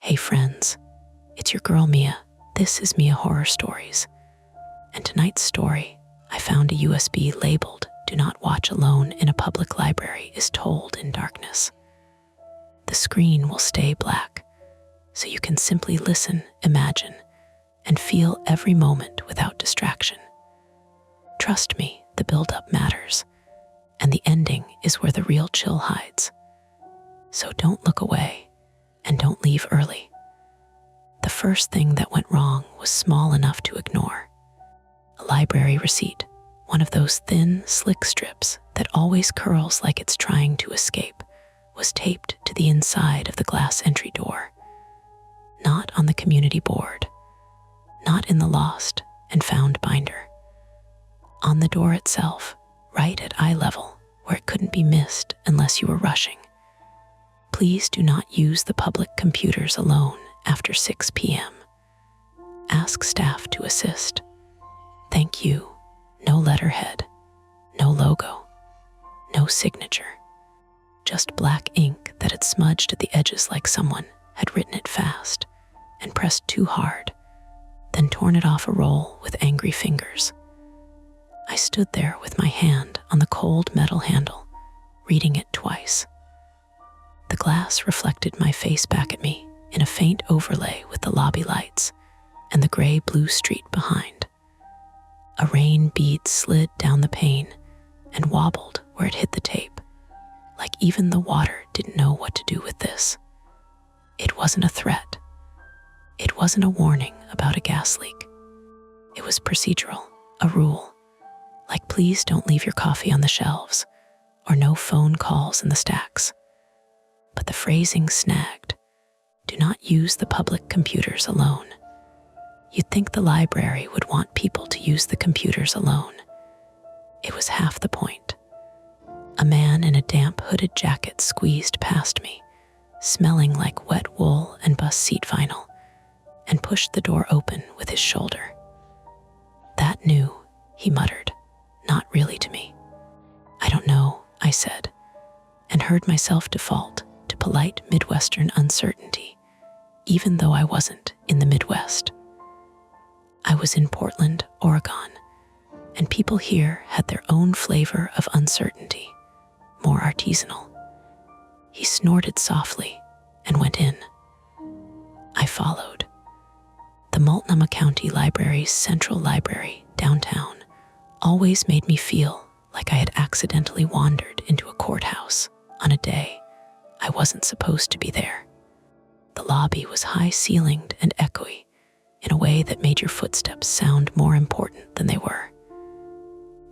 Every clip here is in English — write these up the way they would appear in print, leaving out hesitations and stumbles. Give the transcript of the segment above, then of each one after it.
Hey friends, it's your girl Mia. This is Mia Horror Stories. And tonight's story, I found a USB labeled "Do Not Watch Alone in a Public Library" is told in darkness. The screen will stay black, so you can simply listen, imagine, and feel every moment without distraction. Trust me, the build-up matters, and the ending is where the real chill hides. So don't look away, and don't leave early. The first thing that went wrong was small enough to ignore. A library receipt, one of those thin, slick strips that always curls like it's trying to escape, was taped to the inside of the glass entry door. Not on the community board, not in the lost and found binder. On the door itself, right at eye level, where it couldn't be missed unless you were rushing. Please do not use the public computers alone after 6 p.m. Ask staff to assist. Thank you. No letterhead, no logo, no signature. Just black ink that had smudged at the edges like someone had written it fast and pressed too hard, then torn it off a roll with angry fingers. I stood there with my hand on the cold metal handle, reading it twice. The glass reflected my face back at me in a faint overlay with the lobby lights and the gray-blue street behind. A rain bead slid down the pane and wobbled where it hit the tape, like even the water didn't know what to do with this. It wasn't a threat. It wasn't a warning about a gas leak. It was procedural, a rule, like please don't leave your coffee on the shelves or no phone calls in the stacks. But the phrasing snagged. Do not use the public computers alone. You'd think the library would want people to use the computers alone. It was half the point. A man in a damp hooded jacket squeezed past me, smelling like wet wool and bus seat vinyl, and pushed the door open with his shoulder. That new, he muttered, not really to me. I don't know, I said, and heard myself default to polite Midwestern uncertainty, even though I wasn't in the Midwest. I was in Portland, Oregon, and people here had their own flavor of uncertainty, more artisanal. He snorted softly and went in. I followed. The Multnomah County Library's Central Library, downtown, always made me feel like I had accidentally wandered into a courthouse on a day I wasn't supposed to be there. The lobby was high-ceilinged and echoey in a way that made your footsteps sound more important than they were.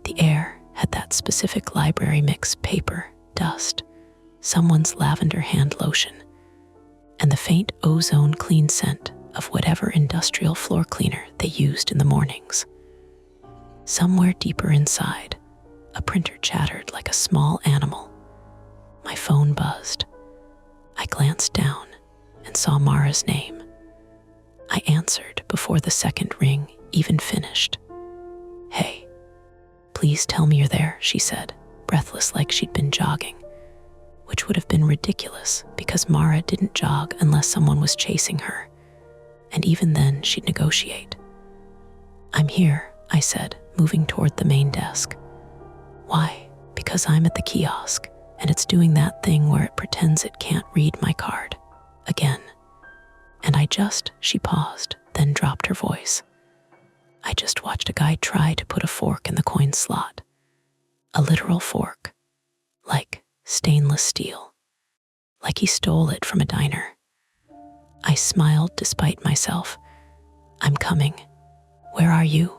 The air had that specific library mix: paper, dust, someone's lavender hand lotion, and the faint ozone clean scent of whatever industrial floor cleaner they used in the mornings. Somewhere deeper inside, a printer chattered like a small animal. My phone buzzed. I glanced down and saw Mara's name. I answered before the second ring even finished. Hey, please tell me you're there, she said, breathless like she'd been jogging, which would have been ridiculous because Mara didn't jog unless someone was chasing her, and even then she'd negotiate. I'm here, I said, moving toward the main desk. Why? Because I'm at the kiosk, and it's doing that thing where it pretends it can't read my card. Again. And she paused, then dropped her voice. I just watched a guy try to put a fork in the coin slot. A literal fork. Like stainless steel. Like he stole it from a diner. I smiled despite myself. I'm coming. Where are you?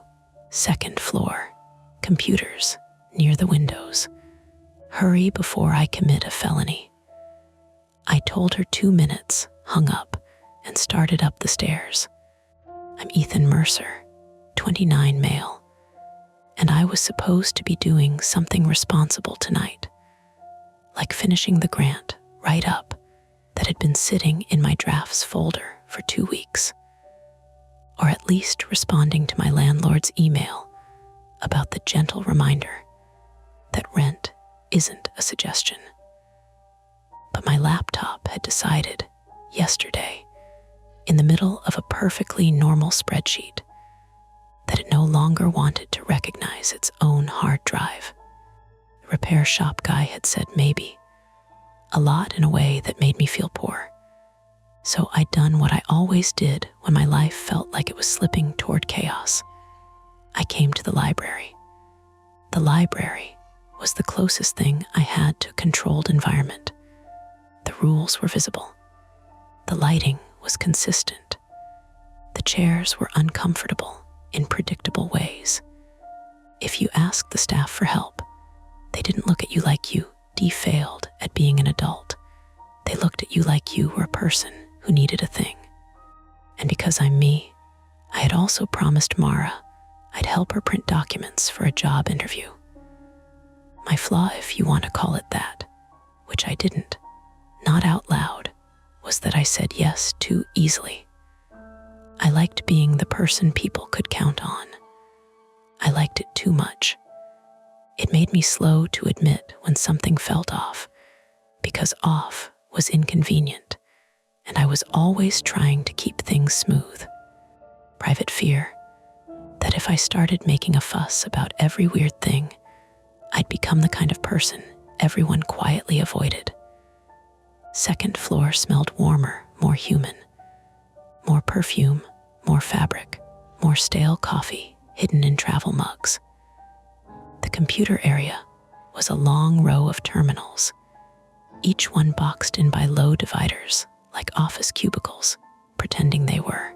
Second floor. Computers. Near the windows. Hurry before I commit a felony. I told her 2 minutes, hung up, and started up the stairs. I'm Ethan Mercer, 29 male, and I was supposed to be doing something responsible tonight, like finishing the grant write-up that had been sitting in my drafts folder for 2 weeks, or at least responding to my landlord's email about the gentle reminder that rent isn't a suggestion. But my laptop had decided, yesterday, in the middle of a perfectly normal spreadsheet, that it no longer wanted to recognize its own hard drive. The repair shop guy had said maybe, a lot in a way that made me feel poor. So I'd done what I always did when my life felt like it was slipping toward chaos. I came to the library. The library was the closest thing I had to a controlled environment. The rules were visible. The lighting was consistent. The chairs were uncomfortable in predictable ways. If you asked the staff for help, they didn't look at you like you failed at being an adult. They looked at you like you were a person who needed a thing. And because I'm me, I had also promised Mara I'd help her print documents for a job interview. My flaw, if you want to call it that, which I didn't, not out loud, was that I said yes too easily. I liked being the person people could count on. I liked it too much. It made me slow to admit when something felt off, because off was inconvenient, and I was always trying to keep things smooth. Private fear that if I started making a fuss about every weird thing, I'd become the kind of person everyone quietly avoided. Second floor smelled warmer, more human. More perfume, more fabric, more stale coffee hidden in travel mugs. The computer area was a long row of terminals, each one boxed in by low dividers like office cubicles, pretending they were.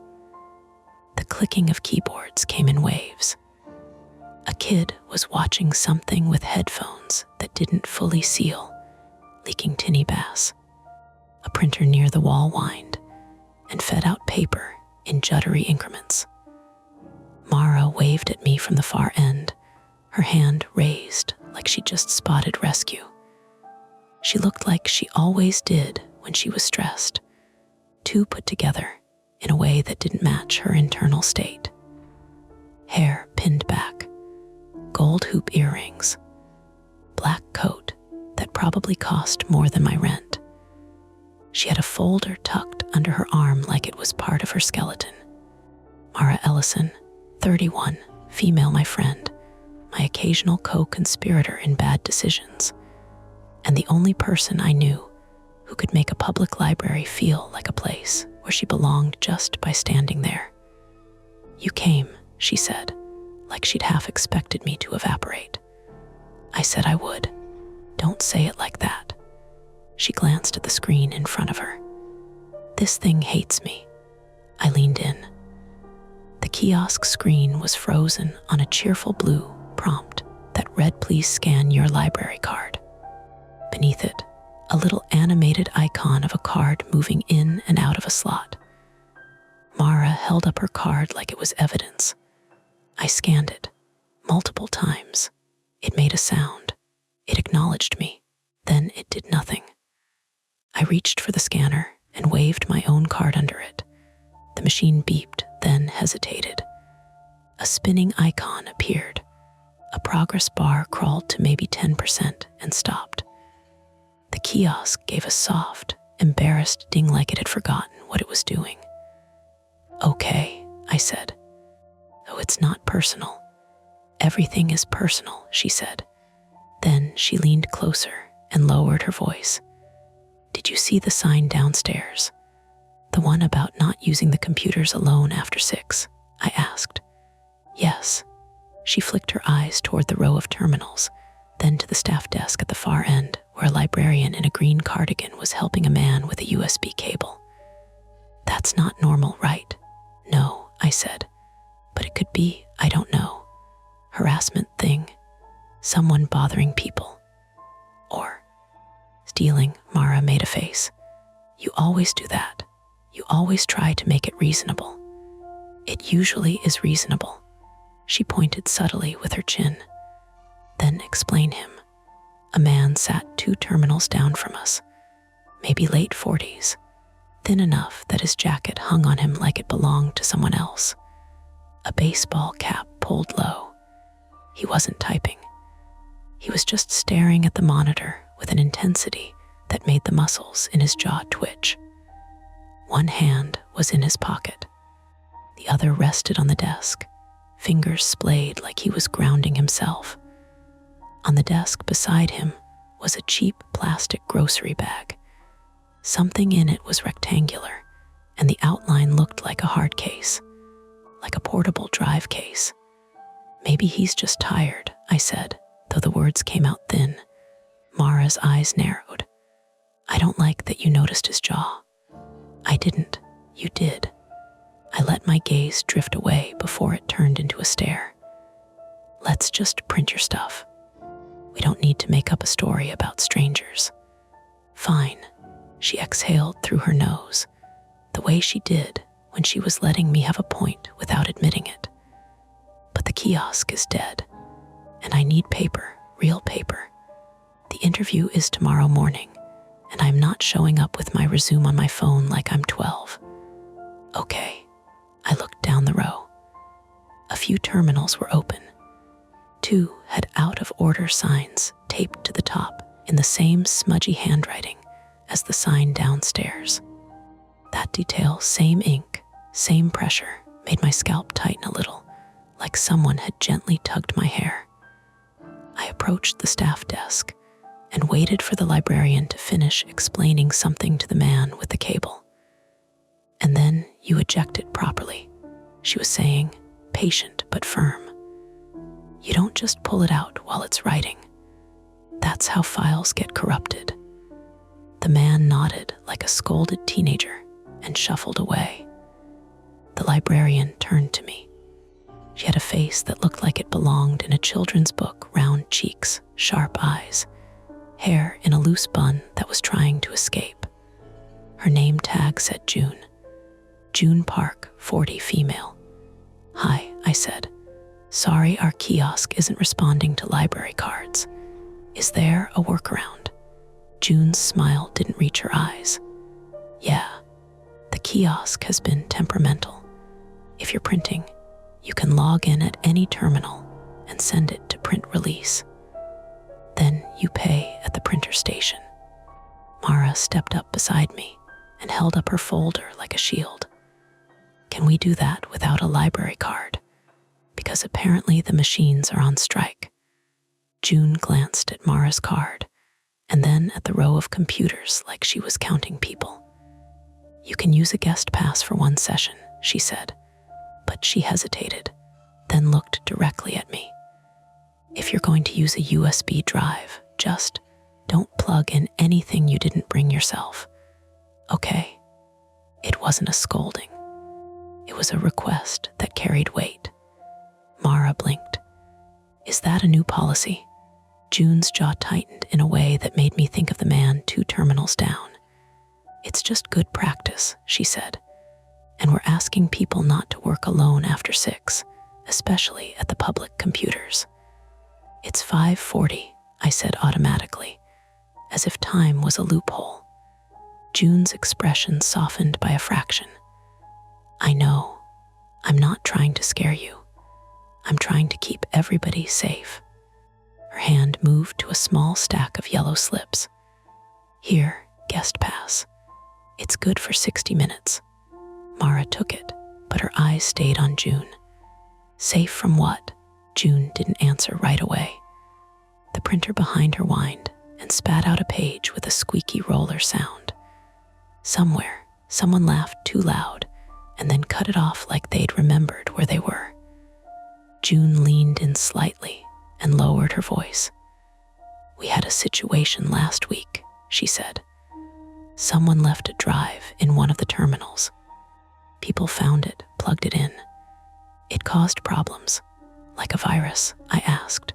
The clicking of keyboards came in waves. A kid was watching something with headphones that didn't fully seal, leaking tinny bass. A printer near the wall whined and fed out paper in juddery increments. Mara waved at me from the far end, her hand raised like she'd just spotted rescue. She looked like she always did when she was stressed, too put together in a way that didn't match her internal state. Hair pinned back, gold hoop earrings, black coat that probably cost more than my rent. She had a folder tucked under her arm like it was part of her skeleton. Mara Ellison, 31, female, my friend, my occasional co-conspirator in bad decisions, and the only person I knew who could make a public library feel like a place where she belonged just by standing there. You came, she said, like she'd half expected me to evaporate. I said I would. Don't say it like that. She glanced at the screen in front of her. This thing hates me. I leaned in. The kiosk screen was frozen on a cheerful blue prompt that read, "Please scan your library card." Beneath it, a little animated icon of a card moving in and out of a slot. Mara held up her card like it was evidence. I scanned it multiple times. It made a sound. It acknowledged me. Then it did nothing. I reached for the scanner and waved my own card under it. The machine beeped, then hesitated. A spinning icon appeared. A progress bar crawled to maybe 10% and stopped. The kiosk gave a soft, embarrassed ding like it had forgotten what it was doing. Okay, I said. Oh, it's not personal. Everything is personal, she said. Then she leaned closer and lowered her voice. Did you see the sign downstairs? The one about not using the computers alone after 6, I asked. Yes. She flicked her eyes toward the row of terminals, then to the staff desk at the far end, where a librarian in a green cardigan was helping a man with a USB cable. That's not normal, right? No, I said. But it could be, I don't know. Harassment thing. Someone bothering people. Or stealing, Mara made a face. You always do that. You always try to make it reasonable. It usually is reasonable. She pointed subtly with her chin. Then explain him. A man sat 2 terminals down from us, maybe late 40s, thin enough that his jacket hung on him like it belonged to someone else. A baseball cap pulled low. He wasn't typing. He was just staring at the monitor with an intensity that made the muscles in his jaw twitch. One hand was in his pocket. The other rested on the desk, fingers splayed like he was grounding himself. On the desk beside him was a cheap plastic grocery bag. Something in it was rectangular, and the outline looked like a hard case, like a portable drive case. "Maybe he's just tired," I said, though the words came out thin. Mara's eyes narrowed. "I don't like that you noticed his jaw." "I didn't. You did." I let my gaze drift away before it turned into a stare. "Let's just print your stuff. We don't need to make up a story about strangers." "Fine." She exhaled through her nose, the way she did when she was letting me have a point without admitting it. "But the kiosk is dead, and I need paper, real paper. The interview is tomorrow morning, and I'm not showing up with my resume on my phone like I'm 12. "Okay." I looked down the row. A few terminals were open. 2 had out-of-order signs taped to the top in the same smudgy handwriting as the sign downstairs. That detail, same ink, same pressure, made my scalp tighten a little, like someone had gently tugged my hair. I approached the staff desk and waited for the librarian to finish explaining something to the man with the cable. "And then you eject it properly," she was saying, patient but firm. "You don't just pull it out while it's writing. That's how files get corrupted." The man nodded like a scolded teenager and shuffled away. The librarian turned to me. She had a face that looked like it belonged in a children's book, round cheeks, sharp eyes, hair in a loose bun that was trying to escape. Her name tag said June. June Park, 40, female. "Hi," I said. "Sorry, our kiosk isn't responding to library cards. Is there a workaround?" June's smile didn't reach her eyes. "Yeah, the kiosk has been temperamental. If you're printing, you can log in at any terminal and send it to print release. Then you pay at the printer station." Mara stepped up beside me and held up her folder like a shield. "Can we do that without a library card? Because apparently the machines are on strike." June glanced at Mara's card and then at the row of computers like she was counting people. "You can use a guest pass for 1 session," she said, but she hesitated, then looked directly at me. "If you're going to use a USB drive, just don't plug in anything you didn't bring yourself. Okay?" It wasn't a scolding. It was a request that carried weight. Mara blinked. "Is that a new policy?" June's jaw tightened in a way that made me think of the man 2 terminals down. "It's just good practice," she said. "And we're asking people not to work alone after 6, especially at the public computers." "It's 5:40, I said automatically, as if time was a loophole. June's expression softened by a fraction. "I know. I'm not trying to scare you. I'm trying to keep everybody safe." Her hand moved to a small stack of yellow slips. "Here, guest pass. It's good for 60 minutes. Mara took it, but her eyes stayed on June. "Safe from what?" June didn't answer right away. The printer behind her whined and spat out a page with a squeaky roller sound. Somewhere, someone laughed too loud and then cut it off like they'd remembered where they were. June leaned in slightly and lowered her voice. "We had a situation last week," she said. "Someone left a drive in one of the terminals. People found it, plugged it in. It caused problems. Like a virus?" I asked.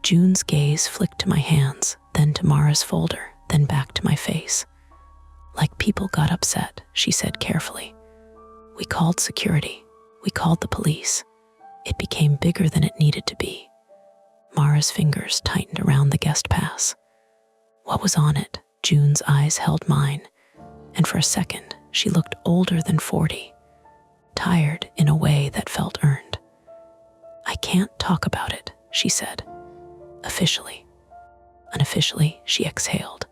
June's gaze flicked to my hands, then to Mara's folder, then back to my face. "Like people got upset," she said carefully. "We called security. We called the police. It became bigger than it needed to be." Mara's fingers tightened around the guest pass. "What was on it?" June's eyes held mine, and for a second she looked older than 40, tired in a way that felt earned. "I can't talk about it," she said. "Officially." Unofficially, she exhaled.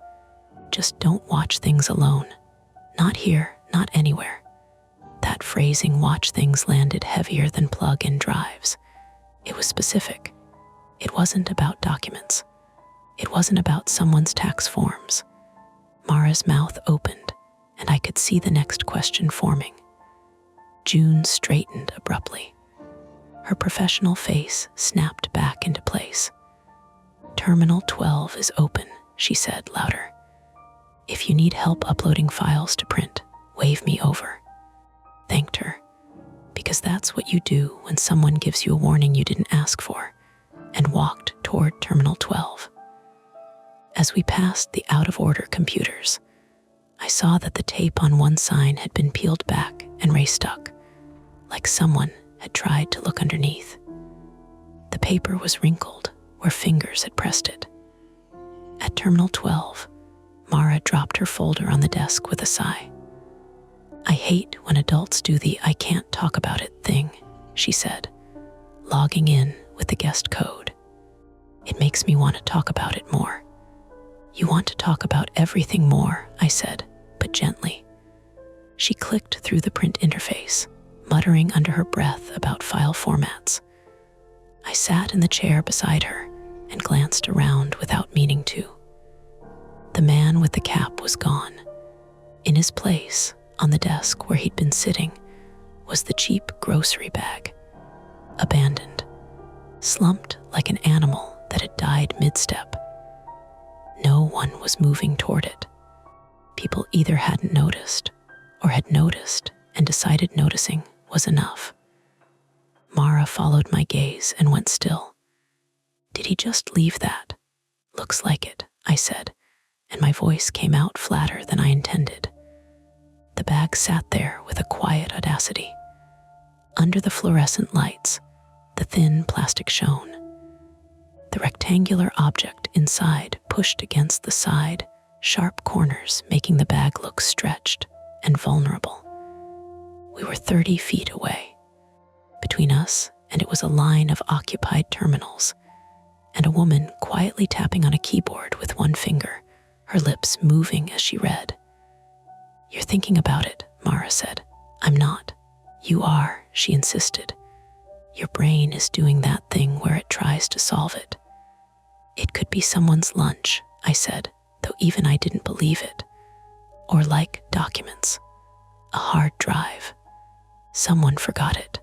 "Just don't watch things alone. Not here, not anywhere. That phrasing, watch things, landed heavier than plug-in drives. It was specific. It wasn't about documents. It wasn't about someone's tax forms. Mara's mouth opened, and I could see the next question forming. June straightened abruptly. Her professional face snapped back into place. "Terminal 12 is open," she said louder. "If you need help uploading files to print, wave me over." Thanked her, because that's what you do when someone gives you a warning you didn't ask for, and walked toward Terminal 12. As we passed the out-of-order computers, I saw that the tape on one sign had been peeled back and restuck, like someone had tried to look underneath. The paper was wrinkled where fingers had pressed it. At Terminal 12, Mara dropped her folder on the desk with a sigh. "I hate when adults do the I can't talk about it thing," she said, logging in with the guest code. "It makes me want to talk about it more." "You want to talk about everything more," I said, but gently. She clicked through the print interface, muttering under her breath about file formats. I sat in the chair beside her and glanced around without meaning to. The man with the cap was gone. In his place, on the desk where he'd been sitting, was the cheap grocery bag, abandoned, slumped like an animal that had died mid-step. No one was moving toward it. People either hadn't noticed or had noticed and decided noticing was enough. Mara followed my gaze and went still. "Did he just leave that?" "Looks like it," I said, and my voice came out flatter than I intended. The bag sat there with a quiet audacity. Under the fluorescent lights, the thin plastic shone. The rectangular object inside pushed against the side, sharp corners making the bag look stretched and vulnerable. We were 30 feet away. Between us and it was a line of occupied terminals, and a woman quietly tapping on a keyboard with one finger, her lips moving as she read. "You're thinking about it," Mara said. "I'm not." "You are," she insisted. "Your brain is doing that thing where it tries to solve it." "It could be someone's lunch," I said, though even I didn't believe it. "Or like documents. A hard drive. Someone forgot it."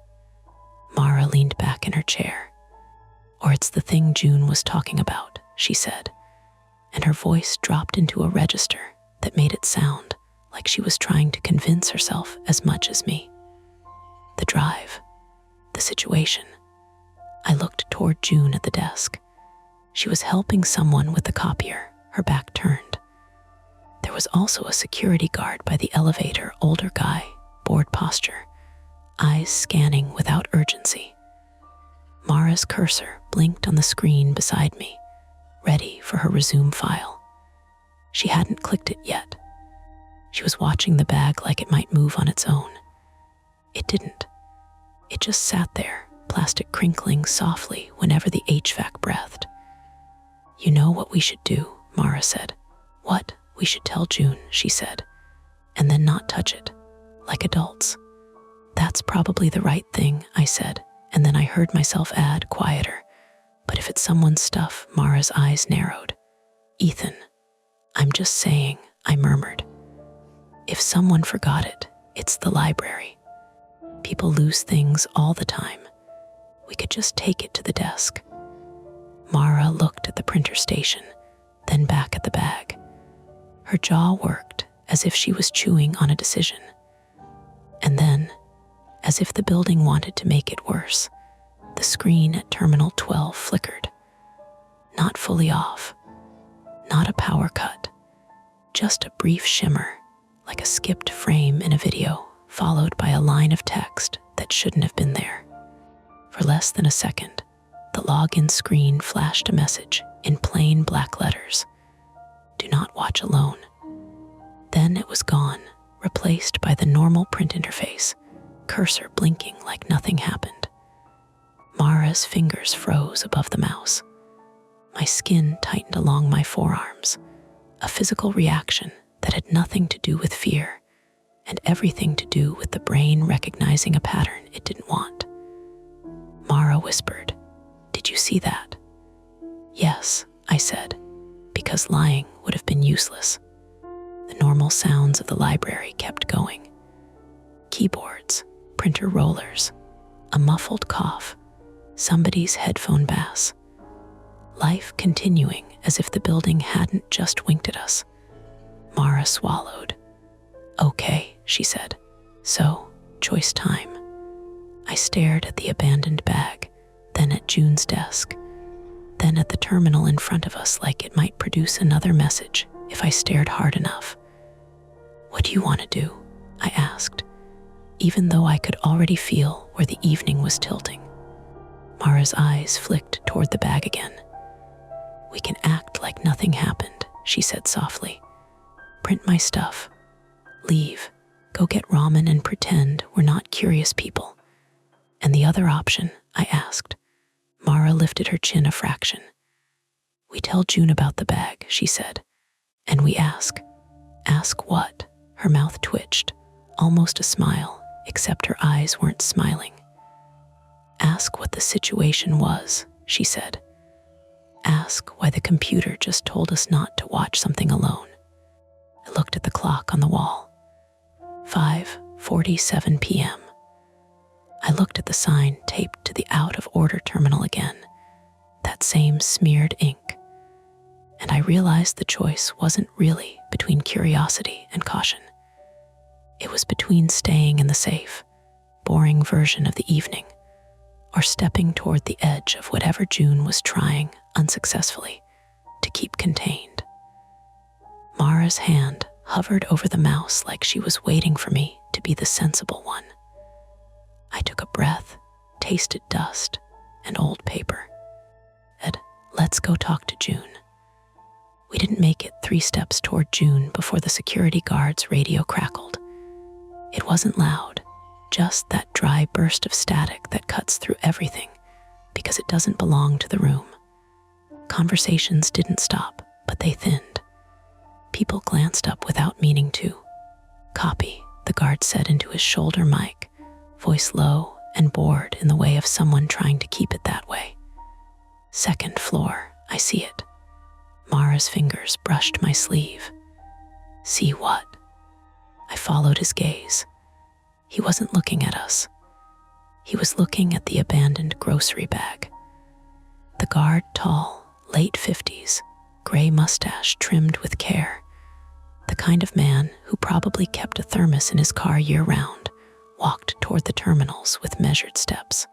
Mara leaned back in her chair. "Or it's the thing June was talking about," she said, and her voice dropped into a register that made it sound like she was trying to convince herself as much as me. The drive. The situation. I looked toward June at the desk. She was helping someone with the copier, her back turned. There was also a security guard by the elevator, older guy, bored posture, eyes scanning without urgency. Mara's cursor blinked on the screen beside me, ready for her resume file. She hadn't clicked it yet. She was watching the bag like it might move on its own. It didn't. It just sat there, plastic crinkling softly whenever the HVAC breathed. "You know what we should do," Mara said. "What? We should tell June," she said, "and then not touch it, like adults." "That's probably the right thing," I said, and then I heard myself add, quieter. "But if it's someone's stuff," Mara's eyes narrowed. "Ethan, I'm just saying," I murmured. "If someone forgot it, it's the library. People lose things all the time. We could just take it to the desk." Mara looked at the printer station, then back at the bag. Her jaw worked as if she was chewing on a decision. And then, as if the building wanted to make it worse, the screen at Terminal 12 flickered. Not fully off, not a power cut, just a brief shimmer, like a skipped frame in a video, followed by a line of text that shouldn't have been there. For less than a second, the login screen flashed a message in plain black letters: "Do not watch alone." Then it was gone, replaced by the normal print interface, cursor blinking like nothing happened. Mara's fingers froze above the mouse. My skin tightened along my forearms, a physical reaction that had nothing to do with fear and everything to do with the brain recognizing a pattern it didn't want. Mara whispered, "Did you see that?" "Yes," I said, because lying would have been useless. The normal sounds of the library kept going. Keyboards, printer rollers, a muffled cough, somebody's headphone bass. Life continuing as if the building hadn't just winked at us. Mara swallowed. "Okay," she said. "So, choice time." I stared at the abandoned bag, then at June's desk, then at the terminal in front of us like it might produce another message if I stared hard enough. "What do you want to do?" I asked, even though I could already feel where the evening was tilting. Mara's eyes flicked toward the bag again. "We can act like nothing happened," she said softly. "Print my stuff. Leave. Go get ramen and pretend we're not curious people." "And the other option?" I asked. Mara lifted her chin a fraction. "We tell June about the bag," she said. "And we ask." "Ask what?" Her mouth twitched, almost a smile, except her eyes weren't smiling. "Ask what the situation was," she said. "Ask why the computer just told us not to watch something alone." I looked at the clock on the wall. 5:47 p.m. I looked at the sign taped to the out-of-order terminal again, that same smeared ink, and I realized the choice wasn't really between curiosity and caution. It was between staying in the safe, boring version of the evening, or stepping toward the edge of whatever June was trying, unsuccessfully, to keep contained. Mara's hand hovered over the mouse like she was waiting for me to be the sensible one. I took a breath, tasted dust and old paper. "Let's go talk to June." We didn't make it 3 steps toward June before the security guard's radio crackled. It wasn't loud, just that dry burst of static that cuts through everything because it doesn't belong to the room. Conversations didn't stop, but they thinned. People glanced up without meaning to. "Copy," the guard said into his shoulder mic, voice low and bored in the way of someone trying to keep it that way. "Second floor, I see it." Mara's fingers brushed my sleeve. "See what?" I followed his gaze. He wasn't looking at us. He was looking at the abandoned grocery bag. The guard, tall, late 50s, gray mustache trimmed with care. The kind of man who probably kept a thermos in his car year-round, walked toward the terminals with measured steps.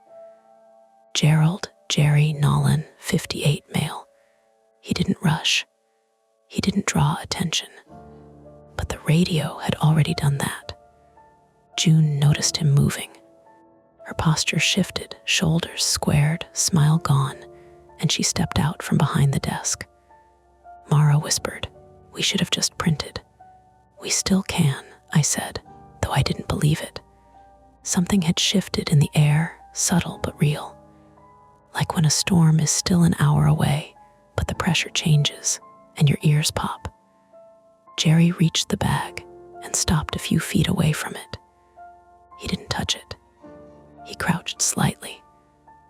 Gerald Jerry Nolan, 58 male. He didn't rush. He didn't draw attention. But the radio had already done that. June noticed him moving. Her posture shifted, shoulders squared, smile gone, and she stepped out from behind the desk. Mara whispered, "We should have just printed." "We still can," I said, though I didn't believe it. Something had shifted in the air, subtle but real. Like when a storm is still an hour away, but the pressure changes and your ears pop. Jerry reached the bag and stopped a few feet away from it. He didn't touch it. He crouched slightly,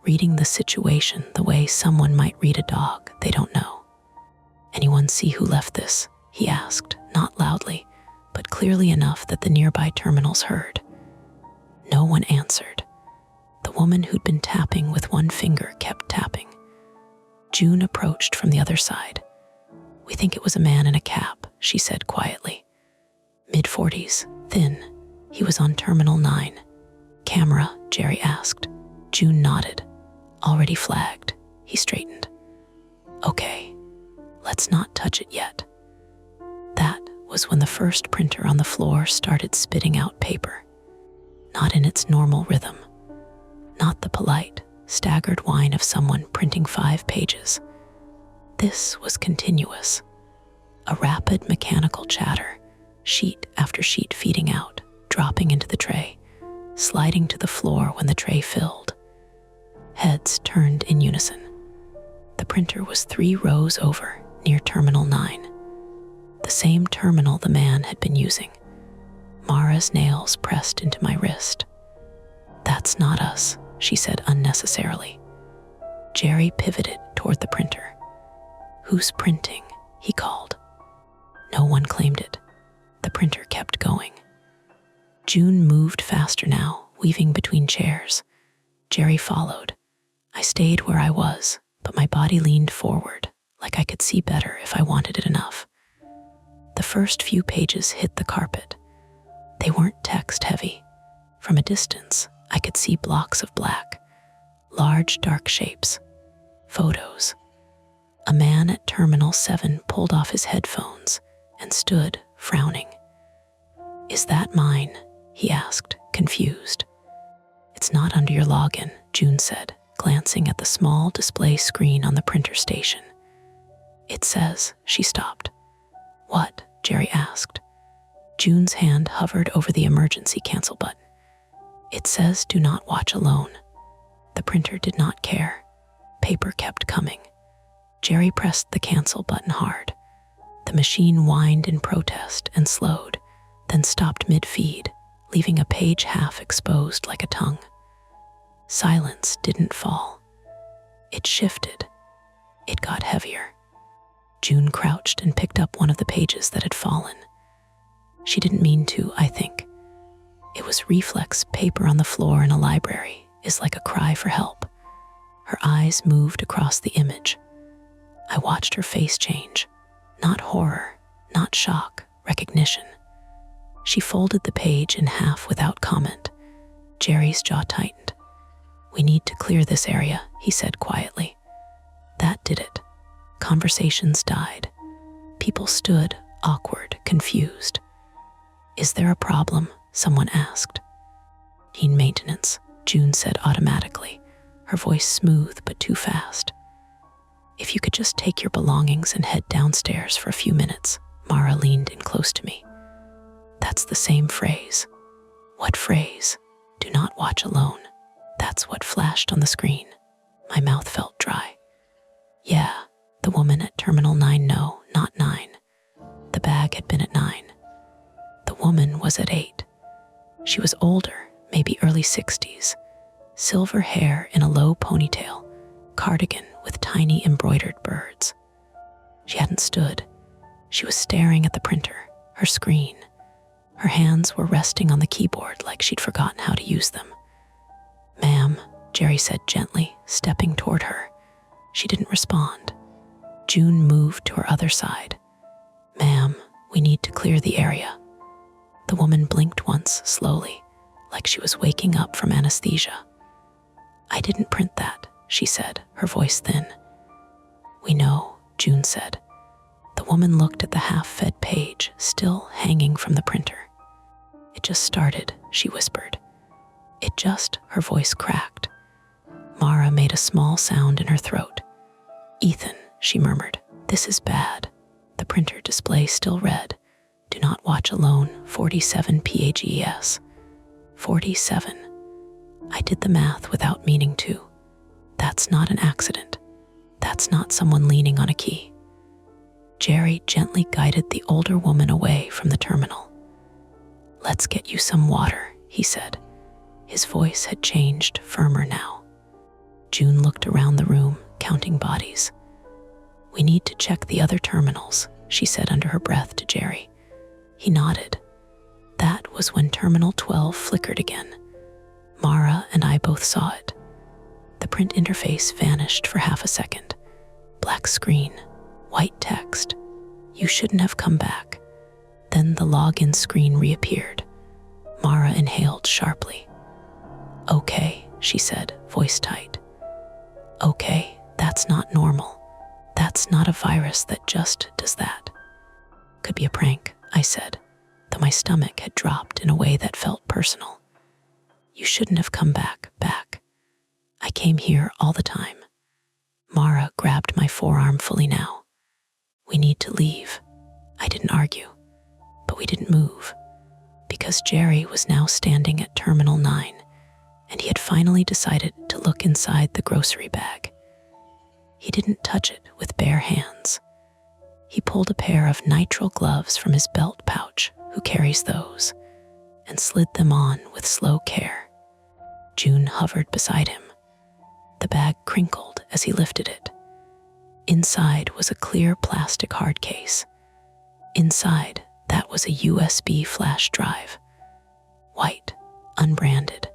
reading the situation the way someone might read a dog they don't know. "Anyone see who left this?" he asked, not loudly, but clearly enough that the nearby terminals heard. No one answered. The woman who'd been tapping with one finger kept tapping. June approached from the other side. "We think it was a man in a cap," she said quietly. Mid-40s, thin. He was on Terminal 9. "Camera?" Jerry asked. June nodded. "Already flagged." He straightened. "Okay, let's not touch it yet." That was when the first printer on the floor started spitting out paper. Not in its normal rhythm. Not the polite, staggered whine of someone printing 5 pages. This was continuous. A rapid mechanical chatter, sheet after sheet feeding out, dropping into the tray, sliding to the floor when the tray filled. Heads turned in unison. The printer was 3 rows over, near Terminal 9. The same terminal the man had been using. Mara's nails pressed into my wrist. "That's not us," she said unnecessarily. Jerry pivoted toward the printer. "Who's printing?" he called. No one claimed it. The printer kept going. June moved faster now, weaving between chairs. Jerry followed. I stayed where I was, but my body leaned forward, like I could see better if I wanted it enough. The first few pages hit the carpet. They weren't text-heavy. From a distance, I could see blocks of black, large dark shapes, photos. A man at Terminal 7 pulled off his headphones and stood, frowning. "Is that mine?" he asked, confused. "It's not under your login," June said, glancing at the small display screen on the printer station. "It says," she stopped. "What?" Jerry asked. June's hand hovered over the emergency cancel button. "It says do not watch alone." The printer did not care. Paper kept coming. Jerry pressed the cancel button hard. The machine whined in protest and slowed, then stopped mid-feed, leaving a page half exposed like a tongue. Silence didn't fall. It shifted. It got heavier. June crouched and picked up one of the pages that had fallen. She didn't mean to, I think. It was reflex. Paper on the floor in a library is like a cry for help. Her eyes moved across the image. I watched her face change. Not horror, not shock, recognition. She folded the page in half without comment. Jerry's jaw tightened. "We need to clear this area," he said quietly. That did it. Conversations died. People stood, awkward, confused. "Is there a problem?" someone asked. "Teen maintenance," June said automatically, her voice smooth but too fast. "If you could just take your belongings and head downstairs for a few minutes." Mara leaned in close to me. "That's the same phrase." "What phrase?" "Do not watch alone." That's what flashed on the screen. My mouth felt dry. "Yeah, the woman at Terminal 9, no, not 9. The bag had been at 9. The woman was at 8. She was older, maybe early 60s, silver hair in a low ponytail, cardigan with tiny embroidered birds. She hadn't stood. She was staring at the printer, her screen. Her hands were resting on the keyboard like she'd forgotten how to use them. "Ma'am," Jerry said gently, stepping toward her. She didn't respond. June moved to her other side. "Ma'am, we need to clear the area." The woman blinked once, slowly, like she was waking up from anesthesia. "I didn't print that," she said, her voice thin. "We know," June said. The woman looked at the half-fed page, still hanging from the printer. "It just started," she whispered. "It just," her voice cracked. Mara made a small sound in her throat. "Ethan," she murmured, "this is bad." The printer display still read, "Do not watch alone, 47 PAGES. 47. I did the math without meaning to. That's not an accident. That's not someone leaning on a key. Jerry gently guided the older woman away from the terminal. "Let's get you some water," he said. His voice had changed, firmer now. June looked around the room, counting bodies. "We need to check the other terminals," she said under her breath to Jerry. He nodded. That was when Terminal 12 flickered again. Mara and I both saw it. The print interface vanished for half a second. Black screen, white text. "You shouldn't have come back." Then the login screen reappeared. Mara inhaled sharply. "Okay," she said, voice tight. "Okay, that's not normal. That's not a virus that just does that." "Could be a prank," I said, though my stomach had dropped in a way that felt personal. "You shouldn't have come back. I came here all the time." Mara grabbed my forearm fully now. "We need to leave." I didn't argue, but we didn't move, because Jerry was now standing at Terminal 9, and he had finally decided to look inside the grocery bag. He didn't touch it with bare hands. He pulled a pair of nitrile gloves from his belt pouch. Who carries those? and slid them on with slow care. June hovered beside him. The bag crinkled as he lifted it. Inside was a clear plastic hard case. Inside, that was a USB flash drive. White, unbranded,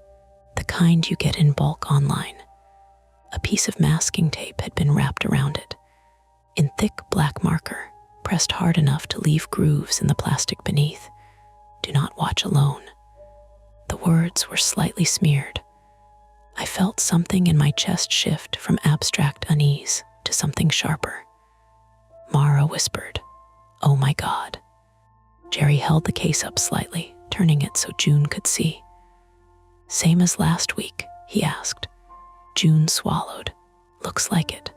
the kind you get in bulk online. A piece of masking tape had been wrapped around it. In thick black marker, pressed hard enough to leave grooves in the plastic beneath. "Do not watch alone." The words were slightly smeared. I felt something in my chest shift from abstract unease to something sharper. Mara whispered, "Oh my God." Jerry held the case up slightly, turning it so June could see. "Same as last week?" he asked. June swallowed. "Looks like it."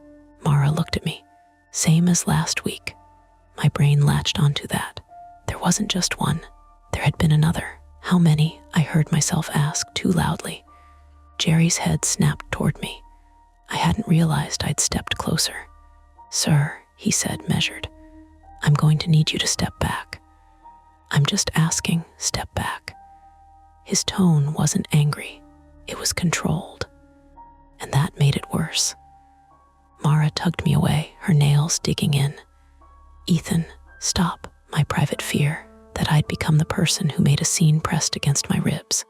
Mara looked at me. "Same as last week." My brain latched onto that. There wasn't just one. There had been another. How many? I heard myself ask too loudly. Jerry's head snapped toward me. I hadn't realized I'd stepped closer. "Sir," he said, measured, "I'm going to need you to step back." "I'm just asking, step back." His tone wasn't angry. It was controlled. And that made it worse. Mara tugged me away, her nails digging in. "Ethan, stop." My private fear that I'd become the person who made a scene pressed against my ribs.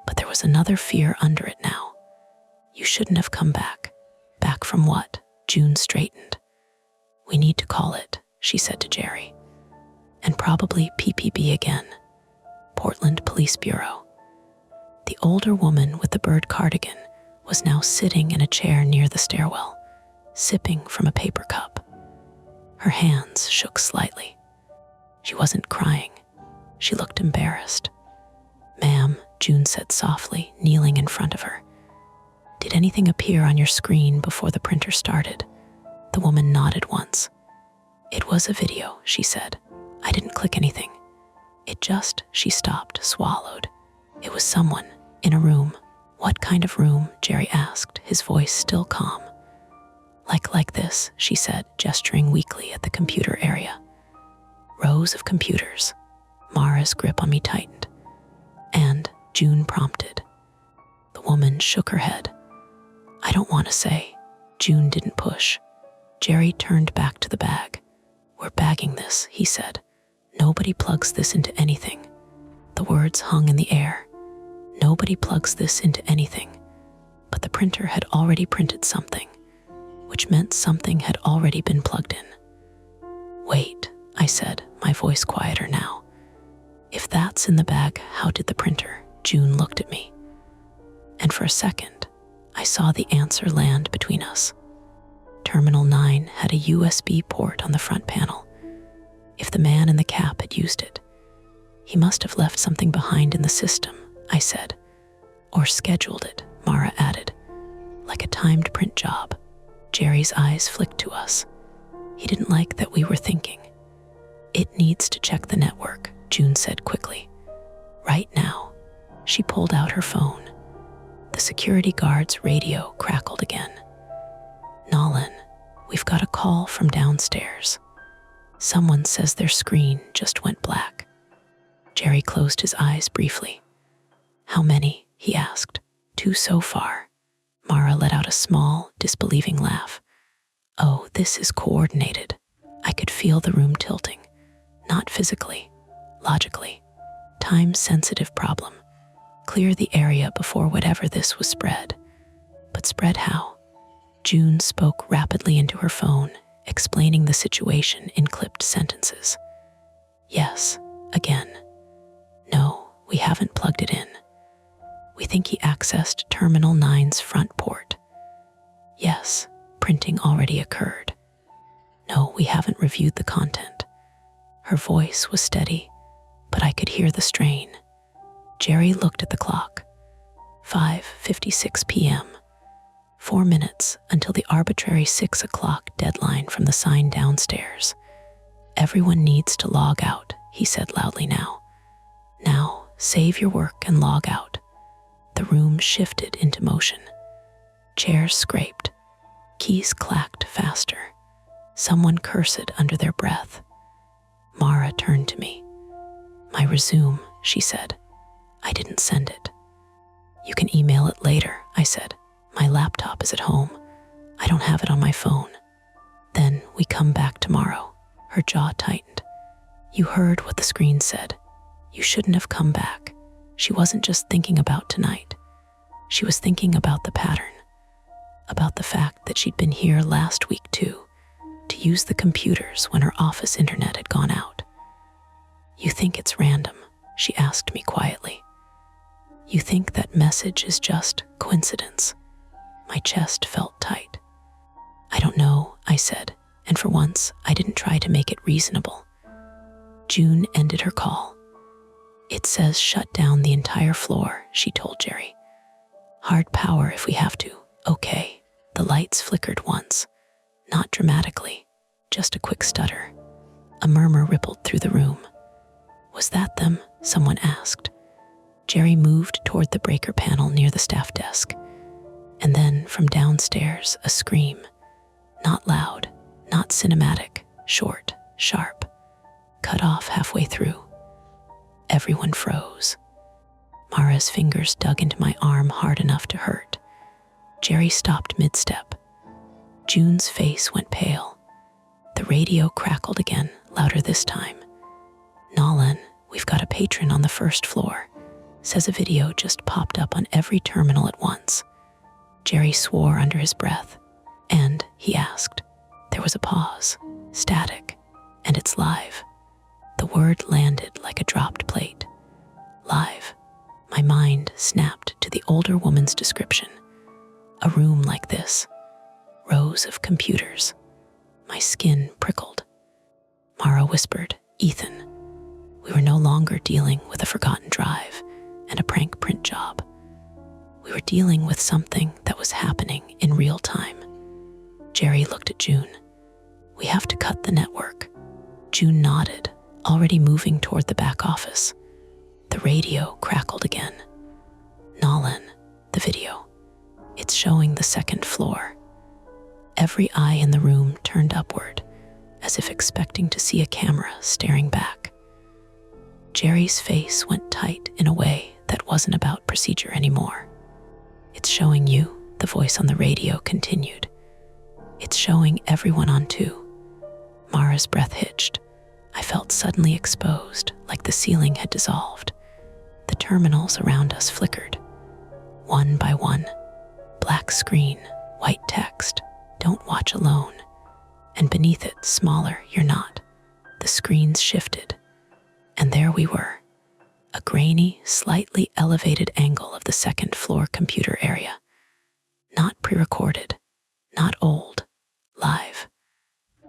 But there was another fear under it now. "You shouldn't have come back." "Back from what?" June straightened. "We need to call it," she said to Jerry. "And probably PPB again. Portland Police Bureau." The older woman with the bird cardigan was now sitting in a chair near the stairwell, sipping from a paper cup. Her hands shook slightly. She wasn't crying. She looked embarrassed. "Ma'am," June said softly, kneeling in front of her. "Did anything appear on your screen before the printer started?" The woman nodded once. "It was a video," she said. "I didn't click anything. It just," she stopped, swallowed. "It was someone in a room." "What kind of room?" Jerry asked, his voice still calm. Like this," she said, gesturing weakly at the computer area. Rows of computers. Mara's grip on me tightened. "And," June prompted. The woman shook her head. "I don't want to say." June didn't push. Jerry turned back to the bag. "We're bagging this," he said. "Nobody plugs this into anything." The words hung in the air. Nobody plugs this into anything. But the printer had already printed something, which meant something had already been plugged in. "Wait," I said, my voice quieter now. "If that's in the bag, how did the printer?" June looked at me. And for a second, I saw the answer land between us. Terminal 9 had a USB port on the front panel. If the man in the cap had used it, he must have left something behind in the system, I said. "Or scheduled it," Mara added. "Like a timed print job." Jerry's eyes flicked to us. He didn't like that we were thinking. "It needs to check the network," June said quickly. "Right now." She pulled out her phone. The security guard's radio crackled again. "Nolan, we've got a call from downstairs. Someone says their screen just went black." Jerry closed his eyes briefly. "How many?" he asked. "Two so far." Mara let out a small, disbelieving laugh. "Oh, this is coordinated." I could feel the room tilting. Not physically, logically. Time-sensitive problem. Clear the area before whatever this was spread. But spread how? June spoke rapidly into her phone, explaining the situation in clipped sentences. "Yes, again. No, we haven't plugged it in. We think he accessed Terminal 9's front port. Yes, printing already occurred. No, we haven't reviewed the content." Her voice was steady, but I could hear the strain. Jerry looked at the clock. 5:56 p.m. 4 minutes until the arbitrary 6 o'clock deadline from the sign downstairs. "Everyone needs to log out," he said loudly now. "Now, save your work and log out." The room shifted into motion. Chairs scraped. Keys clacked faster. Someone cursed under their breath. Mara turned to me. "My resume," she said. I didn't send it. You can email it later, I said. My laptop is at home. I don't have it on my phone. Then we come back tomorrow. Her jaw tightened. You heard what the screen said. You shouldn't have come back. She wasn't just thinking about tonight. She was thinking about the pattern, about the fact that she'd been here last week too, to use the computers when her office internet had gone out. You think it's random? She asked me quietly. You think that message is just coincidence? My chest felt tight. I don't know, I said, and for once I didn't try to make it reasonable. June ended her call. It says shut down the entire floor, she told Jerry. Hard power if we have to. Okay. The lights flickered once, not dramatically, just a quick stutter. A murmur rippled through the room. Was that them? Someone asked. Jerry moved toward the breaker panel near the staff desk. And then from downstairs, a scream. Not loud, not cinematic, short, sharp, cut off halfway through. Everyone froze. Mara's fingers dug into my arm hard enough to hurt. Jerry stopped mid-step. June's face went pale. The radio crackled again, louder this time. Nolan, we've got a patron on the first floor. Says a video just popped up on every terminal at once. Jerry swore under his breath. And, he asked. There was a pause, static, and it's live. The word landed like a dropped plate. Live. My mind snapped to the older woman's description. A room like this. Rows of computers. My skin prickled. Mara whispered, Ethan. We were no longer dealing with a forgotten drive and a prank print job. We were dealing with something that was happening in real time. Jerry looked at June. We have to cut the network. June nodded, already moving toward the back office. The radio crackled again. Nolan, the video. It's showing the second floor. Every eye in the room turned upward, as if expecting to see a camera staring back. Jerry's face went tight in a way that wasn't about procedure anymore. It's showing you, the voice on the radio continued. It's showing everyone on too. Mara's breath hitched. I felt suddenly exposed, like the ceiling had dissolved. The terminals around us flickered. One by one. Black screen, white text, don't watch alone. And beneath it, smaller, you're not. The screens shifted. And there we were. A grainy, slightly elevated angle of the second floor computer area. Not pre-recorded, not old, live.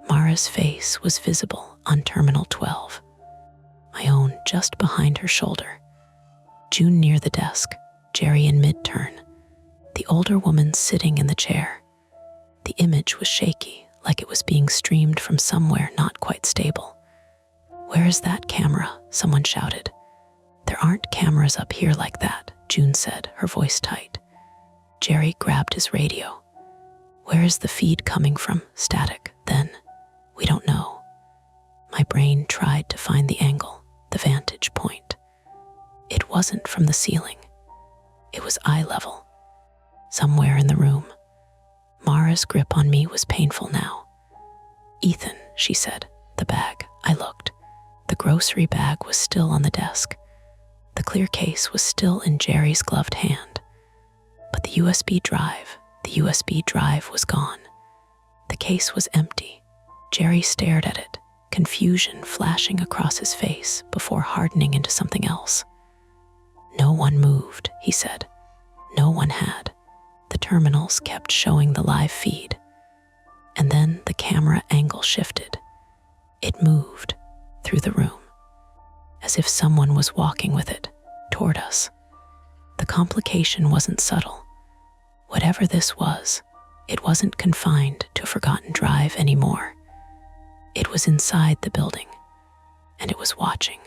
Mara's face was visible on Terminal 12. My own just behind her shoulder. June near the desk, Jerry in mid-turn. The older woman sitting in the chair. The image was shaky, like it was being streamed from somewhere not quite stable. Where is that camera? Someone shouted. There aren't cameras up here like that, June said, her voice tight. Jerry grabbed his radio. Where is the feed coming from? Static, then. We don't know. My brain tried to find the angle, the vantage point. It wasn't from the ceiling. It was eye level. Somewhere in the room. Mara's grip on me was painful now. Ethan, she said, the bag. I looked. The grocery bag was still on the desk. The clear case was still in Jerry's gloved hand. But the USB drive was gone. The case was empty. Jerry stared at it, confusion flashing across his face before hardening into something else. No one moved, he said. No one had. The terminals kept showing the live feed. And then the camera angle shifted. It moved through the room, as if someone was walking with it toward us. The complication wasn't subtle. Whatever this was, it wasn't confined to a forgotten drive anymore. It was inside the building, and it was watching.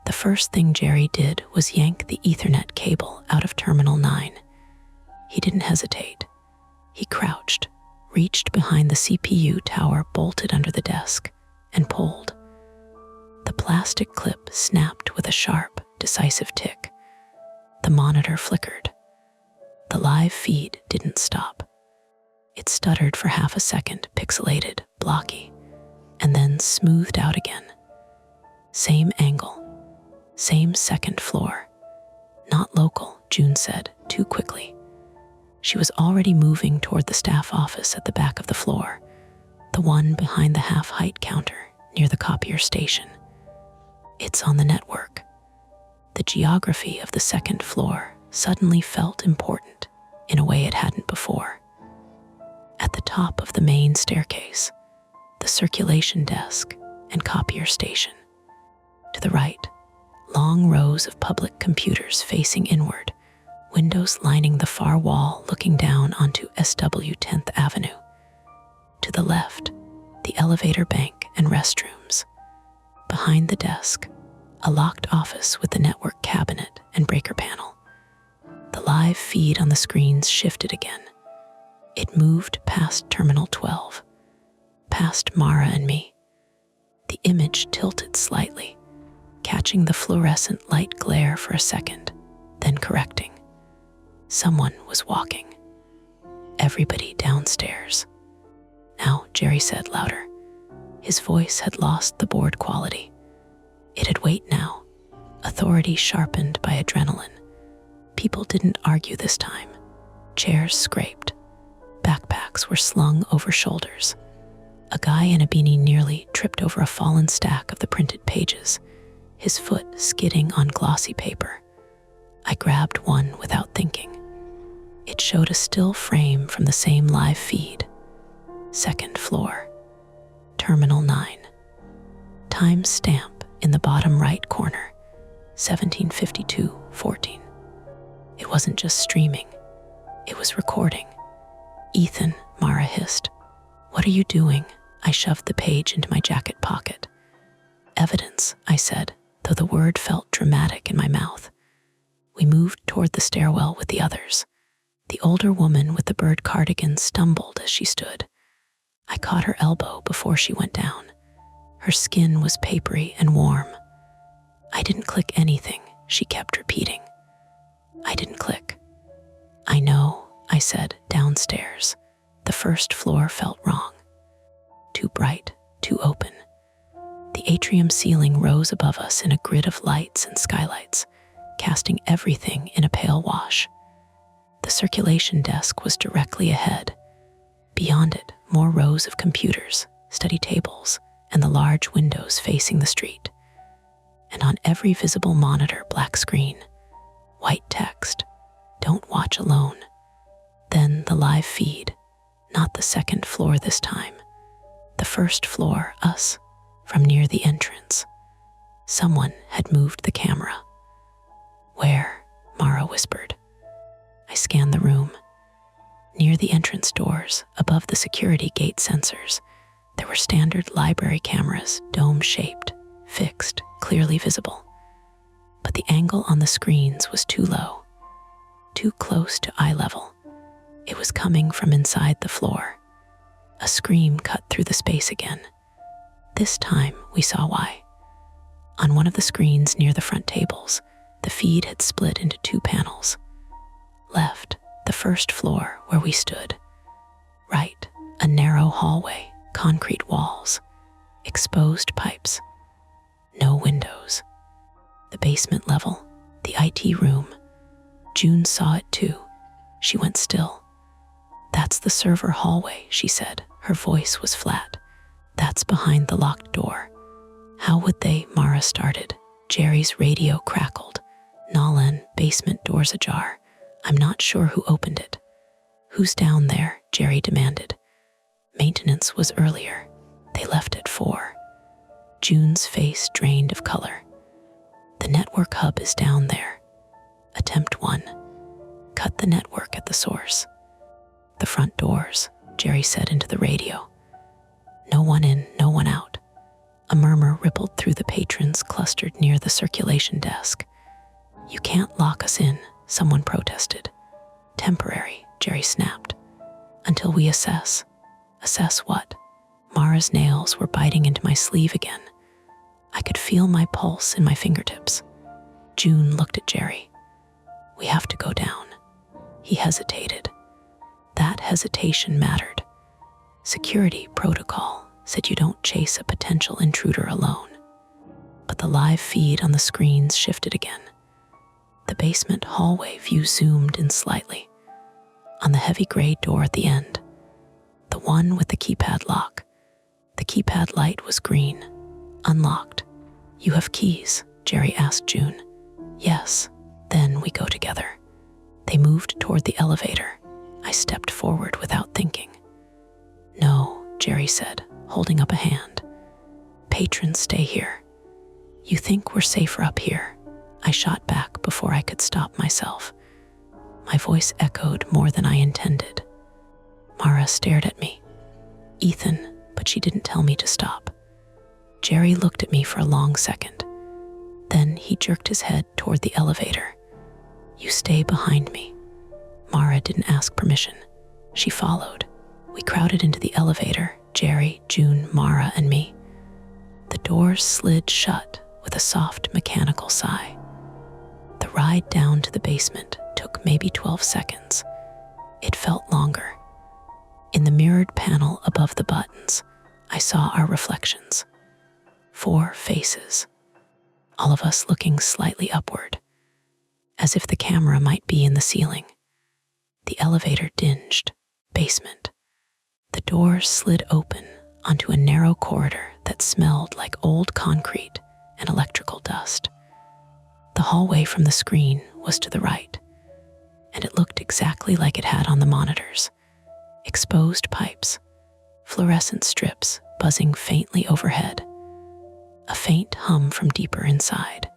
The first thing Jerry did was yank the Ethernet cable out of Terminal 9. He didn't hesitate. He crouched, reached behind the CPU tower bolted under the desk, and pulled. The plastic clip snapped with a sharp, decisive tick. The monitor flickered. The live feed didn't stop. It stuttered for half a second, pixelated, blocky, and then smoothed out again. Same angle, same second floor. Not local, June said, too quickly. She was already moving toward the staff office at the back of the floor, the one behind the half-height counter near the copier station. It's on the network. The geography of the second floor suddenly felt important in a way it hadn't before. At the top of the main staircase, the circulation desk and copier station. To the right, long rows of public computers facing inward, windows lining the far wall looking down onto SW 10th Avenue. To the left, the elevator bank and restrooms. Behind the desk, a locked office with the network cabinet and breaker panel. The live feed on the screens shifted again. It moved past Terminal 12, past Mara and me. The image tilted slightly, catching the fluorescent light glare for a second, then correcting. Someone was walking. Everybody downstairs. Now, Jerry said louder. His voice had lost the bored quality. It had weight now, authority sharpened by adrenaline. People didn't argue this time. Chairs scraped. Backpacks were slung over shoulders. A guy in a beanie nearly tripped over a fallen stack of the printed pages, his foot skidding on glossy paper. I grabbed one without thinking. It showed a still frame from the same live feed. Second floor. Terminal 9. Time stamp in the bottom right corner. 1752-14. It wasn't just streaming. It was recording. Ethan, Mara hissed. What are you doing? I shoved the page into my jacket pocket. Evidence, I said, though the word felt dramatic in my mouth. We moved toward the stairwell with the others. The older woman with the bird cardigan stumbled as she stood. I caught her elbow before she went down. Her skin was papery and warm. I didn't click anything, she kept repeating. I didn't click. I know, I said, downstairs. The first floor felt wrong. Too bright, too open. The atrium ceiling rose above us in a grid of lights and skylights, casting everything in a pale wash. The circulation desk was directly ahead. Beyond it, more rows of computers, study tables, and the large windows facing the street. And on every visible monitor, black screen, white text, "Don't watch alone." Then the live feed, not the second floor this time. The first floor, us, from near the entrance. Someone had moved the camera. Where? Mara whispered. I scanned the room. Near the entrance doors, above the security gate sensors, there were standard library cameras, dome-shaped, fixed, clearly visible. But the angle on the screens was too low, too close to eye level. It was coming from inside the floor. A scream cut through the space again. This time, we saw why. On one of the screens near the front tables, the feed had split into two panels. Left, the first floor where we stood. Right, a narrow hallway, concrete walls, exposed pipes, no windows. The basement level, the IT room. June saw it too. She went still. That's the server hallway, she said. Her voice was flat. That's behind the locked door. How would they? Mara started. Jerry's radio crackled. Nolan, basement doors ajar. I'm not sure who opened it. Who's down there? Jerry demanded. Maintenance was earlier. They left at 4. June's face drained of color. The network hub is down there. Attempt 1. Cut the network at the source. The front doors, Jerry said into the radio. No one in, no one out. A murmur rippled through the patrons clustered near the circulation desk. You can't lock us in, someone protested. Temporary, Jerry snapped. Until we assess. Assess what? Mara's nails were biting into my sleeve again. I could feel my pulse in my fingertips. June looked at Jerry. We have to go down. He hesitated. That hesitation mattered. Security protocol said you don't chase a potential intruder alone. But the live feed on the screens shifted again. The basement hallway view zoomed in slightly. On the heavy gray door at the end, the one with the keypad lock, the keypad light was green, unlocked. You have keys? Jerry asked June. Yes. Then we go together. They moved toward the elevator. I stepped forward without thinking. No, Jerry said, holding up a hand. Patrons stay here. You think we're safer up here? I shot back before I could stop myself. My voice echoed more than I intended. Mara stared at me. Ethan, but she didn't tell me to stop. Jerry looked at me for a long second. Then he jerked his head toward the elevator. You stay behind me. Mara didn't ask permission. She followed. We crowded into the elevator, Jerry, June, Mara, and me. The doors slid shut with a soft mechanical sigh. The ride down to the basement took maybe 12 seconds. It felt longer. In the mirrored panel above the buttons, I saw our reflections. 4 faces, all of us looking slightly upward, as if the camera might be in the ceiling. The elevator dinged. Basement. The doors slid open onto a narrow corridor that smelled like old concrete and electrical dust. The hallway from the screen was to the right, and it looked exactly like it had on the monitors. Exposed pipes, fluorescent strips buzzing faintly overhead, a faint hum from deeper inside.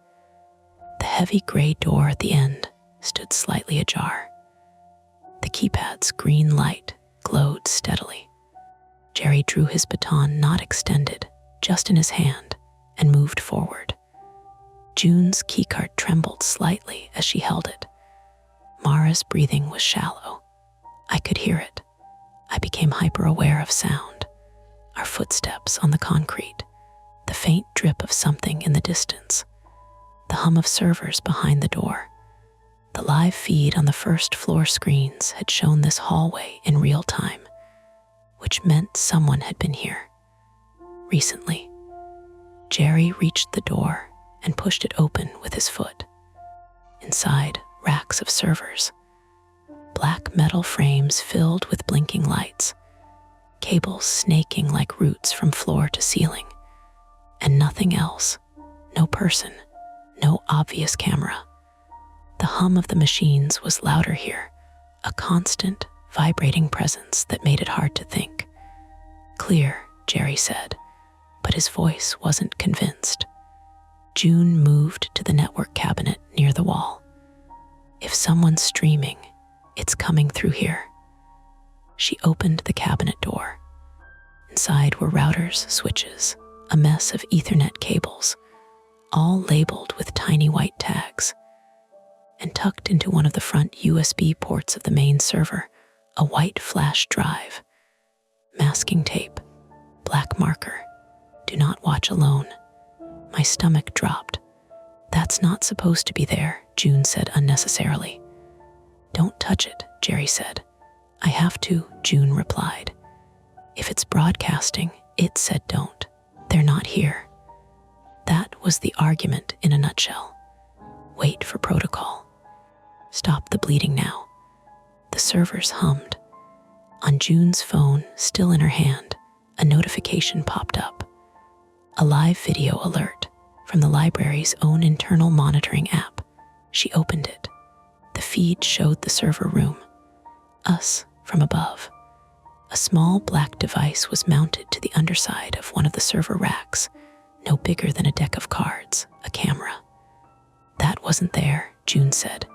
The heavy gray door at the end stood slightly ajar. The keypad's green light glowed steadily. Jerry drew his baton not extended, just in his hand, and moved forward. June's keycard trembled slightly as she held it. Mara's breathing was shallow. I could hear it. I became hyper-aware of sound. Our footsteps on the concrete, the faint drip of something in the distance, the hum of servers behind the door. The live feed on the first floor screens had shown this hallway in real time, which meant someone had been here recently. Jerry reached the door and pushed it open with his foot. Inside, racks of servers, black metal frames filled with blinking lights, cables snaking like roots from floor to ceiling, and nothing else. No person, no obvious camera. The hum of the machines was louder here, a constant, vibrating presence that made it hard to think. Clear, Jerry said, but his voice wasn't convinced. June moved to the network cabinet near the wall. If someone's streaming, it's coming through here. She opened the cabinet door. Inside were routers, switches, a mess of Ethernet cables, all labeled with tiny white tags. And tucked into one of the front USB ports of the main server, a white flash drive. Masking tape, black marker, do not watch alone. My stomach dropped. That's not supposed to be there, June said unnecessarily. Don't touch it, Jerry said. I have to, June replied. If it's broadcasting, it said don't. They're not here. That was the argument in a nutshell. Wait for protocol. Stop the bleeding now. The servers hummed. On June's phone, still in her hand, a notification popped up. A live video alert from the library's own internal monitoring app. She opened it. The feed showed the server room. Us from above. A small black device was mounted to the underside of one of the server racks, no bigger than a deck of cards, a camera. That wasn't there, June said.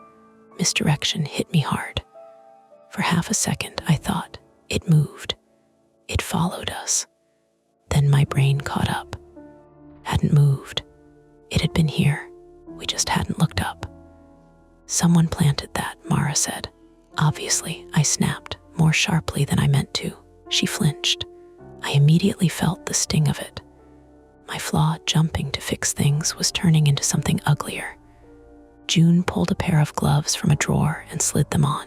Misdirection hit me hard. For half a second, I thought, it moved. It followed us. Then my brain caught up. Hadn't moved. It had been here. We just hadn't looked up. Someone planted that, Mara said. Obviously, I snapped, more sharply than I meant to. She flinched. I immediately felt the sting of it. My flaw jumping to fix things was turning into something uglier. June pulled a pair of gloves from a drawer and slid them on.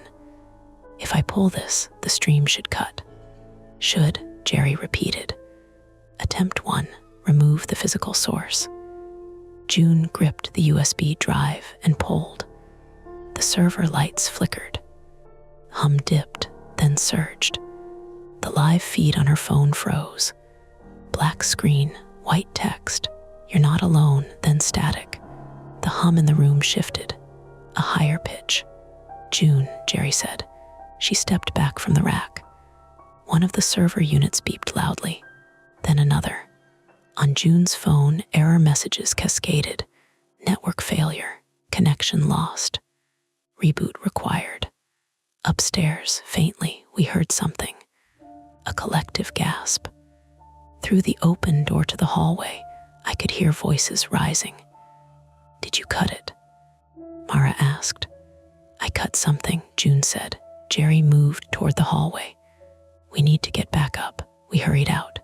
If I pull this, the stream should cut. Should, Jerry repeated. Attempt 1, remove the physical source. June gripped the USB drive and pulled. The server lights flickered. Hum dipped, then surged. The live feed on her phone froze. Black screen, white text, "You're not alone," then static. The hum in the room shifted, a higher pitch. "June," Jerry said. She stepped back from the rack. One of the server units beeped loudly, then another. On June's phone, error messages cascaded. Network failure, connection lost, reboot required. Upstairs, faintly, we heard something. A collective gasp. Through the open door to the hallway, I could hear voices rising. "Did you cut it?" Mara asked. "I cut something," June said. Jerry moved toward the hallway. "We need to get back up." We hurried out.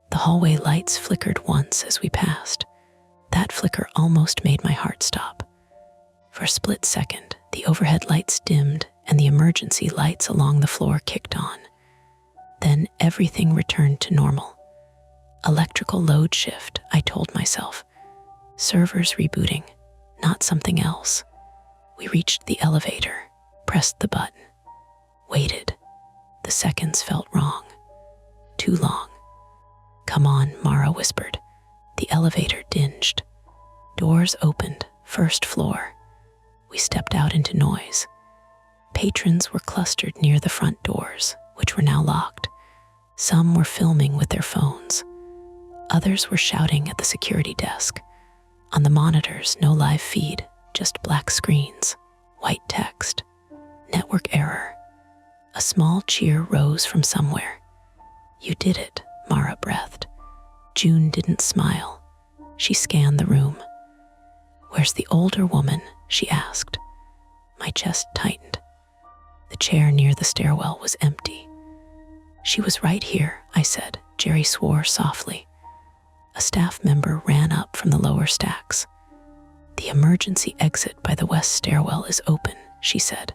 The hallway lights flickered once as we passed. That flicker almost made my heart stop. For a split second, the overhead lights dimmed and the emergency lights along the floor kicked on. Then everything returned to normal. Electrical load shift, I told myself. Servers rebooting, not something else. We reached the elevator, pressed the button, waited. The seconds felt wrong. Too long. "Come on," Mara whispered. The elevator dinged. Doors opened, first floor. We stepped out into noise. Patrons were clustered near the front doors, which were now locked. Some were filming with their phones. Others were shouting at the security desk. On the monitors, no live feed, just black screens, white text, network error. A small cheer rose from somewhere. "You did it," Mara breathed. June didn't smile. She scanned the room. "Where's the older woman?" she asked. My chest tightened. The chair near the stairwell was empty. "She was right here," I said. Jerry swore softly. A staff member ran up from the lower stacks. "The emergency exit by the west stairwell is open," she said.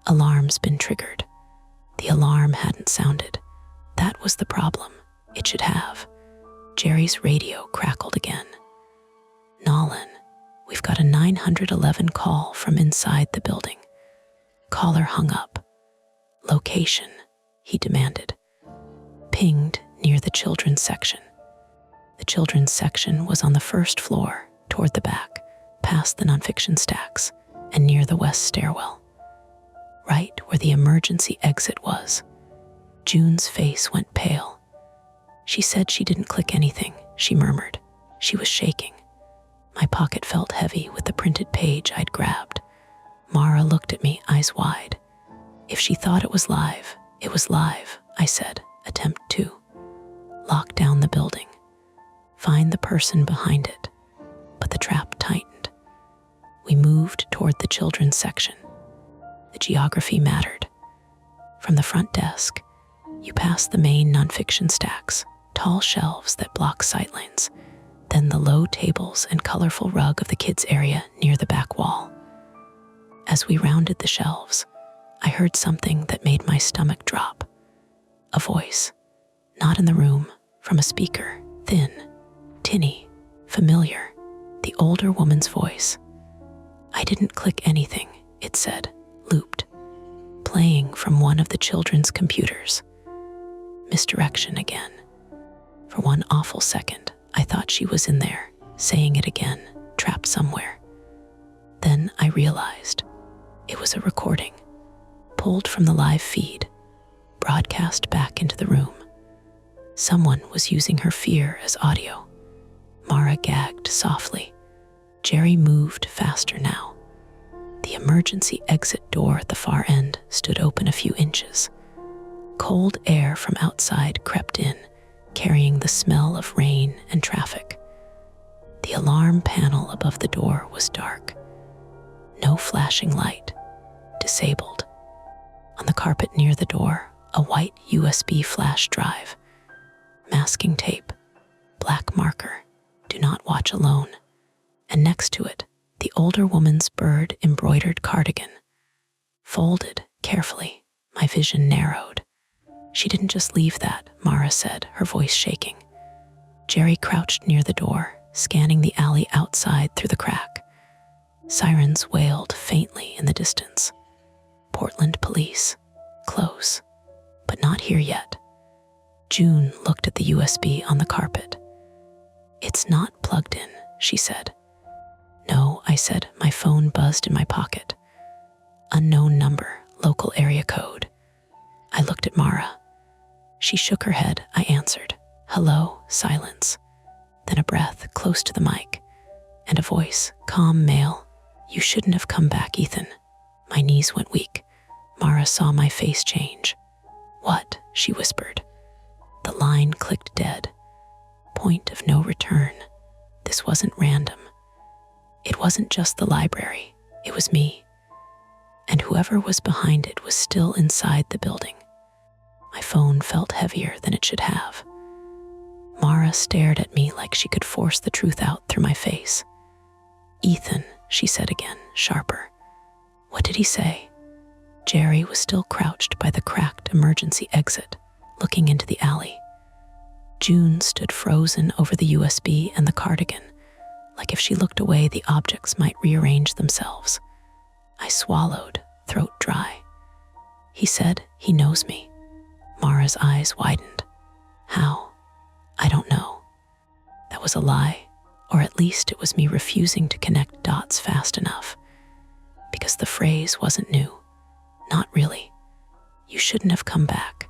"Alarm's been triggered." The alarm hadn't sounded. That was the problem. It should have. Jerry's radio crackled again. "Nolan, we've got a 911 call from inside the building." Caller hung up. "Location," he demanded. "Pinged near the children's section." The children's section was on the first floor, toward the back, past the nonfiction stacks, and near the west stairwell. Right where the emergency exit was. June's face went pale. "She said she didn't click anything," she murmured. She was shaking. My pocket felt heavy with the printed page I'd grabbed. Mara looked at me, eyes wide. "If she thought it was live, I said. Attempt 2. Lock down the building. Find the person behind it." But the trap tightened. We moved toward the children's section. The geography mattered. From the front desk, you pass the main nonfiction stacks, tall shelves that block sightlines, then the low tables and colorful rug of the kids' area near the back wall. As we rounded the shelves, I heard something that made my stomach drop. A voice, not in the room, from a speaker, thin, tinny, familiar, the older woman's voice. "I didn't click anything," it said, looped, playing from one of the children's computers. Misdirection again. For one awful second, I thought she was in there, saying it again, trapped somewhere. Then I realized it was a recording, pulled from the live feed, broadcast back into the room. Someone was using her fear as audio. Mara gagged softly. Jerry moved faster now. The emergency exit door at the far end stood open a few inches. Cold air from outside crept in, carrying the smell of rain and traffic. The alarm panel above the door was dark. No flashing light. Disabled. On the carpet near the door, a white USB flash drive. Masking tape. Black marker. "Do not watch alone." And next to it, The older woman's bird-embroidered cardigan. Folded carefully, my vision narrowed. She didn't just leave that, Mara said, her voice shaking. Jerry crouched near the door, scanning the alley outside through the crack. Sirens wailed faintly in the distance. Portland police. Close. But not here yet. June looked at the USB on the carpet. It's not plugged in, she said. No, I said, my phone buzzed in my pocket. Unknown number, local area code. I looked at Mara. She shook her head, I answered. Hello, silence. Then a breath close to the mic, and a voice, calm male. You shouldn't have come back, Ethan. My knees went weak. Mara saw my face change. What? She whispered. The line clicked dead. Point of no return. This wasn't random. It wasn't just the library. It was me. And whoever was behind it was still inside the building. My phone felt heavier than it should have. Mara stared at me like she could force the truth out through my face. Ethan, she said again, sharper. What did he say? Jerry was still crouched by the cracked emergency exit, looking into the alley. June stood frozen over the USB and the cardigan, like if she looked away, the objects might rearrange themselves. I swallowed, throat dry. He said he knows me. Mara's eyes widened. How? I don't know. That was a lie, or at least it was me refusing to connect dots fast enough. Because the phrase wasn't new. Not really. You shouldn't have come back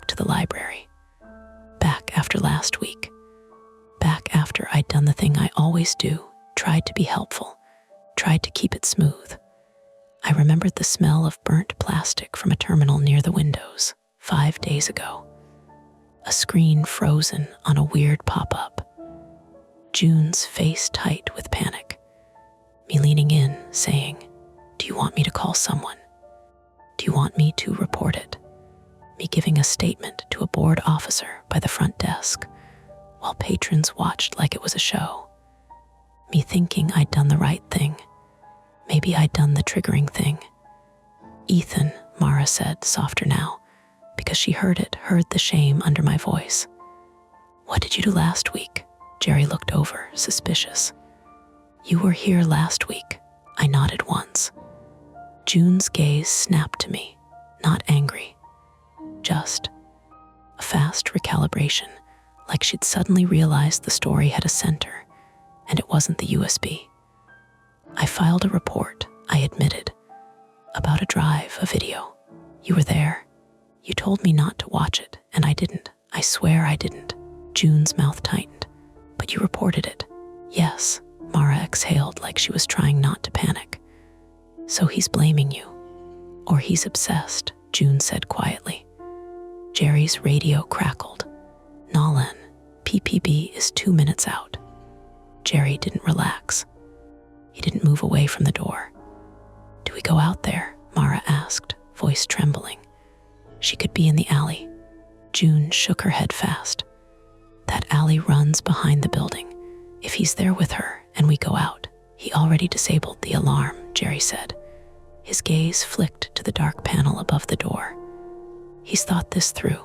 to the library. Back after last week. Back after I'd done the thing I always do, tried to be helpful, tried to keep it smooth. I remembered the smell of burnt plastic from a terminal near the windows 5 days ago. A screen frozen on a weird pop-up. June's face tight with panic. Me leaning in, saying, Do you want me to call someone? Do you want me to report it? Me giving a statement to a board officer by the front desk, while patrons watched like it was a show. Me thinking I'd done the right thing. Maybe I'd done the triggering thing. Ethan, Mara said, softer now, because she heard the shame under my voice. What did you do last week? Jerry looked over, suspicious. You were here last week. I nodded once. June's gaze snapped to me, not angry. Just a fast recalibration, like she'd suddenly realized the story had a center, and it wasn't the USB. I filed a report, I admitted, about a drive, a video. You were there. You told me not to watch it, and I didn't. I swear I didn't. June's mouth tightened. But you reported it. Yes, Mara exhaled like she was trying not to panic. So he's blaming you. Or he's obsessed, June said quietly. Jerry's radio crackled. Nolan, PPB is 2 minutes out. Jerry didn't relax. He didn't move away from the door. Do we go out there? Mara asked, voice trembling. She could be in the alley. June shook her head fast. That alley runs behind the building. If he's there with her and we go out, he already disabled the alarm, Jerry said. His gaze flicked to the dark panel above the door. He's thought this through.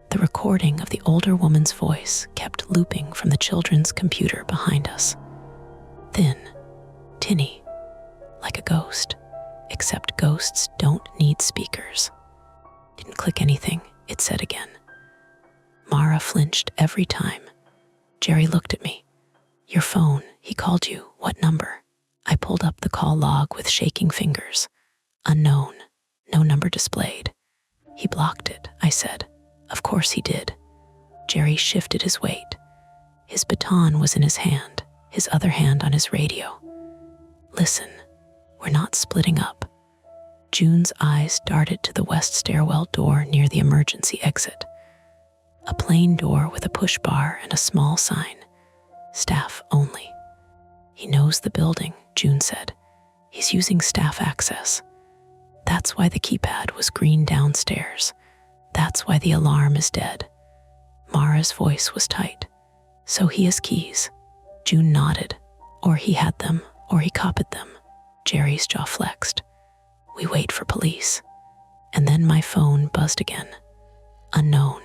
The recording of the older woman's voice kept looping from the children's computer behind us. Thin, tinny, like a ghost, except ghosts don't need speakers. Didn't click anything, it said again. Mara flinched every time. Jerry looked at me. Your phone, he called you. What number? I pulled up the call log with shaking fingers. Unknown. No number displayed. He blocked it, I said. Of course he did. Jerry shifted his weight. His baton was in his hand, his other hand on his radio. Listen, we're not splitting up. June's eyes darted to the west stairwell door near the emergency exit. A plain door with a push bar and a small sign. Staff only. He knows the building, June said. He's using staff access. That's why the keypad was green downstairs. That's why the alarm is dead. Mara's voice was tight. So he has keys. June nodded. Or he had them, Or he copied them. Jerry's jaw flexed. We wait for police. And then my phone buzzed again. Unknown.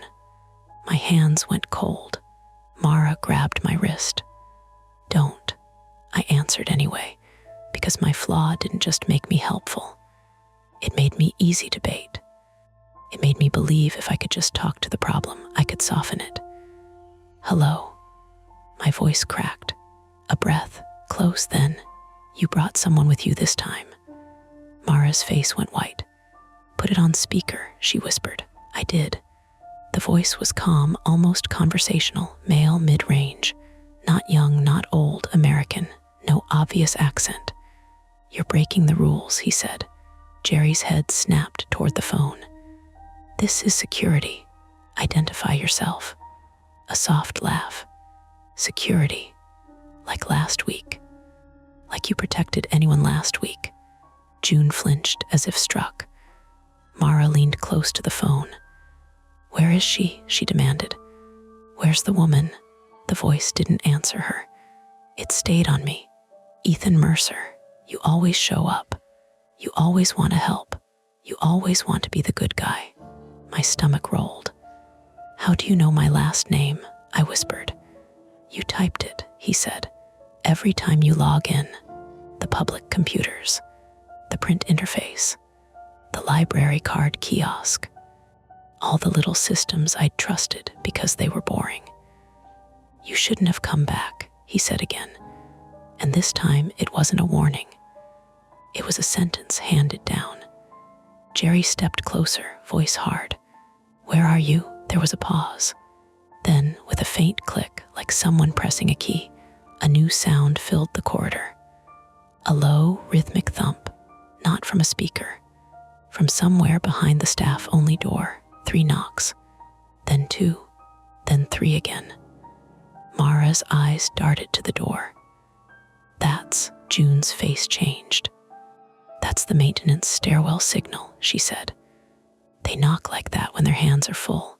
My hands went cold. Mara grabbed my wrist. Don't. I answered anyway, because my flaw didn't just make me helpful. It made me easy to bait. It made me believe if I could just talk to the problem, I could soften it. Hello. My voice cracked. A breath, close then. You brought someone with you this time. Mara's face went white. Put it on speaker, she whispered. I did. The voice was calm, almost conversational, male mid-range. Not young, not old, American. No obvious accent. You're breaking the rules, he said. Jerry's head snapped toward the phone. This is security. Identify yourself. A soft laugh. Security. Like last week. Like you protected anyone last week. June flinched as if struck. Mara leaned close to the phone. Where is she? She demanded. Where's the woman? The voice didn't answer her. It stayed on me. Ethan Mercer, you always show up. You always want to help. You always want to be the good guy. My stomach rolled. How do you know my last name? I whispered. You typed it, he said. Every time you log in. The public computers. The print interface. The library card kiosk. All the little systems I'd trusted because they were boring. You shouldn't have come back, he said again. And this time it wasn't a warning. It was a sentence handed down. Jerry stepped closer, voice hard. Where are you? There was a pause. Then, with a faint click, like someone pressing a key, a new sound filled the corridor. A low, rhythmic thump, not from a speaker. From somewhere behind the staff-only door, 3 knocks. Then 2, then 3 again. Mara's eyes darted to the door. That's, June's face changed. That's the maintenance stairwell signal, she said. They knock like that when their hands are full.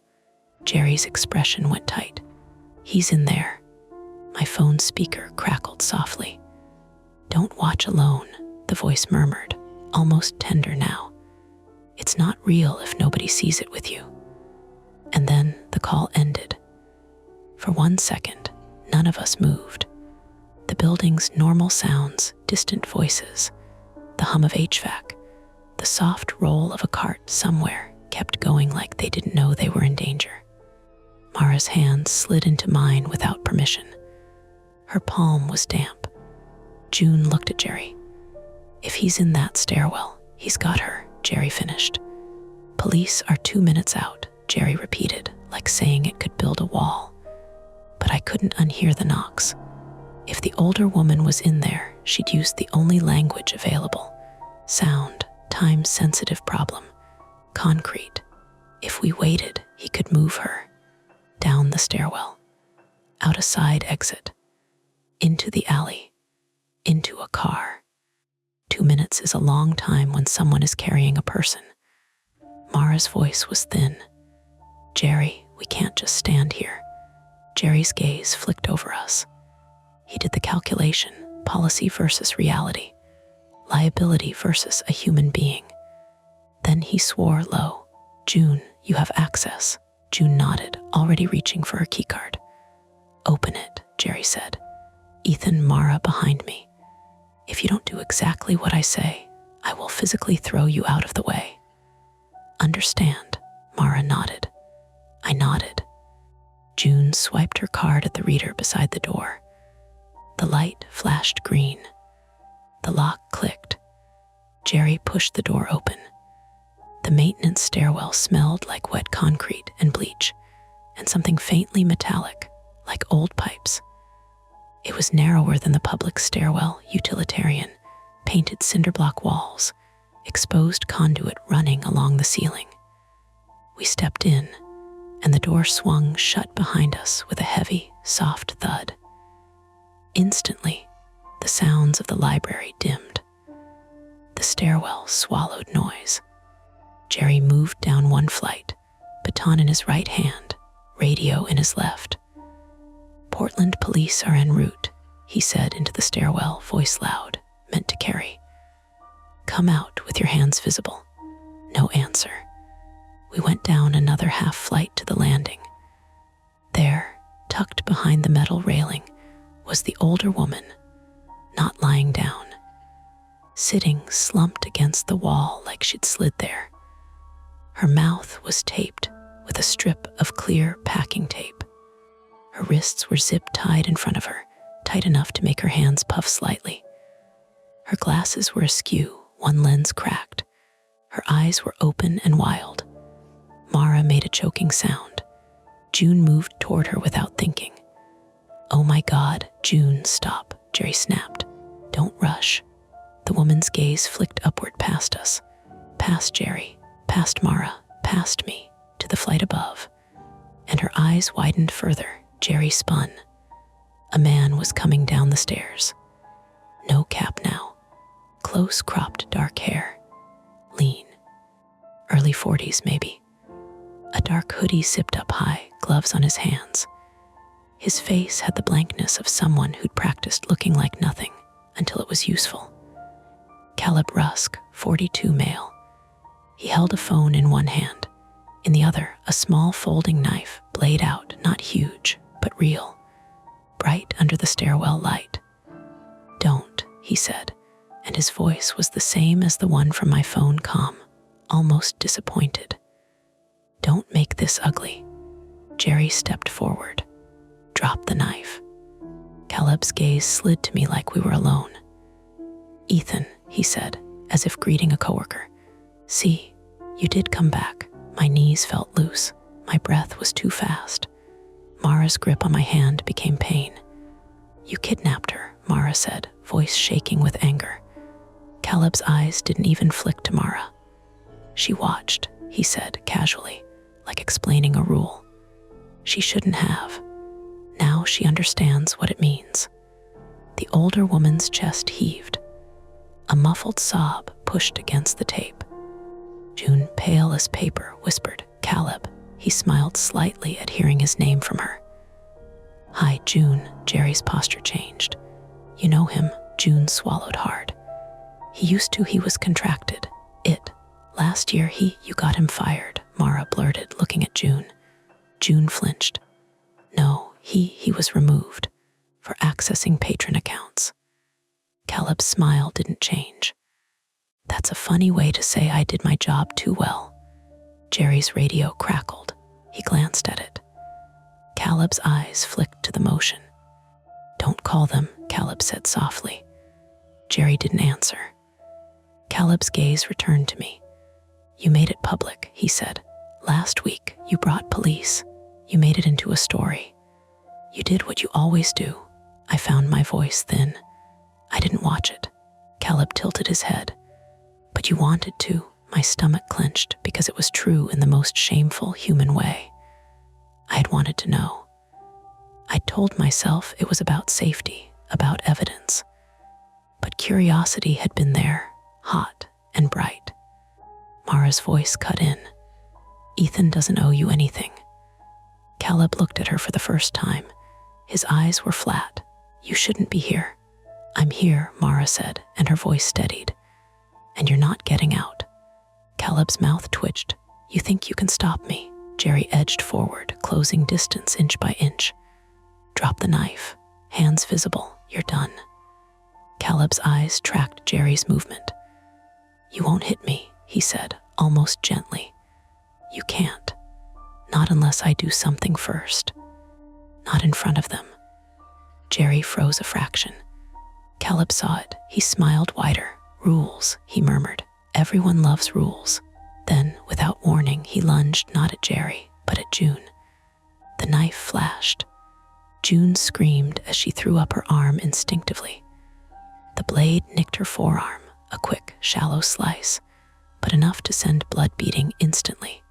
Jerry's expression went tight. He's in there. My phone speaker crackled softly. Don't watch alone, the voice murmured, almost tender now. It's not real if nobody sees it with you. And then the call ended. For 1 second, none of us moved. The building's normal sounds, distant voices, the hum of HVAC, the soft roll of a cart somewhere kept going like they didn't know they were in danger. Mara's hand slid into mine without permission. Her palm was damp. June looked at Jerry. If he's in that stairwell, he's got her, Jerry finished. Police are 2 minutes out, Jerry repeated, like saying it could build a wall. But I couldn't unhear the knocks. If the older woman was in there, she'd used the only language available. Sound, time-sensitive problem. Concrete. If we waited, he could move her. Down the stairwell. Out a side exit. Into the alley. Into a car. 2 minutes is a long time when someone is carrying a person. Mara's voice was thin. Jerry, we can't just stand here. Jerry's gaze flicked over us. He did the calculation, policy versus reality, liability versus a human being. Then he swore low. June, you have access. June nodded, already reaching for her keycard. Open it, Jerry said. Ethan, Mara behind me. If you don't do exactly what I say, I will physically throw you out of the way. Understand, Mara nodded. I nodded. June swiped her card at the reader beside the door. The light flashed green. The lock clicked. Jerry pushed the door open. The maintenance stairwell smelled like wet concrete and bleach, and something faintly metallic, like old pipes. It was narrower than the public stairwell, utilitarian, painted cinderblock walls, exposed conduit running along the ceiling. We stepped in, and the door swung shut behind us with a heavy, soft thud. Instantly, the sounds of the library dimmed. The stairwell swallowed noise. Jerry moved down 1 flight, baton in his right hand, radio in his left. Portland police are en route. he said into the stairwell, voice loud, meant to carry. Come out with your hands visible. No answer. We went down another half flight to the landing. There, tucked behind the metal railing, was the older woman, not lying down, sitting slumped against the wall like she'd slid there. Her mouth was taped with a strip of clear packing tape. Her wrists were zip-tied in front of her, tight enough to make her hands puff slightly. Her glasses were askew, one lens cracked. Her eyes were open and wild. Mara made a choking sound. June moved toward her without thinking. Oh my God, June, stop, Jerry snapped. Don't rush. The woman's gaze flicked upward past us. Past Jerry, past Mara, past me, to the flight above. And her eyes widened further. Jerry spun. A man was coming down the stairs. No cap now. Close cropped dark hair. Lean. Early 40s maybe. A dark hoodie zipped up high, gloves on his hands. His face had the blankness of someone who'd practiced looking like nothing until it was useful. Caleb Rusk, 42 male. He held a phone in one hand. In the other, a small folding knife, blade out, not huge, but real. Bright under the stairwell light. Don't, he said, and his voice was the same as the one from my phone, calm, almost disappointed. Don't make this ugly. Jerry stepped forward. Drop the knife. Caleb's gaze slid to me like we were alone. Ethan, he said, as if greeting a coworker. See, you did come back. My knees felt loose. My breath was too fast. Mara's grip on my hand became pain. You kidnapped her, Mara said, voice shaking with anger. Caleb's eyes didn't even flick to Mara. She watched, he said casually, like explaining a rule. She shouldn't have. Now she understands what it means. The older woman's chest heaved. A muffled sob pushed against the tape. June, pale as paper, whispered, Caleb. He smiled slightly at hearing his name from her. Hi, June. Jerry's posture changed. You know him? June swallowed hard. He was contracted. Last year you got him fired, Mara blurted, looking at June. June flinched. No, he was removed for accessing patron accounts. Caleb's smile didn't change. That's a funny way to say I did my job too well. Jerry's radio crackled. He glanced at it. Caleb's eyes flicked to the motion. Don't call them, Caleb said softly. Jerry didn't answer. Caleb's gaze returned to me. You made it public, he said. Last week, you brought police. You made it into a story. You did what you always do. I found my voice thin. I didn't watch it. Caleb tilted his head. But you wanted to. My stomach clenched because it was true in the most shameful human way. I had wanted to know. I told myself it was about safety, about evidence. But curiosity had been there, hot and bright. Mara's voice cut in. Ethan doesn't owe you anything. Caleb looked at her for the first time. His eyes were flat. You shouldn't be here. I'm here, Mara said, and her voice steadied. And you're not getting out. Caleb's mouth twitched. You think you can stop me? Jerry edged forward, closing distance inch by inch. Drop the knife. Hands visible. You're done. Caleb's eyes tracked Jerry's movement. You won't hit me, he said, almost gently. You can't. Not unless I do something first. Not in front of them. Jerry froze a fraction. Caleb saw it. He smiled wider. Rules, he murmured. Everyone loves rules. Then, without warning, he lunged not at Jerry, but at June. The knife flashed. June screamed as she threw up her arm instinctively. The blade nicked her forearm, a quick, shallow slice, but enough to send blood beating instantly.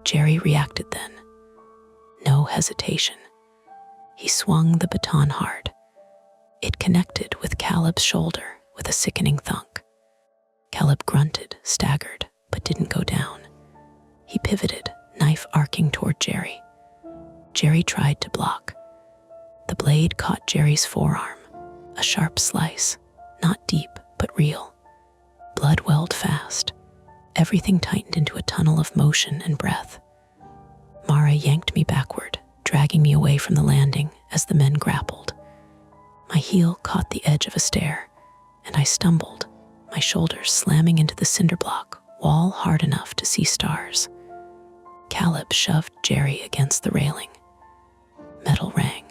Jerry reacted then. No hesitation. He swung the baton hard. It connected with Caleb's shoulder with a sickening thunk. Caleb grunted, staggered, but didn't go down. He pivoted, knife arcing toward Jerry. Jerry tried to block. The blade caught Jerry's forearm, A sharp slice, not deep, but real. Blood welled fast. Everything tightened into a tunnel of motion and breath. Mara yanked me backward, dragging me away from the landing as the men grappled. My heel caught the edge of a stair, and I stumbled, my shoulders slamming into the cinder block wall hard enough to see stars. Caleb shoved Jerry against the railing. Metal rang.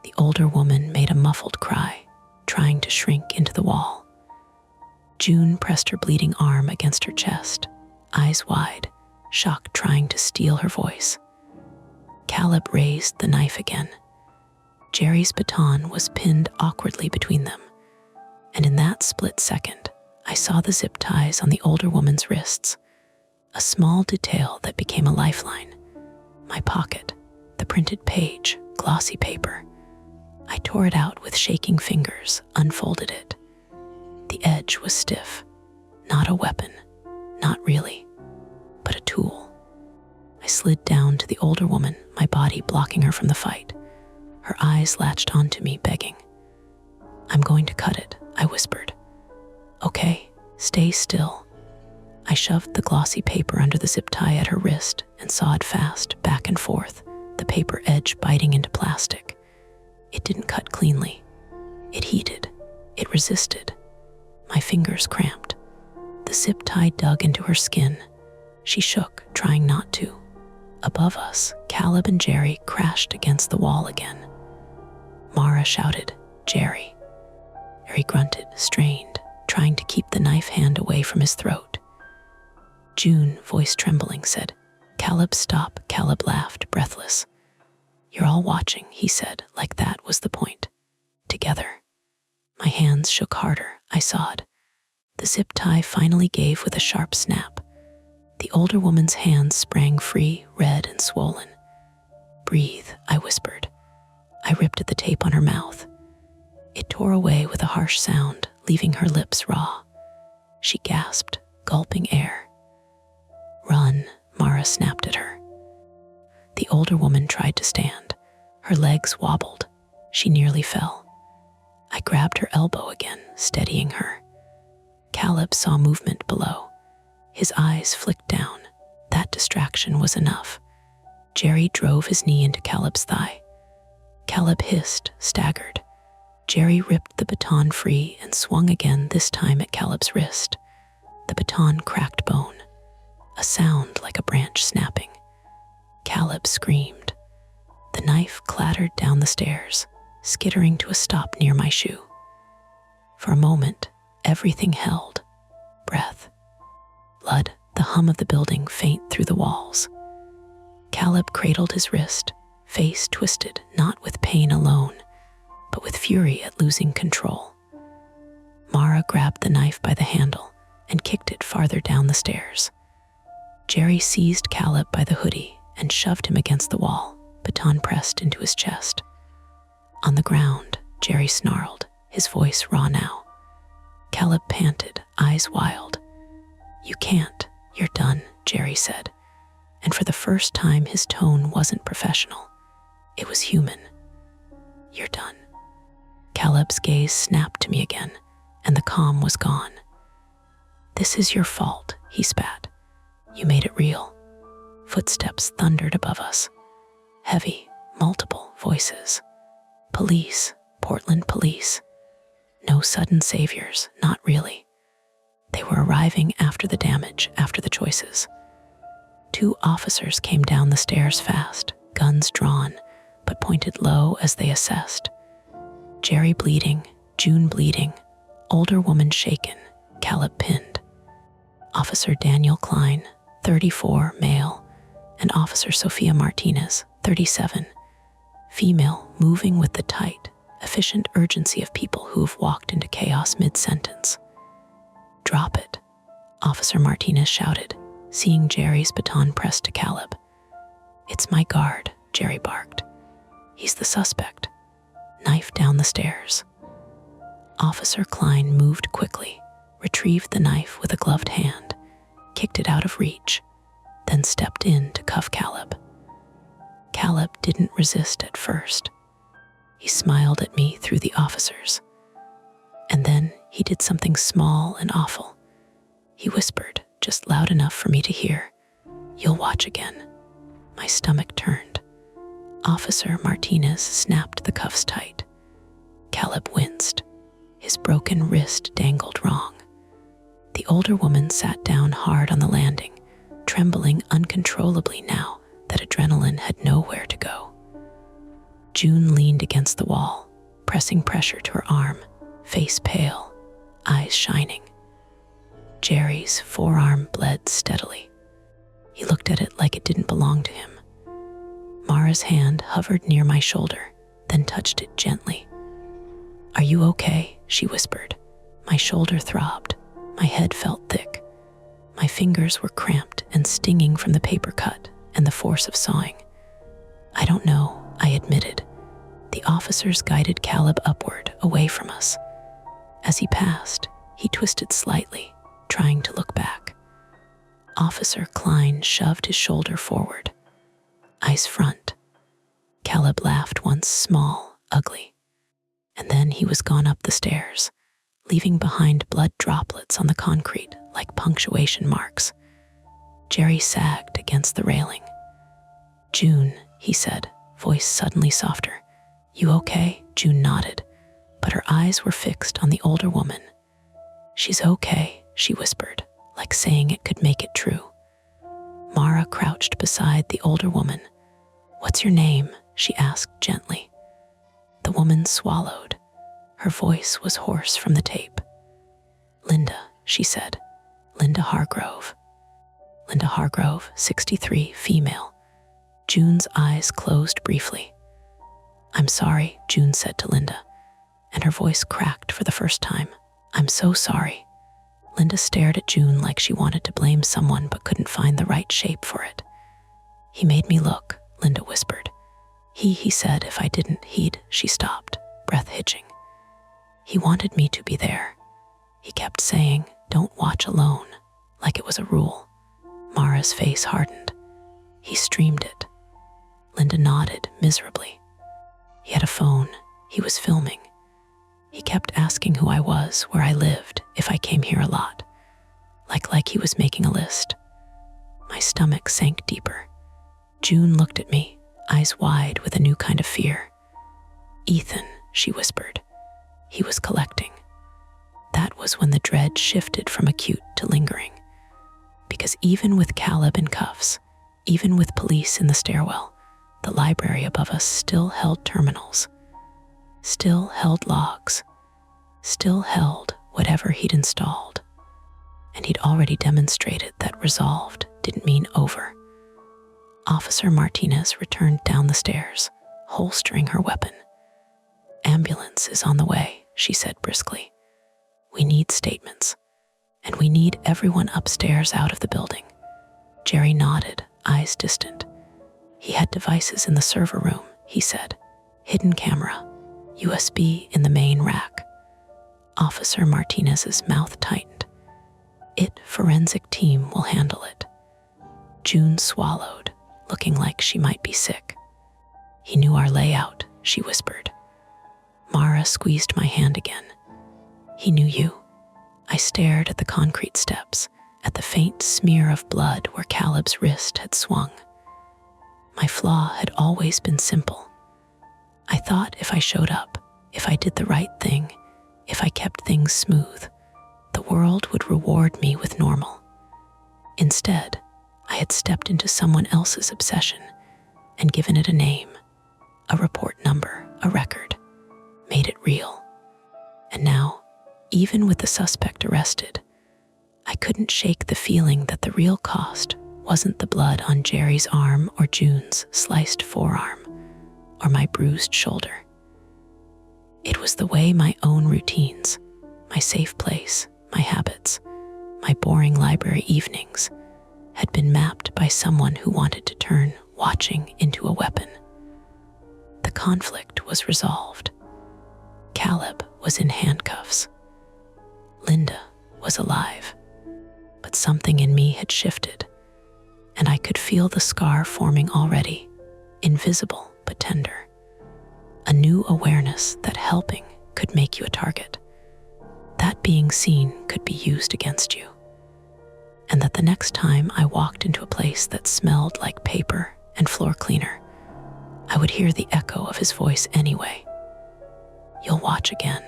The older woman made a muffled cry, trying to shrink into the wall. June pressed her bleeding arm against her chest, eyes wide, shock trying to steal her voice. Caleb raised the knife again. Jerry's baton was pinned awkwardly between them, and in that split second, I saw the zip ties on the older woman's wrists, a small detail that became a lifeline. My pocket, the printed page, glossy paper. I tore it out with shaking fingers, unfolded it. The edge was stiff, not a weapon, not really, but a tool. I slid down to the older woman, my body blocking her from the fight. Her eyes latched onto me, begging. "I'm going to cut it," I whispered. "Okay, stay still." I shoved the glossy paper under the zip tie at her wrist and sawed fast, back and forth, the paper edge biting into plastic. It didn't cut cleanly. It heated. It resisted. My fingers cramped. The zip tie dug into her skin. She shook, trying not to. Above us, Caleb and Jerry crashed against the wall again. Mara shouted, "Jerry." Jerry grunted, strained, trying to keep the knife hand away from his throat. June, voice trembling, said, "Caleb, stop." Caleb laughed, breathless. "You're all watching," he said, like that was the point. Together. My hands shook harder, I sawed. The zip tie finally gave with a sharp snap. The older woman's hands sprang free, red and swollen. "Breathe," I whispered. I ripped at the tape on her mouth. It tore away with a harsh sound, leaving her lips raw. She gasped, gulping air. "Run," Mara snapped at her. The older woman tried to stand. Her legs wobbled. She nearly fell. I grabbed her elbow again, steadying her. Caleb saw movement below. His eyes flicked down. That distraction was enough. Jerry drove his knee into Caleb's thigh. Caleb hissed, staggered. Jerry ripped the baton free and swung again, this time at Caleb's wrist. The baton cracked bone. A sound like a branch snapping. Caleb screamed. The knife clattered down the stairs, skittering to a stop near my shoe. For a moment, everything held. Breath. Blood, the hum of the building faint through the walls. Caleb cradled his wrist, face twisted, not with pain alone, but with fury at losing control. Mara grabbed the knife by the handle and kicked it farther down the stairs. Jerry seized Caleb by the hoodie and shoved him against the wall, baton pressed into his chest. On the ground, Jerry snarled, his voice raw now. Caleb panted, eyes wild. "You can't. You're done," Jerry said. And for the first time, his tone wasn't professional. It was human. "You're done." Caleb's gaze snapped to me again, and the calm was gone. "This is your fault," he spat. "You made it real." Footsteps thundered above us. Heavy, multiple voices. Police, Portland police. No sudden saviors, not really. They were arriving after the damage, after the choices. 2 officers came down the stairs fast, guns drawn, but pointed low as they assessed. Jerry bleeding, June bleeding, older woman shaken, Caleb pinned. Officer Daniel Klein, 34, male, and Officer Sophia Martinez, 37, female, moving with the tight, efficient urgency of people who've walked into chaos mid-sentence. "Drop it," Officer Martinez shouted, seeing Jerry's baton pressed to Caleb. "It's my guard," Jerry barked. "He's the suspect." Knife down the stairs. Officer Klein moved quickly, retrieved the knife with a gloved hand, kicked it out of reach, then stepped in to cuff Caleb. Caleb didn't resist at first. He smiled at me through the officers, And then he did something small and awful. He whispered, just loud enough for me to hear, "You'll watch again." My stomach turned. Officer Martinez snapped the cuffs tight. Caleb winced. His broken wrist dangled wrong. The older woman sat down hard on the landing, trembling uncontrollably now that adrenaline had nowhere to go. June leaned against the wall, pressing pressure to her arm, face pale, eyes shining. Jerry's forearm bled steadily. He looked at it like it didn't belong to him. Mara's hand hovered near my shoulder, then touched it gently. "Are you okay?" she whispered. My shoulder throbbed. My head felt thick. My fingers were cramped and stinging from the paper cut and the force of sawing. "I don't know," I admitted. The officers guided Caleb upward, away from us. As he passed, he twisted slightly, trying to look back. Officer Klein shoved his shoulder forward. Eyes front. Caleb laughed once, small, ugly. And then he was gone up the stairs, leaving behind blood droplets on the concrete like punctuation marks. Jerry sagged against the railing. "June," he said, voice suddenly softer. "You okay?" June nodded, but her eyes were fixed on the older woman. "She's okay," she whispered, like saying it could make it true. Mara crouched beside the older woman. "What's your name?" she asked gently. The woman swallowed. Her voice was hoarse from the tape. "Linda," she said. "Linda Hargrove." Linda Hargrove, 63, female. June's eyes closed briefly. "I'm sorry," June said to Linda, and her voice cracked for the first time. "I'm so sorry." Linda stared at June like she wanted to blame someone but couldn't find the right shape for it. "He made me look," Linda whispered. He said if I didn't heed, she stopped, breath hitching. "He wanted me to be there. He kept saying, 'Don't watch alone,' like it was a rule." Mara's face hardened. "He streamed it." Linda nodded miserably. "He had a phone. He was filming. He kept asking who I was, where I lived, if I came here a lot. Like he was making a list." My stomach sank deeper. June looked at me, eyes wide with a new kind of fear. "Ethan," she whispered. "He was collecting." That was when the dread shifted from acute to lingering. Because even with Caleb in cuffs, even with police in the stairwell, the library above us still held terminals, still held logs, still held whatever he'd installed. And he'd already demonstrated that resolved didn't mean over. Officer Martinez returned down the stairs, holstering her weapon. "Ambulance is on the way," she said briskly. "We need statements, and we need everyone upstairs out of the building." Jerry nodded, eyes distant. "He had devices in the server room," he said. "Hidden camera, USB in the main rack." Officer Martinez's mouth tightened. Forensic team will handle it." June swallowed, looking like she might be sick. "He knew our layout," she whispered. Mara squeezed my hand again. "He knew you." I stared at the concrete steps, at the faint smear of blood where Caleb's wrist had swung. My flaw had always been simple. I thought if I showed up, if I did the right thing, if I kept things smooth, the world would reward me with normal. Instead, I had stepped into someone else's obsession and given it a name, a report number, a record, made it real. And now, even with the suspect arrested, I couldn't shake the feeling that the real cost wasn't the blood on Jerry's arm or June's sliced forearm or my bruised shoulder. It was the way my own routines, my safe place, my habits, my boring library evenings had been mapped by someone who wanted to turn watching into a weapon. The conflict was resolved. Caleb was in handcuffs. Linda was alive. But something in me had shifted, and I could feel the scar forming already, invisible but tender. A new awareness that helping could make you a target, that being seen could be used against you, and that the next time I walked into a place that smelled like paper and floor cleaner, I would hear the echo of his voice anyway. You'll watch again.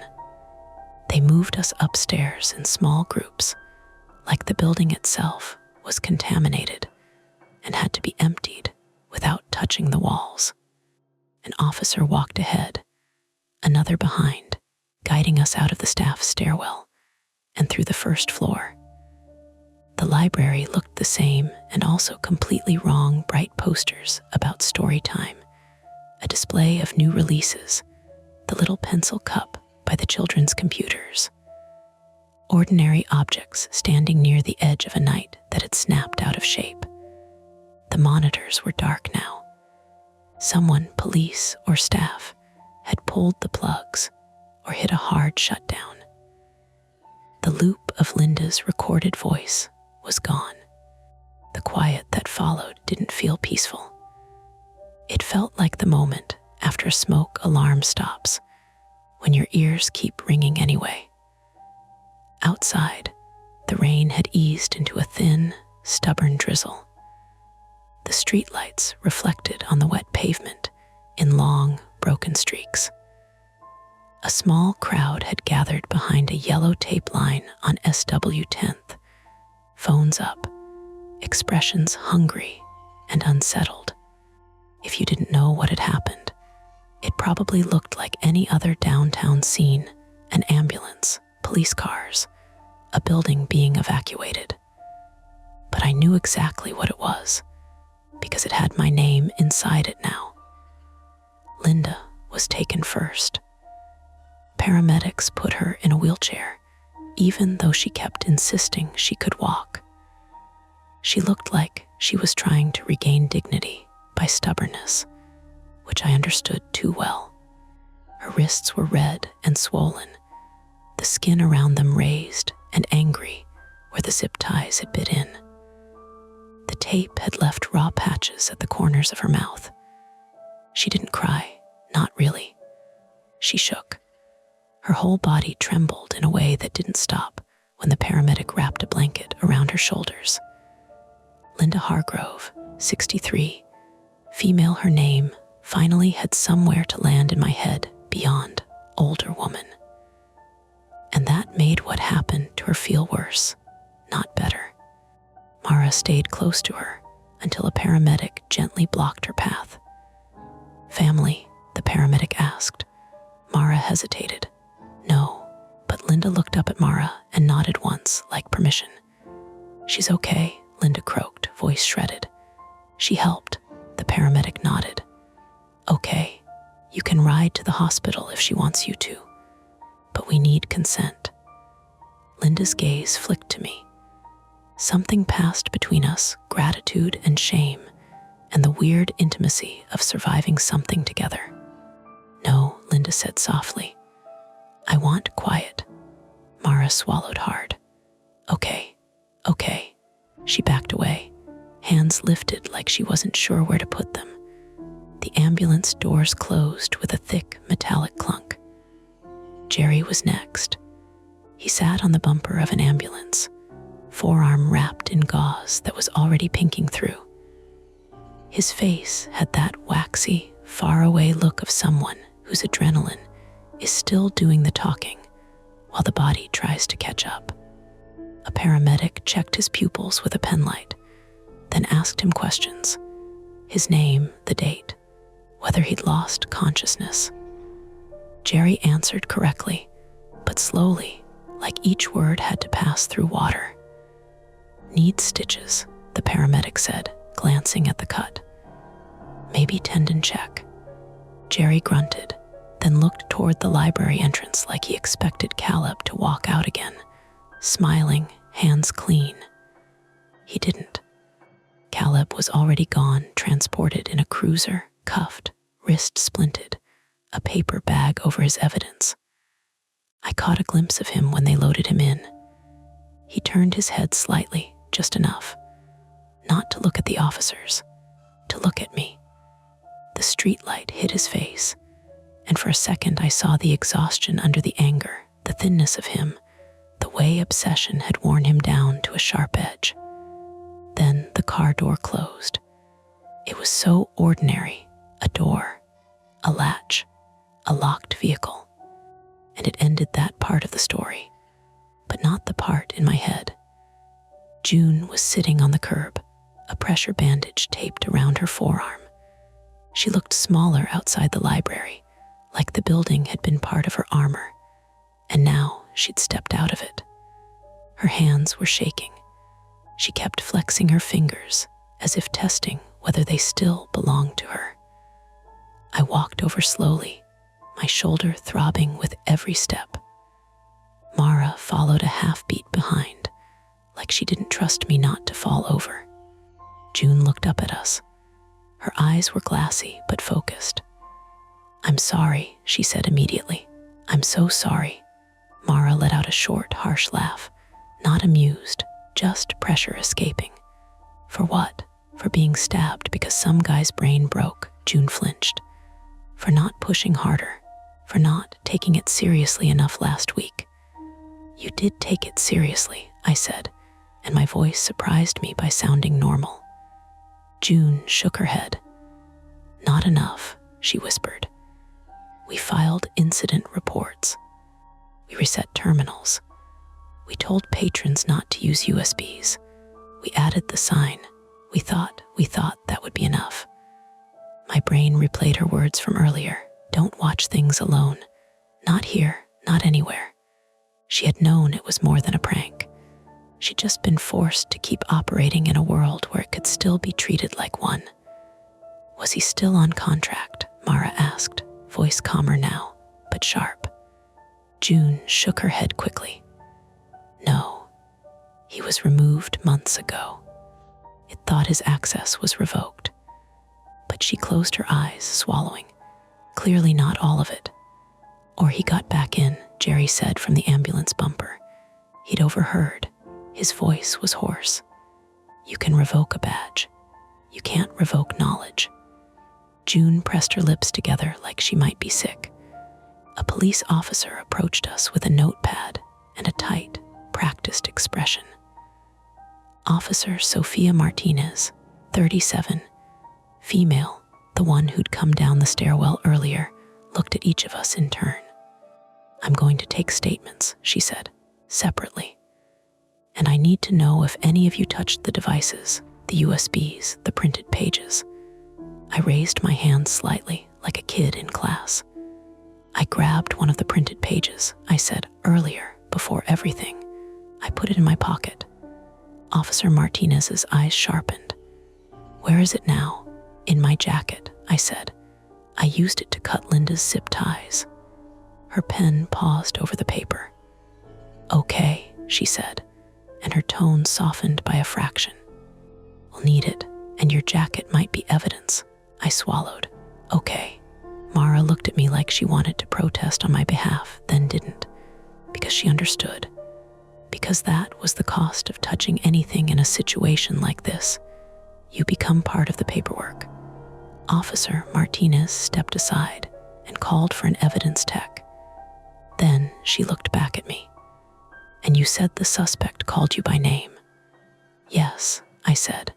They moved us upstairs in small groups, like the building itself was contaminated and had to be emptied without touching the walls. An officer walked ahead, another behind, guiding us out of the staff stairwell and through the first floor. The library looked the same, and also completely wrong bright posters about story time, a display of new releases, the little pencil cup by the children's computers, ordinary objects standing near the edge of a night that had snapped out of shape. The monitors were dark now. Someone, police or staff, had pulled the plugs or hit a hard shutdown. The loop of Linda's recorded voice was gone. The quiet that followed didn't feel peaceful. It felt like the moment after a smoke alarm stops, when your ears keep ringing anyway. Outside, the rain had eased into a thin, stubborn drizzle. The streetlights reflected on the wet pavement in long, broken streaks. A small crowd had gathered behind a yellow tape line on SW 10th, phones up, expressions hungry and unsettled. If you didn't know what had happened, it probably looked like any other downtown scene: an ambulance, police cars, a building being evacuated. But I knew exactly what it was, because it had my name inside it now. Linda was taken first. Paramedics put her in a wheelchair, even though she kept insisting she could walk. She looked like she was trying to regain dignity by stubbornness, which I understood too well. Her wrists were red and swollen, the skin around them raised and angry where the zip ties had bit in. The tape had left raw patches at the corners of her mouth. She didn't cry, not really. She shook. Her whole body trembled in a way that didn't stop when the paramedic wrapped a blanket around her shoulders. Linda Hargrove, 63, female her name, finally had somewhere to land in my head beyond older woman. And that made what happened to her feel worse, not better. Mara stayed close to her until a paramedic gently blocked her path. Family, the paramedic asked. Mara hesitated. No, but Linda looked up at Mara and nodded once, like permission. She's okay, Linda croaked, voice shredded. She helped, the paramedic nodded. Okay, you can ride to the hospital if she wants you to, but we need consent. Linda's gaze flicked to me. Something passed between us, gratitude and shame, and the weird intimacy of surviving something together. No, Linda said softly. I want quiet. Mara swallowed hard. Okay. She backed away, hands lifted like she wasn't sure where to put them. The ambulance doors closed with a thick metallic clunk. Jerry was next. He sat on the bumper of an ambulance, forearm wrapped in gauze that was already pinking through. His face had that waxy, faraway look of someone whose adrenaline is still doing the talking while the body tries to catch up. A paramedic checked his pupils with a penlight, then asked him questions. His name, the date, whether he'd lost consciousness. Jerry answered correctly, but slowly, like each word had to pass through water. Needs stitches, the paramedic said, glancing at the cut. Maybe tendon check. Jerry grunted, then looked toward the library entrance like he expected Caleb to walk out again, smiling, hands clean. He didn't. Caleb was already gone, transported in a cruiser, cuffed, wrist splinted, a paper bag over his evidence. I caught a glimpse of him when they loaded him in. He turned his head slightly, just enough, not to look at the officers, to look at me. The streetlight hit his face, and for a second I saw the exhaustion under the anger, the thinness of him, way obsession had worn him down to a sharp edge. Then the car door closed. It was so ordinary, a door, a latch, a locked vehicle. And it ended that part of the story, but not the part in my head. June was sitting on the curb, a pressure bandage taped around her forearm. She looked smaller outside the library, like the building had been part of her armor, and now she'd stepped out of it. Her hands were shaking. She kept flexing her fingers, as if testing whether they still belonged to her. I walked over slowly, my shoulder throbbing with every step. Mara followed a half-beat behind, like she didn't trust me not to fall over. June looked up at us. Her eyes were glassy but focused. "I'm sorry," she said immediately. "I'm so sorry." Mara let out a short, harsh laugh, not amused, just pressure escaping. "For what? For being stabbed because some guy's brain broke," June flinched. "For not pushing harder, for not taking it seriously enough last week." "You did take it seriously," I said, and my voice surprised me by sounding normal. June shook her head. "Not enough," she whispered. "We filed incident reports. We reset terminals. We told patrons not to use USBs. We added the sign. We thought that would be enough." My brain replayed her words from earlier. Don't watch things alone. Not here, not anywhere. She had known it was more than a prank. She'd just been forced to keep operating in a world where it could still be treated like one. "Was he still on contract?" Mara asked, voice calmer now, but sharp. June shook her head quickly. "No, he was removed months ago. It thought his access was revoked." But she closed her eyes, swallowing. Clearly not all of it. "Or he got back in," Jerry said from the ambulance bumper. He'd overheard. His voice was hoarse. "You can revoke a badge. You can't revoke knowledge." June pressed her lips together like she might be sick. A police officer approached us with a notepad and a tight, practiced expression. Officer Sophia Martinez, 37, female, the one who'd come down the stairwell earlier, looked at each of us in turn. "I'm going to take statements," she said, separately. "And I need to know if any of you touched the devices, the USBs, the printed pages." I raised my hand slightly, like a kid in class. "I grabbed one of the printed pages," I said earlier, before everything. "I put it in my pocket." Officer Martinez's eyes sharpened. "Where is it now?" "In my jacket," I said. "I used it to cut Linda's zip ties." Her pen paused over the paper. "Okay," she said, and her tone softened by a fraction. "We'll need it, and your jacket might be evidence." I swallowed. "Okay." Mara looked at me like she wanted to protest on my behalf, then didn't, because she understood. Because that was the cost of touching anything in a situation like this. You become part of the paperwork. Officer Martinez stepped aside and called for an evidence tech. Then she looked back at me. "And you said the suspect called you by name?" "Yes," I said.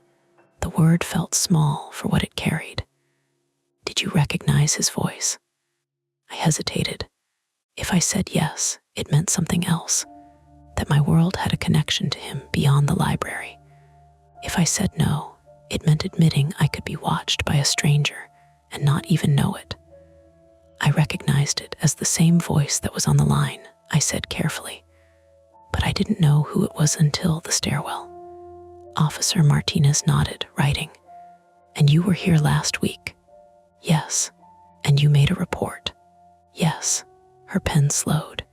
The word felt small for what it carried. "Did you recognize his voice?" I hesitated. If I said yes, it meant something else, that my world had a connection to him beyond the library. If I said no, it meant admitting I could be watched by a stranger and not even know it. "I recognized it as the same voice that was on the line," I said carefully, but I didn't know who it was until the stairwell. Officer Martinez nodded, writing. "And you were here last week?" "Yes." "And you made a report?" "Yes." Her pen slowed.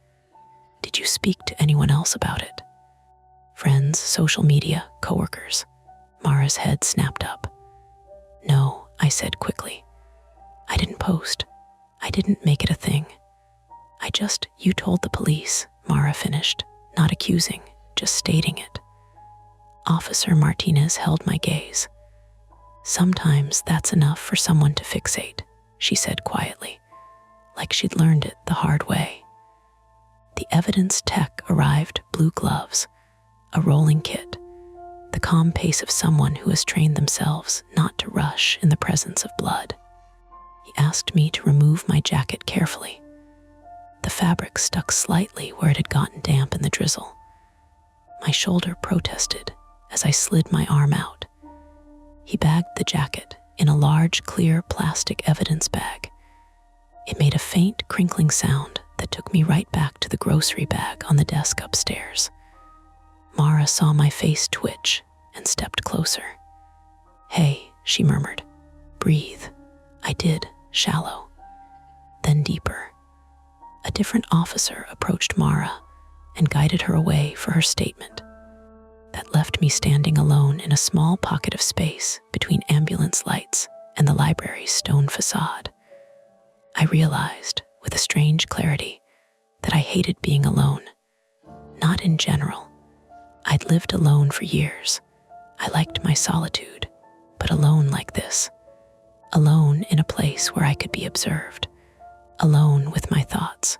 "Did you speak to anyone else about it?" "Friends, social media, coworkers." Mara's head snapped up. "No," I said quickly. "I didn't post. I didn't make it a thing. You told the police," Mara finished, not accusing, just stating it. Officer Martinez held my gaze. "Sometimes that's enough for someone to fixate," she said quietly, like she'd learned it the hard way. The evidence tech arrived, blue gloves, a rolling kit, the calm pace of someone who has trained themselves not to rush in the presence of blood. He asked me to remove my jacket carefully. The fabric stuck slightly where it had gotten damp in the drizzle. My shoulder protested as I slid my arm out. He bagged the jacket in a large, clear plastic evidence bag. It made a faint, crinkling sound that took me right back to the grocery bag on the desk upstairs. Mara saw my face twitch and stepped closer. "Hey," she murmured. "Breathe." I did, shallow, then deeper. A different officer approached Mara and guided her away for her statement. That left me standing alone in a small pocket of space between ambulance lights and the library's stone facade. I realized, with a strange clarity, that I hated being alone. Not in general. I'd lived alone for years. I liked my solitude, but alone like this. Alone in a place where I could be observed. Alone with my thoughts.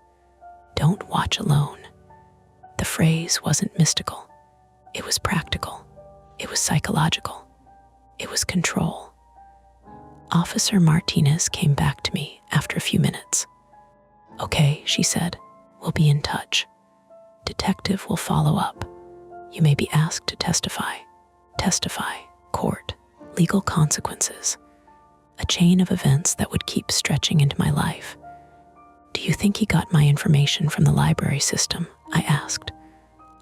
Don't watch alone. The phrase wasn't mystical. It was practical. It was psychological. It was control. Officer Martinez came back to me after a few minutes. "Okay," she said, "we'll be in touch. Detective will follow up. You may be asked to testify. Testify, court, legal consequences. A chain of events that would keep stretching into my life." "Do you think he got my information from the library system?" I asked.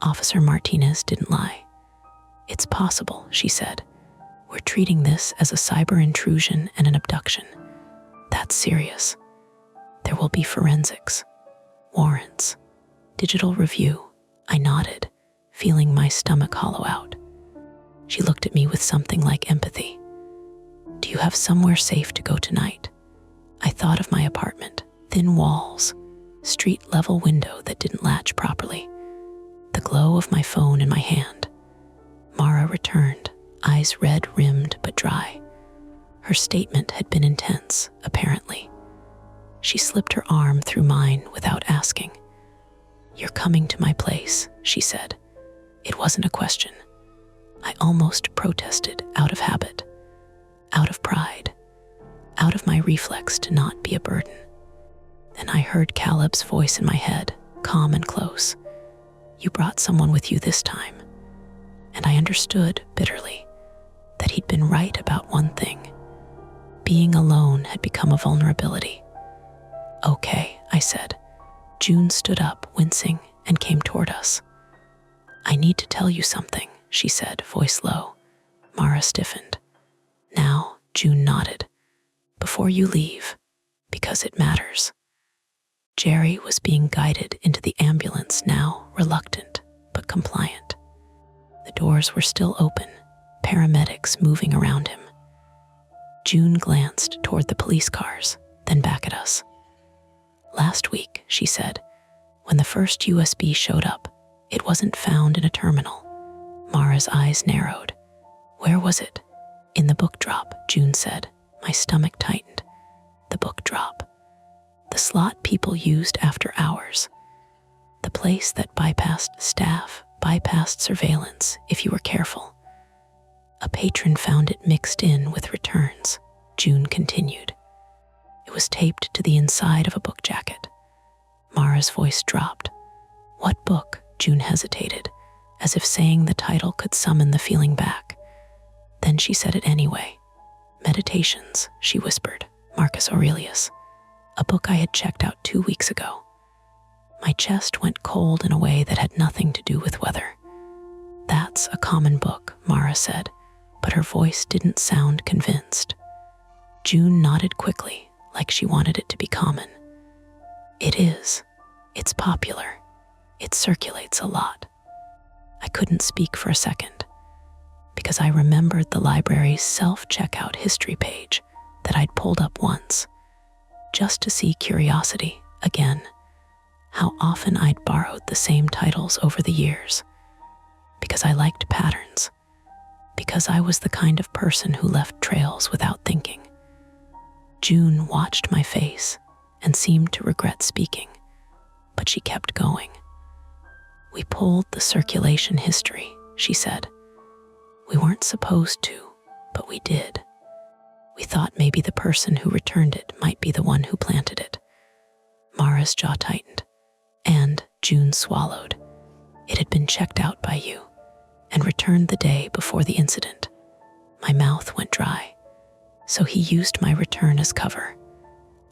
Officer Martinez didn't lie. "It's possible," she said. "We're treating this as a cyber intrusion and an abduction. That's serious. There will be forensics, warrants, digital review." I nodded, feeling my stomach hollow out. She looked at me with something like empathy. "Do you have somewhere safe to go tonight?" I thought of my apartment, thin walls, street-level window that didn't latch properly, the glow of my phone in my hand. Mara returned, eyes red-rimmed but dry. Her statement had been intense, apparently. She slipped her arm through mine without asking. "You're coming to my place," she said. It wasn't a question. I almost protested out of habit, out of pride, out of my reflex to not be a burden. Then I heard Caleb's voice in my head, calm and close. "You brought someone with you this time." And I understood, bitterly, that he'd been right about one thing. Being alone had become a vulnerability. "Okay," I said. June stood up, wincing, and came toward us. "I need to tell you something," she said, voice low. Mara stiffened. "Now," June nodded. "Before you leave, because it matters." Jerry was being guided into the ambulance now, reluctant but compliant. The doors were still open, paramedics moving around him. June glanced toward the police cars, then back at us. "Last week," she said, "when the first USB showed up, it wasn't found in a terminal." Mara's eyes narrowed. "Where was it?" "In the book drop," June said. My stomach tightened. The book drop. The slot people used after hours. The place that bypassed staff, bypassed surveillance if you were careful. "A patron found it mixed in with returns," June continued. "It was taped to the inside of a book jacket." Mara's voice dropped. "What book?" June hesitated, as if saying the title could summon the feeling back. Then she said it anyway. "Meditations," she whispered. "Marcus Aurelius. A book I had checked out 2 weeks ago." My chest went cold in a way that had nothing to do with weather. "That's a common book," Mara said, but her voice didn't sound convinced. June nodded quickly, like she wanted it to be common. "It is. It's popular. It circulates a lot." I couldn't speak for a second, because I remembered the library's self-checkout history page that I'd pulled up once, just to see curiosity again, how often I'd borrowed the same titles over the years, because I liked patterns, because I was the kind of person who left trails without thinking. June watched my face and seemed to regret speaking, but she kept going. We pulled the circulation history, she said. We weren't supposed to, but we did. We thought maybe the person who returned it might be the one who planted it. Mara's jaw tightened, and June swallowed. It had been checked out by you and returned the day before the incident. My mouth went dry. So he used my return as cover.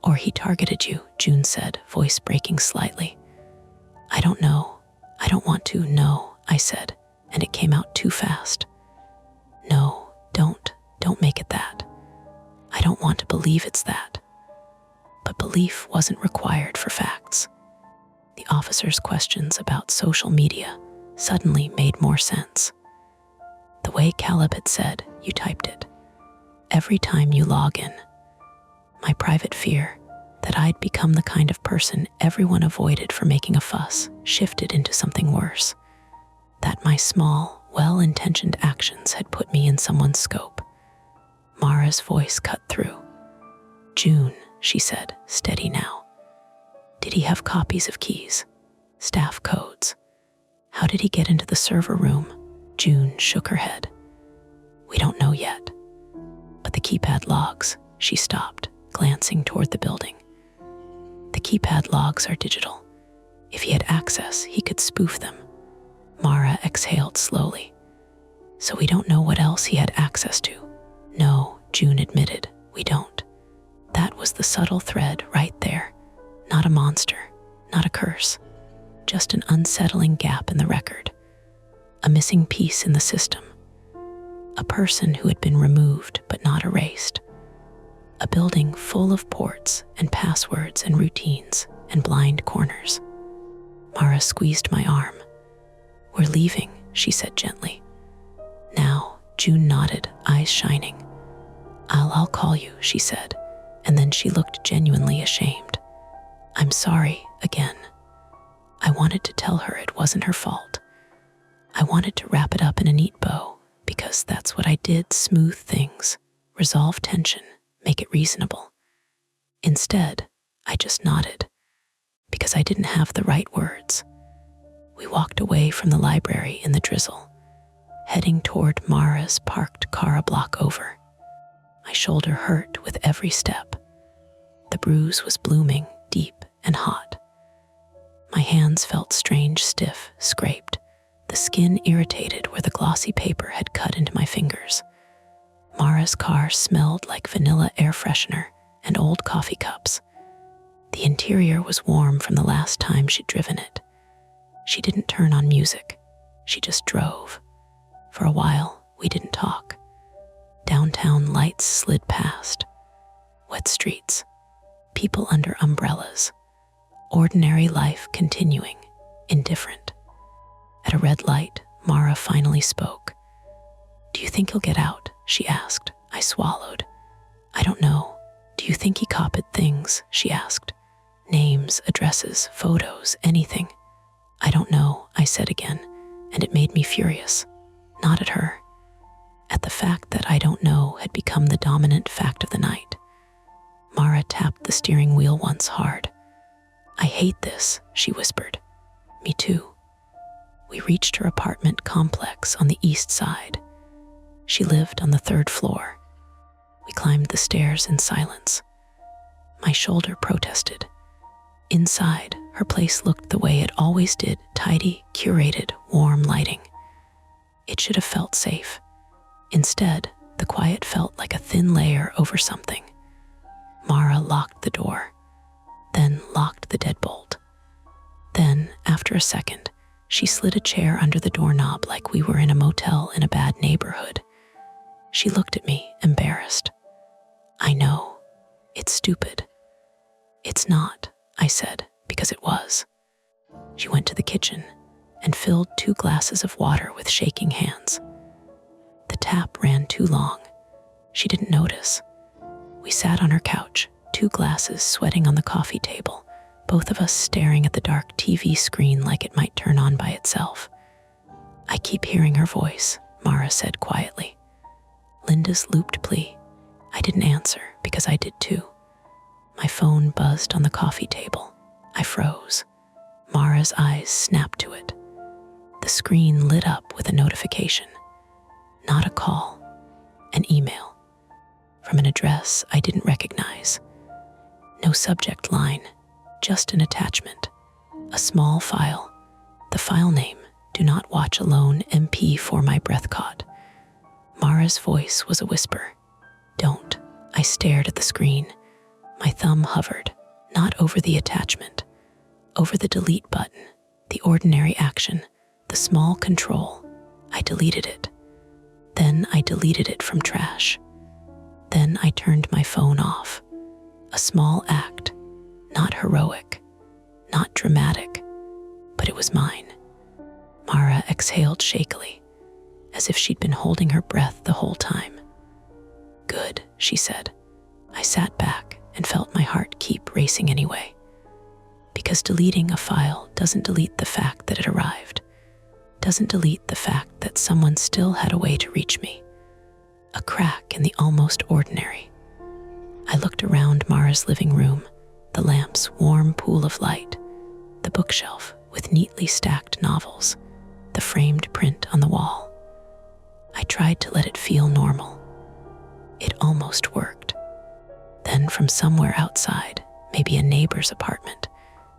Or he targeted you, June said, voice breaking slightly. I don't know. I don't want to know, I said, and it came out too fast. No, don't make it that. I don't want to believe it's that. But belief wasn't required for facts. The officer's questions about social media suddenly made more sense. The way Caleb had said, you typed it. Every time you log in. My private fear that I'd become the kind of person everyone avoided for making a fuss shifted into something worse. That my small, well-intentioned actions had put me in someone's scope. Mara's voice cut through. June, she said, steady now. Did he have copies of keys? Staff codes? How did he get into the server room? June shook her head. We don't know yet. But the keypad logs, she stopped, glancing toward the building. The keypad logs are digital. If he had access, he could spoof them. Mara exhaled slowly. So we don't know what else he had access to. No, June admitted, we don't. That was the subtle thread right there. Not a monster, not a curse. Just an unsettling gap in the record. A missing piece in the system. A person who had been removed but not erased. A building full of ports and passwords and routines and blind corners. Mara squeezed my arm. We're leaving, she said gently. Now, June nodded, eyes shining. I'll call you, she said, and then she looked genuinely ashamed. I'm sorry, again. I wanted to tell her it wasn't her fault. I wanted to wrap it up in a neat bow, because that's what I did, smooth things, resolve tension, make it reasonable. Instead, I just nodded, because I didn't have the right words. We walked away from the library in the drizzle, heading toward Mara's parked car a block over. My shoulder hurt with every step. The bruise was blooming, deep and hot. My hands felt strange, stiff, scraped, the skin irritated where the glossy paper had cut into my fingers. Mara's car smelled like vanilla air freshener and old coffee cups. The interior was warm from the last time she'd driven it. She didn't turn on music. She just drove. For a while, we didn't talk. Downtown lights slid past. Wet streets. People under umbrellas. Ordinary life continuing, indifferent. At a red light, Mara finally spoke. Do you think he'll get out? She asked. I swallowed. I don't know. Do you think he copied things? She asked. Names, addresses, photos, anything. I don't know, I said again, and it made me furious. Not at her. At the fact that I don't know had become the dominant fact of the night. Mara tapped the steering wheel once hard. I hate this, she whispered. Me too. We reached her apartment complex on the east side. She lived on the 3rd floor. We climbed the stairs in silence. My shoulder protested. Inside, her place looked the way it always did, tidy, curated, warm lighting. It should have felt safe. Instead, the quiet felt like a thin layer over something. Mara locked the door, then locked the deadbolt. Then, after a second, she slid a chair under the doorknob like we were in a motel in a bad neighborhood. She looked at me, embarrassed. I know. It's stupid. It's not, I said, because it was. She went to the kitchen and filled 2 glasses of water with shaking hands. The tap ran too long. She didn't notice. We sat on her couch, 2 glasses sweating on the coffee table, both of us staring at the dark TV screen like it might turn on by itself. I keep hearing her voice, Mara said quietly. Linda's looped plea. I didn't answer because I did too. My phone buzzed on the coffee table. I froze. Mara's eyes snapped to it. The screen lit up with a notification. Not a call, an email from an address I didn't recognize. No subject line, just an attachment. A small file. The file name, Do Not Watch Alone MP4. My breath caught. Mara's voice was a whisper. Don't. I stared at the screen. My thumb hovered, not over the attachment, over the delete button, the ordinary action, the small control. I deleted it. Then I deleted it from trash. Then I turned my phone off. A small act, not heroic, not dramatic, but it was mine. Mara exhaled shakily, as if she'd been holding her breath the whole time. Good, she said. I sat back and felt my heart keep racing anyway. Because deleting a file doesn't delete the fact that it arrived, doesn't delete the fact that someone still had a way to reach me. A crack in the almost ordinary. I looked around Mara's living room, the lamp's warm pool of light, the bookshelf with neatly stacked novels, the framed print on the wall. I tried to let it feel normal. It almost worked. Then from somewhere outside, maybe a neighbor's apartment,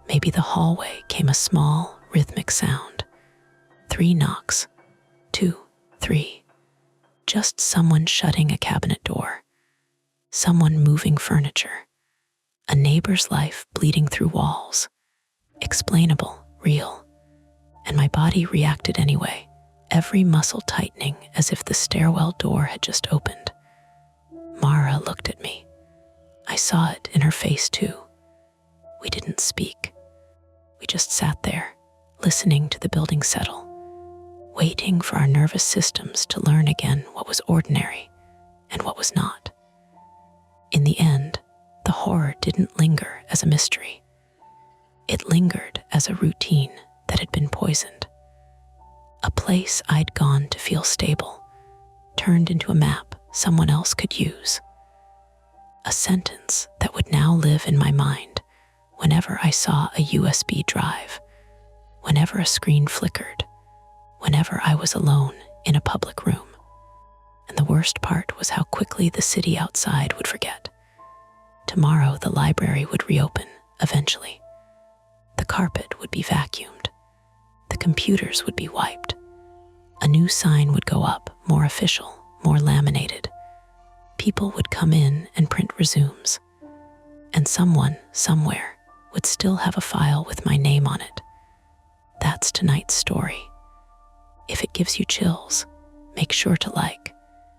maybe the hallway, came a small, rhythmic sound. 3 knocks. 2, 3. Just someone shutting a cabinet door. Someone moving furniture. A neighbor's life bleeding through walls. Explainable, real. And my body reacted anyway, every muscle tightening as if the stairwell door had just opened. Mara looked at me. I saw it in her face too. We didn't speak. We just sat there, listening to the building settle, waiting for our nervous systems to learn again what was ordinary and what was not. In the end, the horror didn't linger as a mystery. It lingered as a routine that had been poisoned. A place I'd gone to feel stable, turned into a map someone else could use. A sentence that would now live in my mind whenever I saw a USB drive, whenever a screen flickered, whenever I was alone in a public room. And the worst part was how quickly the city outside would forget. Tomorrow the library would reopen, eventually. The carpet would be vacuumed. The computers would be wiped. A new sign would go up, more official, more laminated. People would come in and print resumes. And someone, somewhere, would still have a file with my name on it. That's tonight's story. If it gives you chills, make sure to like,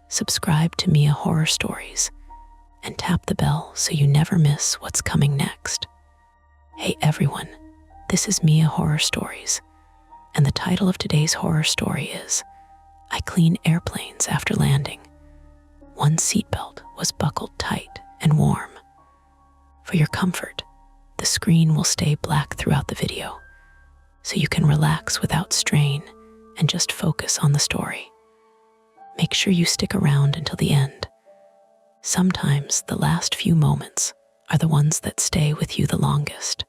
subscribe to Mia Horror Stories, and tap the bell so you never miss what's coming next. Hey everyone, this is Mia Horror Stories, and the title of today's horror story is I Clean Airplanes After Landing. One seatbelt was buckled tight and warm. For your comfort, the screen will stay black throughout the video, so you can relax without strain and just focus on the story. Make sure you stick around until the end. Sometimes the last few moments are the ones that stay with you the longest.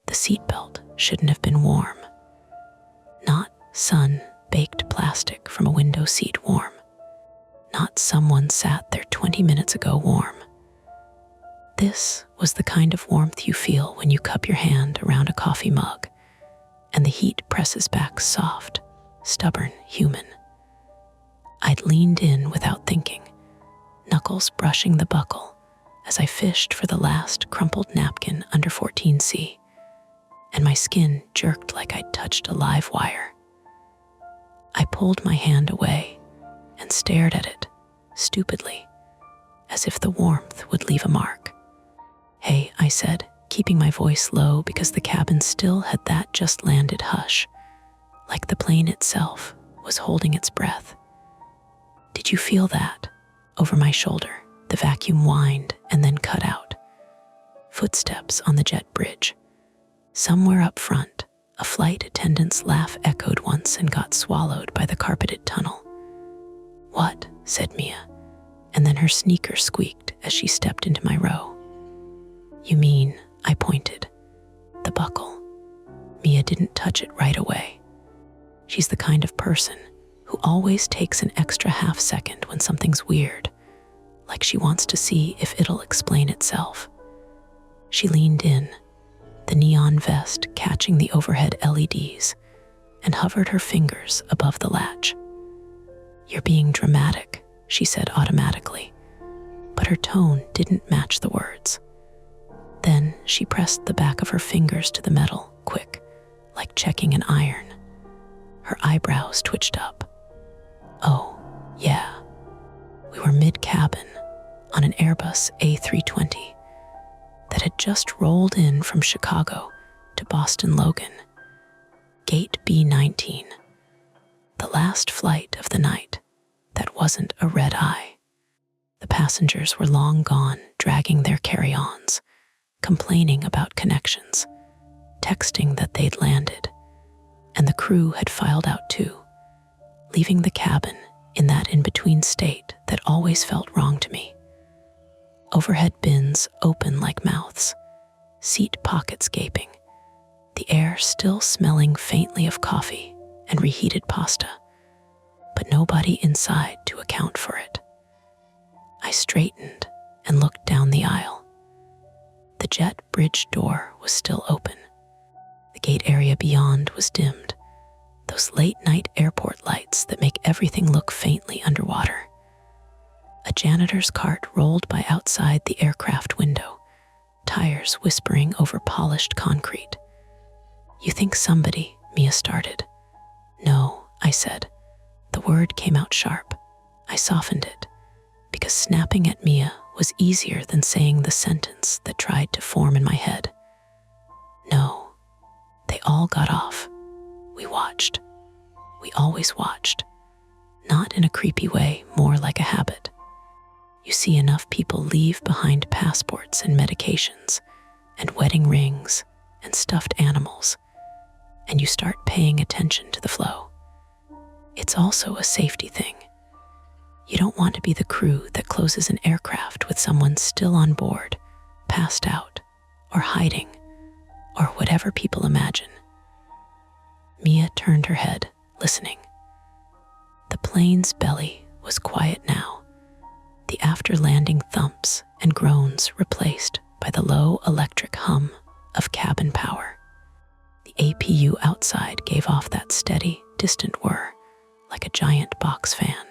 The seatbelt shouldn't have been warm. Not sun-baked plastic from a window seat warm. Not someone sat there 20 minutes ago warm. This was the kind of warmth you feel when you cup your hand around a coffee mug and the heat presses back soft, stubborn, human. I'd leaned in without thinking, knuckles brushing the buckle as I fished for the last crumpled napkin under 14C, and my skin jerked like I'd touched a live wire. I pulled my hand away and stared at it, stupidly, as if the warmth would leave a mark. Hey, I said, keeping my voice low because the cabin still had that just landed hush, like the plane itself was holding its breath. Did you feel that? Over my shoulder, the vacuum whined and then cut out. Footsteps on the jet bridge. Somewhere up front, a flight attendant's laugh echoed once and got swallowed by the carpeted tunnel. What? Said Mia, and then her sneaker squeaked as she stepped into my row. You mean, I pointed, the buckle. Mia didn't touch it right away. She's the kind of person who always takes an extra half second when something's weird, like she wants to see if it'll explain itself. She leaned in, the neon vest catching the overhead LEDs, and hovered her fingers above the latch. "You're being dramatic," she said automatically, but her tone didn't match the words. Then she pressed the back of her fingers to the metal, quick, like checking an iron. Her eyebrows twitched up. "Oh, yeah." We were mid-cabin on an Airbus A320 that had just rolled in from Chicago to Boston Logan. Gate B19, the last flight of the night that wasn't a red-eye. The passengers were long gone, dragging their carry-ons, complaining about connections, texting that they'd landed, and the crew had filed out too, leaving the cabin in that in-between state that always felt wrong to me. Overhead bins open like mouths, seat pockets gaping, the air still smelling faintly of coffee and reheated pasta, but nobody inside to account for it. I straightened and looked down the aisle. The jet bridge door was still open. The gate area beyond was dimmed, those late-night airport lights that make everything look faintly underwater. A janitor's cart rolled by outside the aircraft window, tires whispering over polished concrete. "You think somebody," Mia started. "No," I said. The word came out sharp. I softened it, because snapping at Mia was easier than saying the sentence that tried to form in my head. "No." They all got off. We watched. We always watched. Not in a creepy way, more like a habit. You see enough people leave behind passports and medications, and wedding rings, and stuffed animals, and you start paying attention to the flow. It's also a safety thing. You don't want to be the crew that closes an aircraft with someone still on board, passed out, or hiding, or whatever people imagine. Mia turned her head, listening. The plane's belly was quiet now, the after-landing thumps and groans replaced by the low electric hum of cabin power. The APU outside gave off that steady, distant whir, like a giant box fan.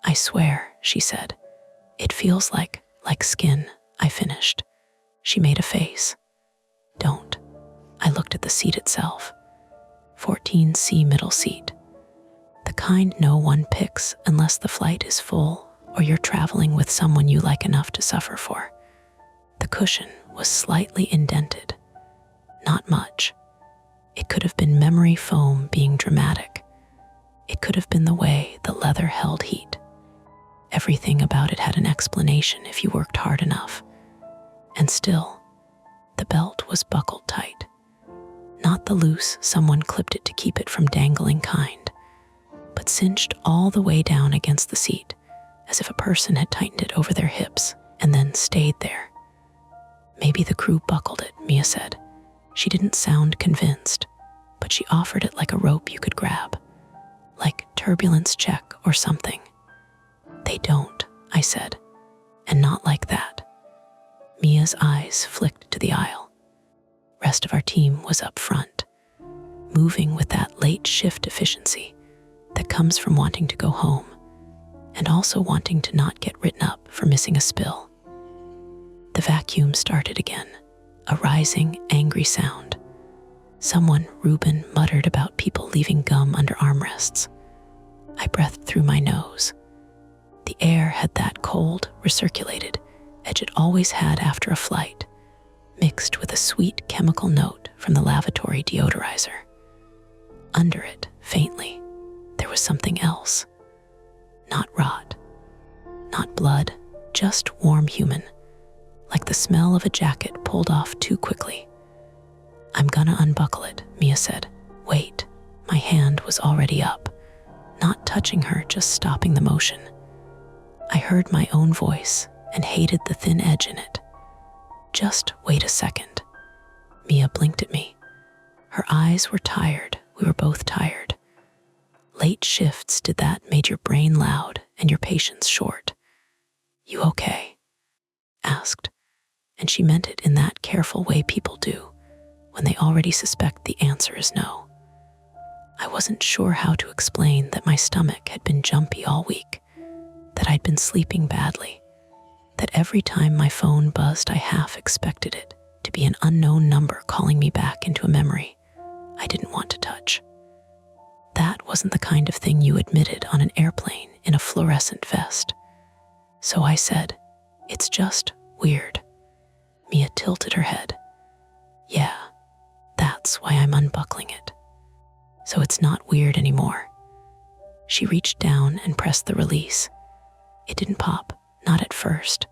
"I swear," she said, "it feels like skin." I finished. She made a face. "Don't." I looked at the seat itself. 14C middle seat. The kind no one picks unless the flight is full or you're traveling with someone you like enough to suffer for. The cushion was slightly indented. Not much. It could have been memory foam being dramatic. It could have been the way the leather held heat. Everything about it had an explanation if you worked hard enough. And still, the belt was buckled tight. Not the loose, someone clipped it to keep it from dangling kind, but cinched all the way down against the seat, as if a person had tightened it over their hips and then stayed there. "Maybe the crew buckled it," Mia said. She didn't sound convinced, but she offered it like a rope you could grab, like turbulence check or something. "They don't," I said, "and not like that." Mia's eyes flicked to the aisle. Rest of our team was up front, moving with that late shift efficiency that comes from wanting to go home and also wanting to not get written up for missing a spill. The vacuum started again, a rising, angry sound. Someone, Reuben, muttered about people leaving gum under armrests. I breathed through my nose. The air had that cold, recirculated edge it always had after a flight, mixed with a sweet chemical note from the lavatory deodorizer. Under it, faintly, there was something else. Not rot, not blood, just warm human, like the smell of a jacket pulled off too quickly. "I'm gonna unbuckle it," Mia said. "Wait." My hand was already up, not touching her, just stopping the motion. I heard my own voice and hated the thin edge in it. "Just wait a second." Mia blinked at me. Her eyes were tired. We were both tired. Late shifts did that, made your brain loud and your patience short. "You okay?" asked, and she meant it in that careful way people do when they already suspect the answer is no. I wasn't sure how to explain that my stomach had been jumpy all week, that I'd been sleeping badly, that every time my phone buzzed I half expected it to be an unknown number calling me back into a memory I didn't want to touch. That wasn't the kind of thing you admitted on an airplane in a fluorescent vest. So I said, "It's just weird." Mia tilted her head. "Yeah, that's why I'm unbuckling it. So it's not weird anymore." She reached down and pressed the release. It didn't pop, not at first.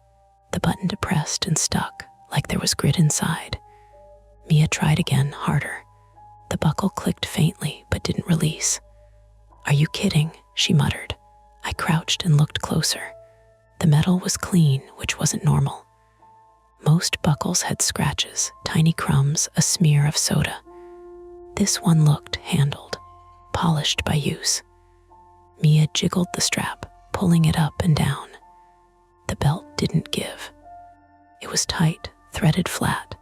The button depressed and stuck, like there was grit inside. Mia tried again, harder. The buckle clicked faintly, but didn't release. "Are you kidding?" she muttered. I crouched and looked closer. The metal was clean, which wasn't normal. Most buckles had scratches, tiny crumbs, a smear of soda. This one looked handled, polished by use. Mia jiggled the strap, pulling it up and down. The belt didn't give. It was tight, threaded flat,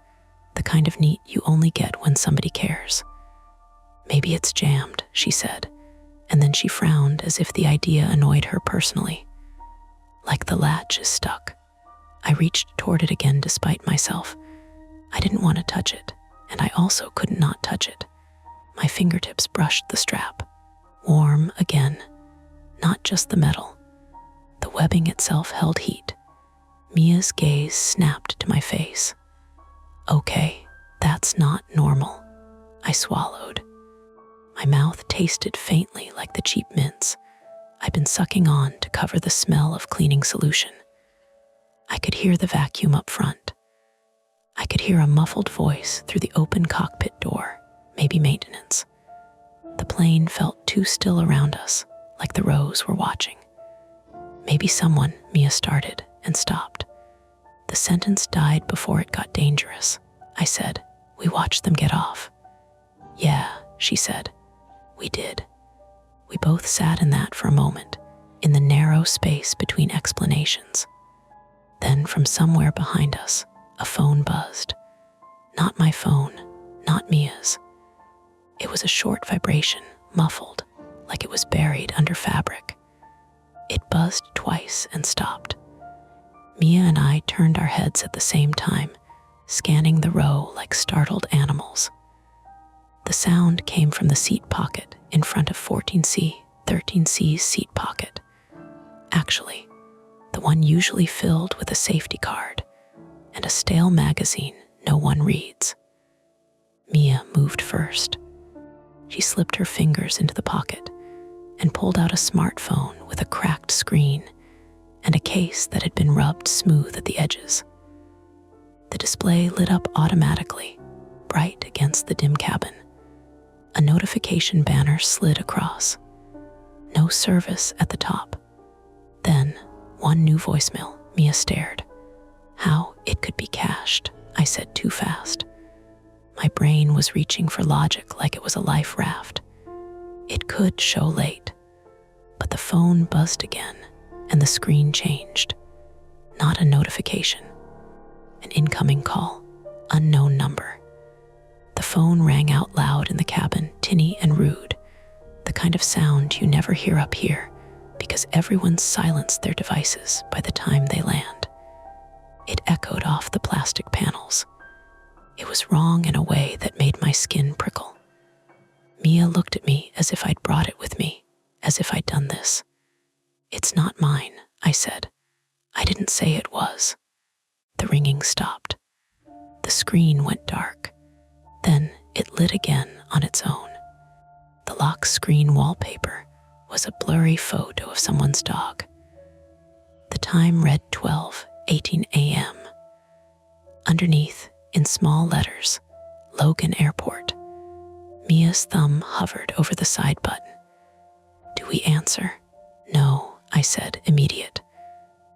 the kind of neat you only get when somebody cares. "Maybe it's jammed," she said, and then she frowned as if the idea annoyed her personally. "Like the latch is stuck." I reached toward it again despite myself. I didn't want to touch it, and I also couldn't not touch it. My fingertips brushed the strap. Warm again. Not just the metal. The webbing itself held heat. Mia's gaze snapped to my face. "Okay, that's not normal." I swallowed. My mouth tasted faintly like the cheap mints I'd been sucking on to cover the smell of cleaning solution. I could hear the vacuum up front. I could hear a muffled voice through the open cockpit door, maybe maintenance. The plane felt too still around us, like the rows were watching. "Maybe someone," Mia started and stopped. The sentence died before it got dangerous. I said, "We watched them get off." "Yeah," she said. "We did." We both sat in that for a moment, in the narrow space between explanations. Then from somewhere behind us, a phone buzzed. Not my phone, not Mia's. It was a short vibration, muffled, like it was buried under fabric. It buzzed twice and stopped. Mia and I turned our heads at the same time, scanning the row like startled animals. The sound came from the seat pocket in front of 14C, 13C's seat pocket. Actually, the one usually filled with a safety card and a stale magazine no one reads. Mia moved first. She slipped her fingers into the pocket and pulled out a smartphone with a cracked screen and a case that had been rubbed smooth at the edges. The display lit up automatically, bright against the dim cabin. A notification banner slid across. No service at the top. Then, one new voicemail. Mia stared. How it could be cached, I said too fast. My brain was reaching for logic like it was a life raft. It could show late. But the phone buzzed again, and the screen changed. Not a notification. An incoming call. Unknown number. The phone rang out loud in the cabin, tinny and rude. The kind of sound you never hear up here because everyone's silenced their devices by the time they land. It echoed off the plastic panels. It was wrong in a way that made my skin prickle. Mia looked at me as if I'd brought it with me, as if I'd done this. "It's not mine," I said. I didn't say it was. The ringing stopped. The screen went dark. Then it lit again on its own. The lock screen wallpaper was a blurry photo of someone's dog. The time read 12:18 a.m. Underneath, in small letters, Logan Airport. Mia's thumb hovered over the side button. "Do we answer?" "No," I said, immediate.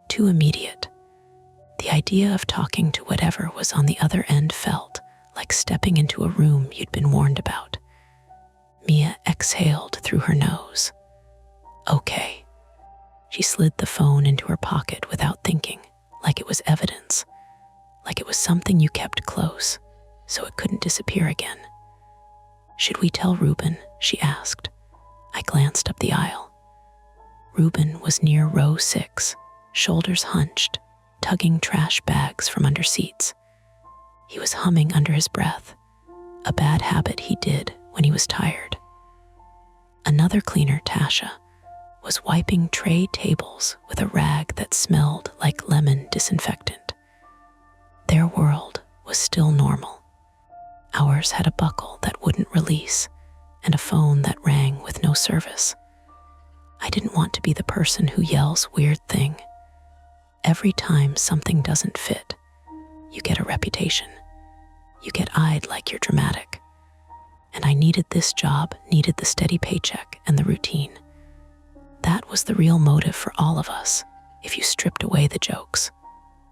Too immediate. The idea of talking to whatever was on the other end felt like stepping into a room you'd been warned about. Mia exhaled through her nose. Okay. She slid the phone into her pocket without thinking, like it was evidence, like it was something you kept close, so it couldn't disappear again. Should we tell Reuben? She asked. I glanced up the aisle. Reuben was near row 6, shoulders hunched, tugging trash bags from under seats. He was humming under his breath, a bad habit he did when he was tired. Another cleaner, Tasha, was wiping tray tables with a rag that smelled like lemon disinfectant. Their world was still normal. Ours had a buckle that wouldn't release and a phone that rang with no service. I didn't want to be the person who yells weird thing. Every time something doesn't fit, you get a reputation. You get eyed like you're dramatic. And I needed this job, needed the steady paycheck and the routine. That was the real motive for all of us, if you stripped away the jokes.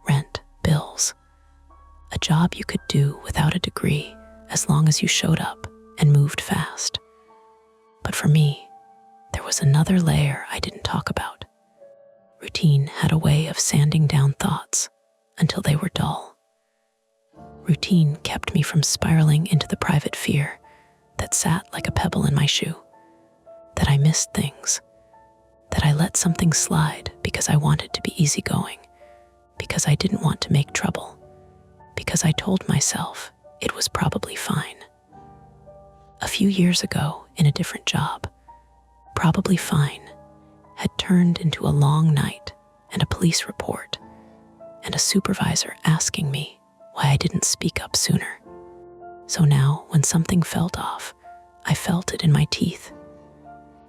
Rent, bills. A job you could do without a degree as long as you showed up and moved fast. But for me, there was another layer I didn't talk about. Routine had a way of sanding down thoughts until they were dull. Routine kept me from spiraling into the private fear that sat like a pebble in my shoe, that I missed things, that I let something slide because I wanted to be easygoing, because I didn't want to make trouble, because I told myself it was probably fine. A few years ago, in a different job, probably fine had turned into a long night and a police report and a supervisor asking me why I didn't speak up sooner. So now, when something felt off, I felt it in my teeth.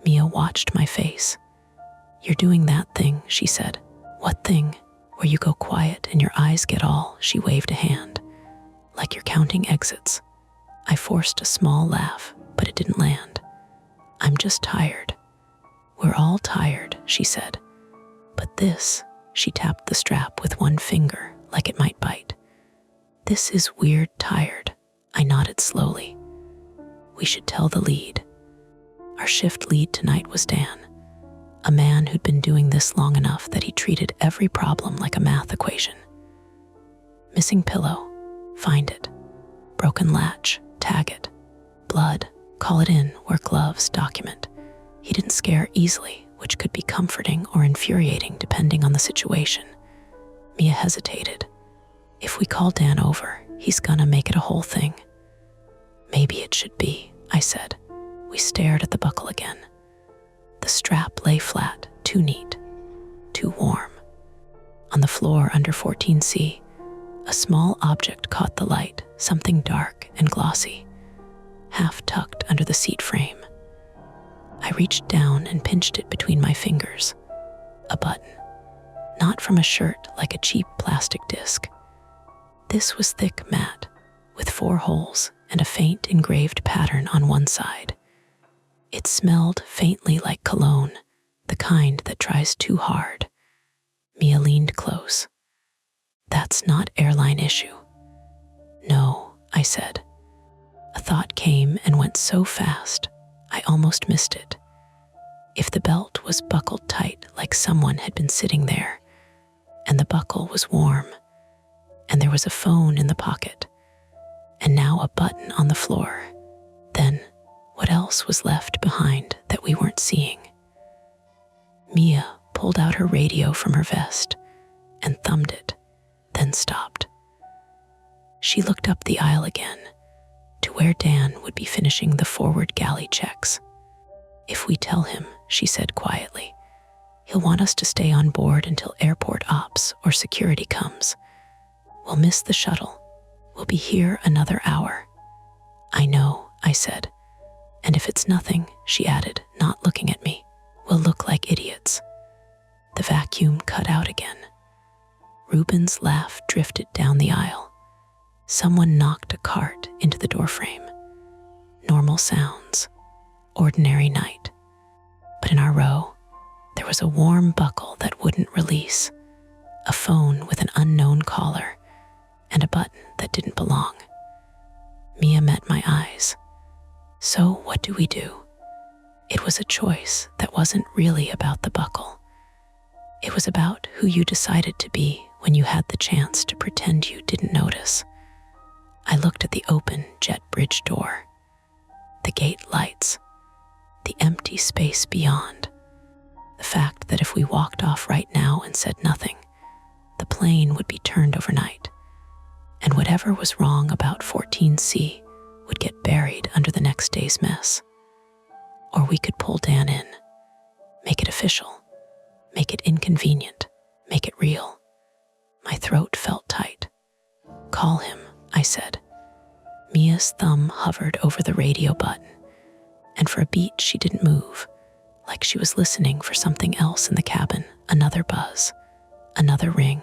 Mia watched my face. You're doing that thing, she said. What thing? Where you go quiet and your eyes get all, she waved a hand. Like you're counting exits. I forced a small laugh, but it didn't land. I'm just tired. We're all tired, she said. But this, she tapped the strap with one finger, like it might bite. This is weird tired. I nodded slowly. We should tell the lead. Our shift lead tonight was Dan, a man who'd been doing this long enough that he treated every problem like a math equation. Missing pillow, find it. Broken latch, tag it. Blood, call it in, wear gloves, document. He didn't scare easily, which could be comforting or infuriating depending on the situation. Mia hesitated. If we call Dan over, he's gonna make it a whole thing. Maybe it should be, I said. We stared at the buckle again. The strap lay flat, too neat, too warm. On the floor under 14C, a small object caught the light, something dark and glossy, half tucked under the seat frame. I reached down and pinched it between my fingers. A button, not from a shirt like a cheap plastic disc. This was thick matte, with 4 holes and a faint engraved pattern on one side. It smelled faintly like cologne, the kind that tries too hard. Mia leaned close. That's not airline issue. No, I said. A thought came and went so fast, I almost missed it. If the belt was buckled tight like someone had been sitting there, and the buckle was warm, and there was a phone in the pocket, and now a button on the floor, then what else was left behind that we weren't seeing? Mia pulled out her radio from her vest and thumbed it, then stopped. She looked up the aisle again to where Dan would be finishing the forward galley checks. If we tell him, she said quietly, he'll want us to stay on board until airport ops or security comes. We'll miss the shuttle. We'll be here another hour. I know, I said. And if it's nothing, she added, not looking at me, we'll look like idiots. The vacuum cut out again. Reuben's laugh drifted down the aisle. Someone knocked a cart into the doorframe. Normal sounds. Ordinary night. But in our row, there was a warm buckle that wouldn't release, a phone with an unknown caller, and a button that didn't belong. Mia met my eyes. So what do we do? It was a choice that wasn't really about the buckle. It was about who you decided to be when you had the chance to pretend you didn't notice. I looked at the open jet bridge door, the gate lights, the empty space beyond. The fact that if we walked off right now and said nothing, the plane would be turned overnight, and whatever was wrong about 14C would get buried under the next day's mess. Or we could pull Dan in, make it official, make it inconvenient, make it real. My throat felt tight. Call him, I said. Mia's thumb hovered over the radio button, and for a beat she didn't move, like she was listening for something else in the cabin. Another buzz, another ring,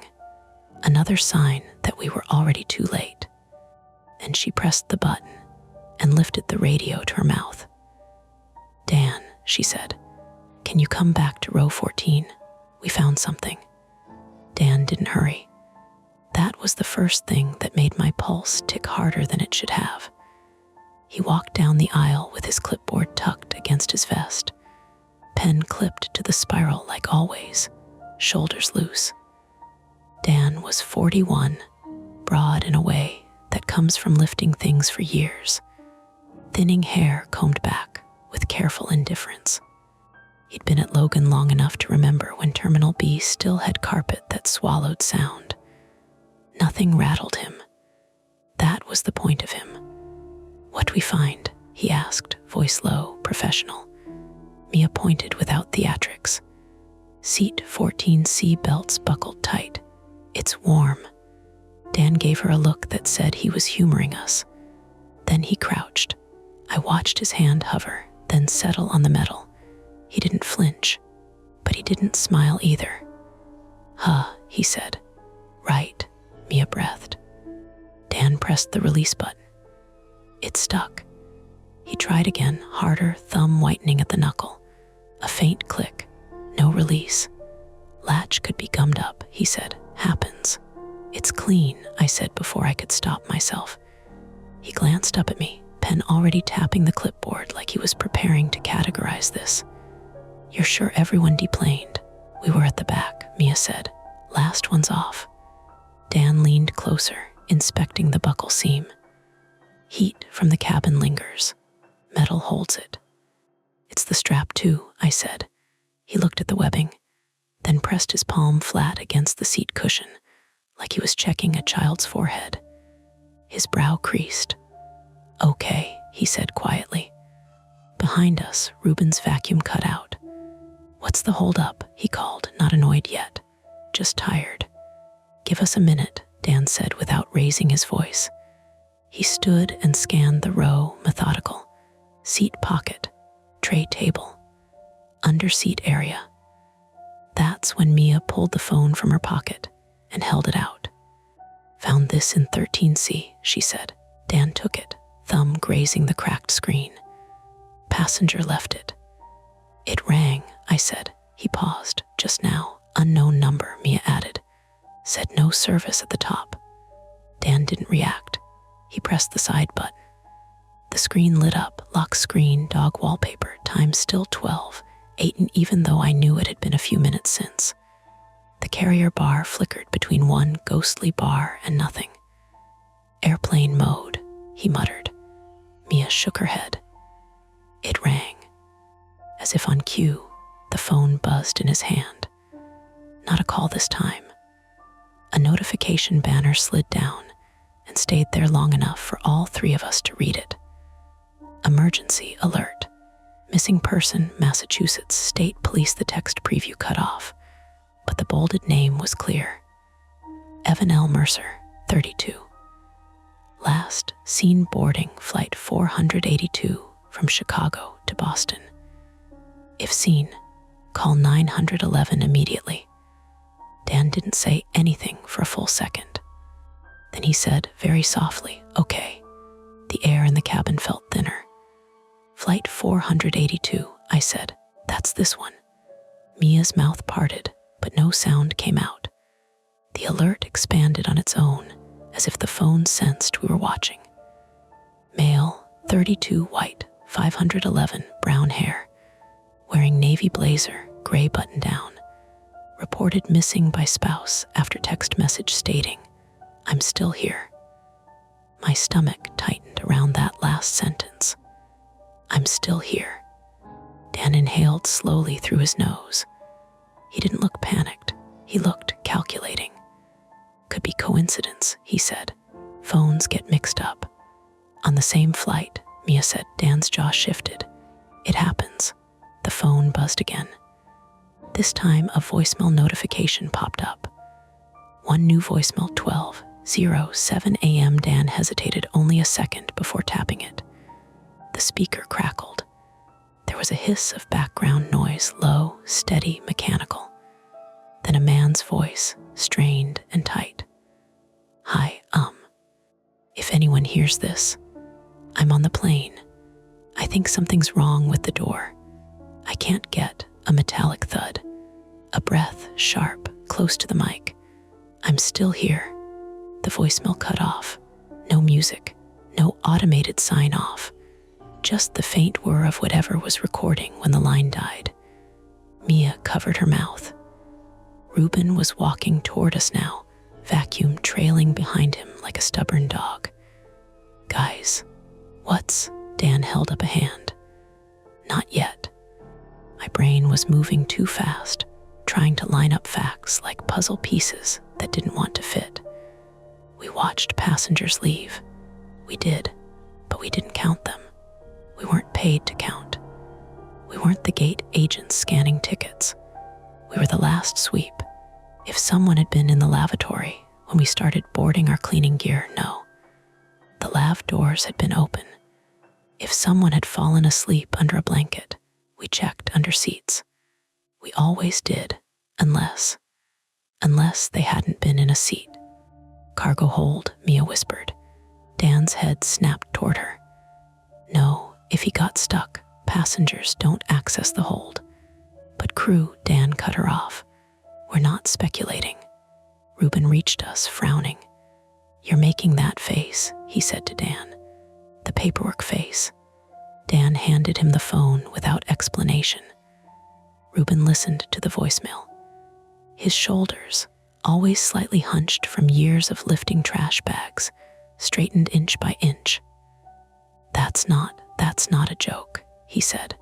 another sign that we were already too late. Then she pressed the button and lifted the radio to her mouth. Dan, she said, can you come back to row 14? We found something. Dan didn't hurry. That was the first thing that made my pulse tick harder than it should have. He walked down the aisle with his clipboard tucked against his vest, pen clipped to the spiral like always, shoulders loose. Dan was 41, broad in a way that comes from lifting things for years, thinning hair combed back with careful indifference. He'd been at Logan long enough to remember when Terminal B still had carpet that swallowed sound. Nothing rattled him. That was the point of him. What'd we find? He asked, voice low, professional. Mia pointed without theatrics. Seat 14C belts buckled tight. It's warm. Dan gave her a look that said he was humoring us. Then he crouched. I watched his hand hover, then settle on the metal. He didn't flinch, but he didn't smile either. Huh, he said. Right, Mia breathed. Dan pressed the release button. It stuck. He tried again, harder, thumb whitening at the knuckle. A faint click. No release. Latch could be gummed up, he said. Happens. It's clean, I said before I could stop myself. He glanced up at me, pen already tapping the clipboard like he was preparing to categorize this. You're sure everyone deplaned? We were at the back, Mia said. Last one's off. Dan leaned closer, inspecting the buckle seam. Heat from the cabin lingers. Metal holds it. It's the strap too, I said. He looked at the webbing, then pressed his palm flat against the seat cushion, like he was checking a child's forehead. His brow creased. Okay, he said quietly. Behind us, Ruben's vacuum cut out. What's the holdup? He called, not annoyed yet, just tired. Give us a minute, Dan said without raising his voice. He stood and scanned the row, methodical. Seat pocket, tray table, under seat area. That's when Mia pulled the phone from her pocket and held it out. Found this in 13C, she said. Dan took it, thumb grazing the cracked screen. Passenger left it. It rang, I said. He paused. Just now. Unknown number, Mia added. Said no service at the top. Dan didn't react. He pressed the side button. The screen lit up, lock screen, dog wallpaper, time still 12, 8, and even though I knew it had been a few minutes since. The carrier bar flickered between one ghostly bar and nothing. Airplane mode, he muttered. Mia shook her head. It rang. As if on cue, the phone buzzed in his hand. Not a call this time. A notification banner slid down and stayed there long enough for all three of us to read it. Emergency alert. Missing person, Massachusetts State Police. The text preview cut off, but the bolded name was clear. Evan L. Mercer, 32. Last seen boarding flight 482 from Chicago to Boston. If seen, call 911 immediately. Dan didn't say anything for a full second. Then he said very softly, okay. The air in the cabin felt thinner. Flight 482, I said. That's this one. Mia's mouth parted, but no sound came out. The alert expanded on its own, as if the phone sensed we were watching. Male, 32, white, 511, brown hair, wearing navy blazer, gray button-down, reported missing by spouse after text message stating, "I'm still here." My stomach tightened around that last sentence. "I'm still here." Dan inhaled slowly through his nose. He didn't look panicked. He looked calculating. "Could be coincidence," he said. "Phones get mixed up." "On the same flight," Mia said. Dan's jaw shifted. "It happens." The phone buzzed again. This time, a voicemail notification popped up. One new voicemail, 12:07 a.m. Dan hesitated only a second before tapping it. The speaker crackled. There was a hiss of background noise, low, steady, mechanical. Then a man's voice, strained and tight. "Hi, if anyone hears this, I'm on the plane. I think something's wrong with the door. I can't get." A metallic thud. A breath, sharp, close to the mic. "I'm still here." The voicemail cut off. No music, no automated sign-off. Just the faint whir of whatever was recording when the line died. Mia covered her mouth. Ruben was walking toward us now, vacuum trailing behind him like a stubborn dog. "Guys, what's..." Dan held up a hand. "Not yet." My brain was moving too fast, trying to line up facts like puzzle pieces that didn't want to fit. "We watched passengers leave." We did, but we didn't count them. We weren't paid to count. We weren't the gate agents scanning tickets. We were the last sweep. If someone had been in the lavatory when we started boarding our cleaning gear, no. The lav doors had been open. If someone had fallen asleep under a blanket, we checked under seats. We always did, unless they hadn't been in a seat. "Cargo hold," Mia whispered. Dan's head snapped toward her. "No, if he got stuck, passengers don't access the hold." "But crew," Dan cut her off. "We're not speculating." Ruben reached us, frowning. "You're making that face," he said to Dan. "The paperwork face." Dan handed him the phone without explanation. Ruben listened to the voicemail. His shoulders, always slightly hunched from years of lifting trash bags, straightened inch by inch. That's not a joke," he said.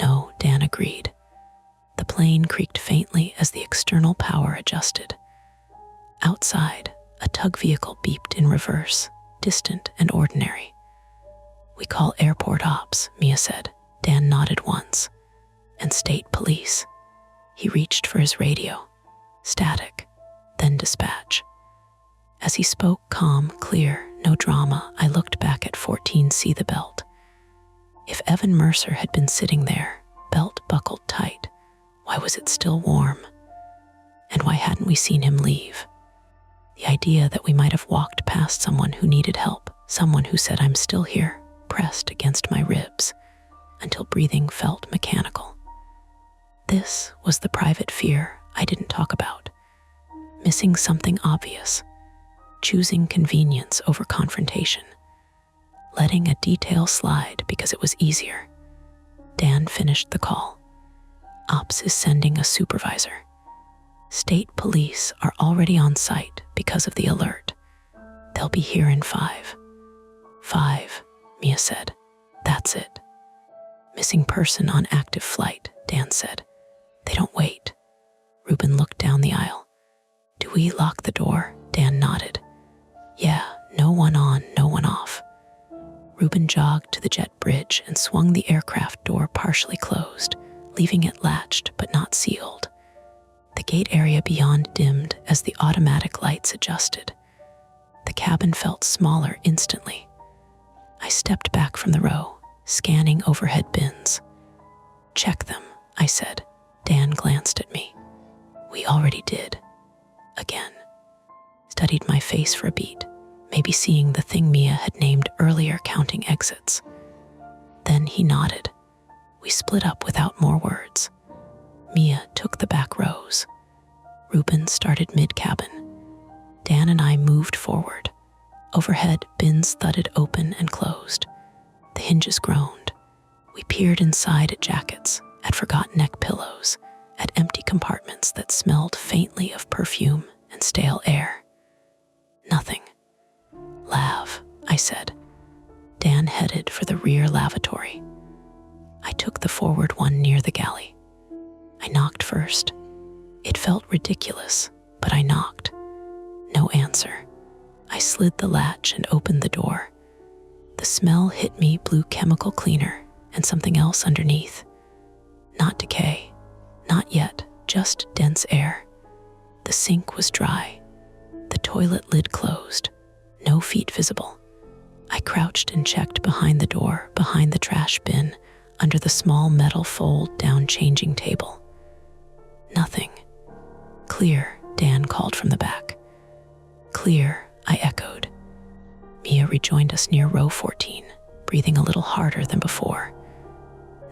"No," Dan agreed. The plane creaked faintly as the external power adjusted. Outside, a tug vehicle beeped in reverse, distant and ordinary. "We call airport ops," Mia said. Dan nodded once. "And state police." He reached for his radio. Static, then dispatch. As he spoke, calm, clear, no drama, I looked back at 14C, the belt. If Evan Mercer had been sitting there, belt buckled tight, why was it still warm? And why hadn't we seen him leave? The idea that we might have walked past someone who needed help, someone who said, "I'm still here," pressed against my ribs until breathing felt mechanical. This was the private fear I didn't talk about. Missing something obvious. Choosing convenience over confrontation. Letting a detail slide because it was easier. Dan finished the call. "Ops is sending a supervisor. State police are already on site because of the alert. They'll be here in 5. 5, Mia said. "That's it." "Missing person on active flight," Dan said. "They don't wait." Ruben looked down the aisle. "Do we lock the door?" Dan nodded. "Yeah, no one on, no one off." Ruben jogged to the jet bridge and swung the aircraft door partially closed, leaving it latched but not sealed. The gate area beyond dimmed as the automatic lights adjusted. The cabin felt smaller instantly. I stepped back from the row, scanning overhead bins. "Check them," I said. Dan glanced at me. "We already did." Again. Studied my face for a beat, maybe seeing the thing Mia had named earlier, counting exits. Then he nodded. We split up without more words. Mia took the back rows. Ruben started mid-cabin. Dan and I moved forward. Overhead, bins thudded open and closed. The hinges groaned. We peered inside at jackets, at forgotten neck pillows, at empty compartments that smelled faintly of perfume and stale air. Nothing. Lav, I said. Dan headed for the rear lavatory. I took the forward one near the galley. I knocked first. It felt ridiculous, but I knocked. No answer. I slid the latch and opened the door. The smell hit me blue chemical cleaner and something else underneath. Not decay. Not yet, just dense air. The sink was dry. The toilet lid closed. No feet visible. I crouched and checked behind the door, behind the trash bin, under the small metal fold-down changing table. Nothing. Clear, Dan called from the back. Clear, I echoed. Mia rejoined us near row 14, breathing a little harder than before.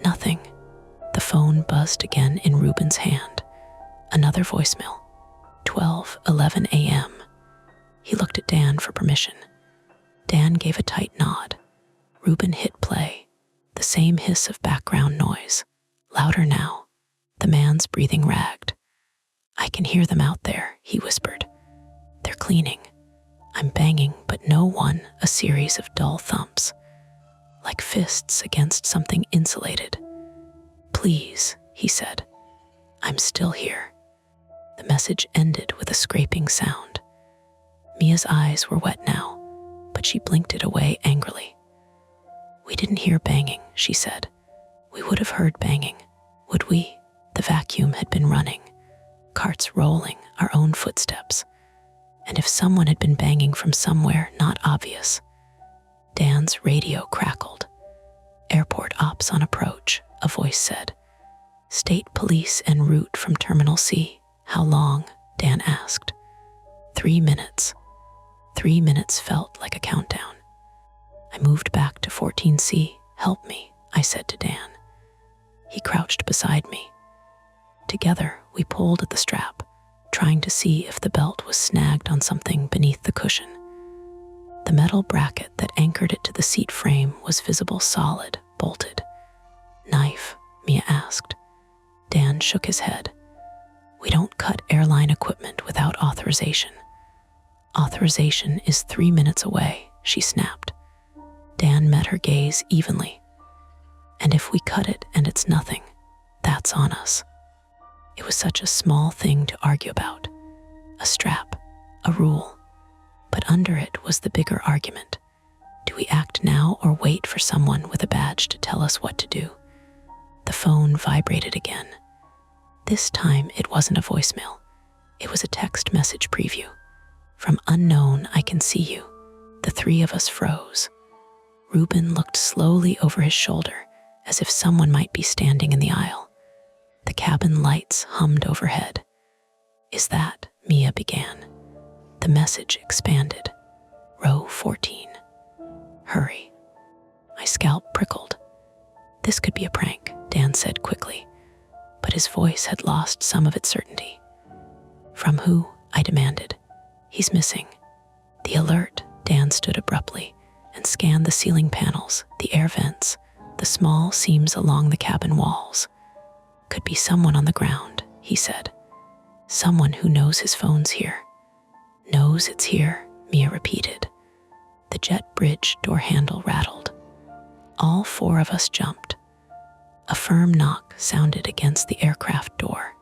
Nothing. The phone buzzed again in Ruben's hand. Another voicemail. 12:11 a.m. He looked at Dan for permission. Dan gave a tight nod. Ruben hit play. The same hiss of background noise. Louder now. The man's breathing ragged. I can hear them out there, he whispered. They're cleaning. I'm banging, but no one, a series of dull thumps. Like fists against something insulated. Please, he said. I'm still here. The message ended with a scraping sound. Mia's eyes were wet now, but she blinked it away angrily. We didn't hear banging, she said. We would have heard banging, would we? The vacuum had been running, carts rolling, our own footsteps. And if someone had been banging from somewhere not obvious. Dan's radio crackled. Airport ops on approach, a voice said. State police en route from Terminal C. How long? Dan asked. 3 minutes. 3 minutes felt like a countdown. I moved back to 14C. Help me, I said to Dan. He crouched beside me. Together, we pulled at the strap, trying to see if the belt was snagged on something beneath the cushion. The metal bracket that anchored it to the seat frame was visible solid, bolted. Knife, Mia asked. Dan shook his head. We don't cut airline equipment without authorization. Authorization is 3 minutes away, she snapped. Dan met her gaze evenly. And if we cut it and it's nothing, that's on us. It was such a small thing to argue about. A strap, a rule. But under it was the bigger argument. Do we act now or wait for someone with a badge to tell us what to do? The phone vibrated again. This time it wasn't a voicemail. It was a text message preview. From unknown, I can see you. The three of us froze. Ruben looked slowly over his shoulder, as if someone might be standing in the aisle. The cabin lights hummed overhead. Is that? Mia began. The message expanded. Row 14. Hurry. My scalp prickled. This could be a prank, Dan said quickly, but his voice had lost some of its certainty. From who? I demanded. He's missing. The alert. Dan stood abruptly and scanned the ceiling panels, the air vents, the small seams along the cabin walls. Could be someone on the ground, he said. Someone who knows his phone's here. Knows it's here, Mia repeated. The jet bridge door handle rattled. All four of us jumped. A firm knock sounded against the aircraft door.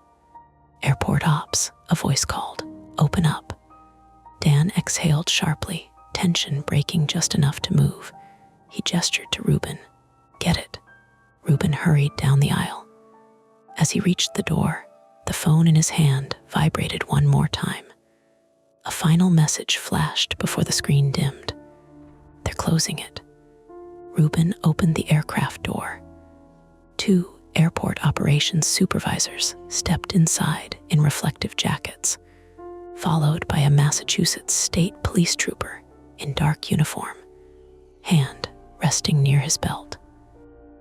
Airport ops, a voice called. Open up. Dan exhaled sharply, tension breaking just enough to move. He gestured to Ruben. Get it. Ruben hurried down the aisle. As he reached the door, the phone in his hand vibrated one more time. A final message flashed before the screen dimmed. They're closing it. Ruben opened the aircraft door. 2 airport operations supervisors stepped inside in reflective jackets, followed by a Massachusetts state police trooper in dark uniform, hand resting near his belt.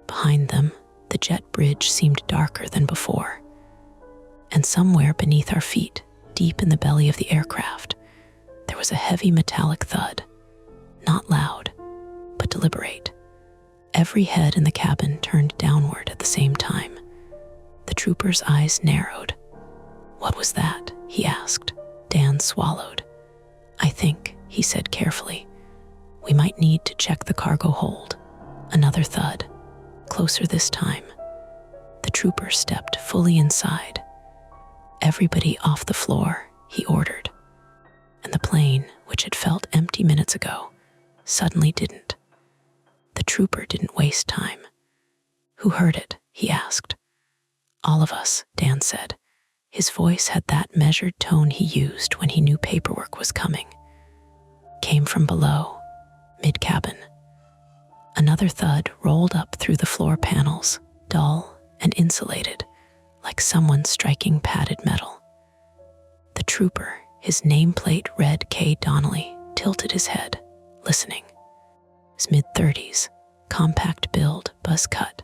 Behind them, the jet bridge seemed darker than before. And somewhere beneath our feet, deep in the belly of the aircraft, there was a heavy metallic thud, not loud, but deliberate, Every head in the cabin turned downward at the same time. The trooper's eyes narrowed. "What was that?" he asked. Dan swallowed. "I think," he said carefully, "we might need to check the cargo hold." Another thud. Closer this time. The trooper stepped fully inside. "Everybody off the floor," he ordered. And the plane, which had felt empty minutes ago, suddenly didn't. The trooper didn't waste time. "Who heard it?" he asked. "All of us," Dan said. His voice had that measured tone he used when he knew paperwork was coming. "Came from below, mid-cabin." Another thud rolled up through the floor panels, dull and insulated, like someone striking padded metal. The trooper, his nameplate read K. Donnelly, tilted his head, listening. His mid-30s, compact build, buzz cut,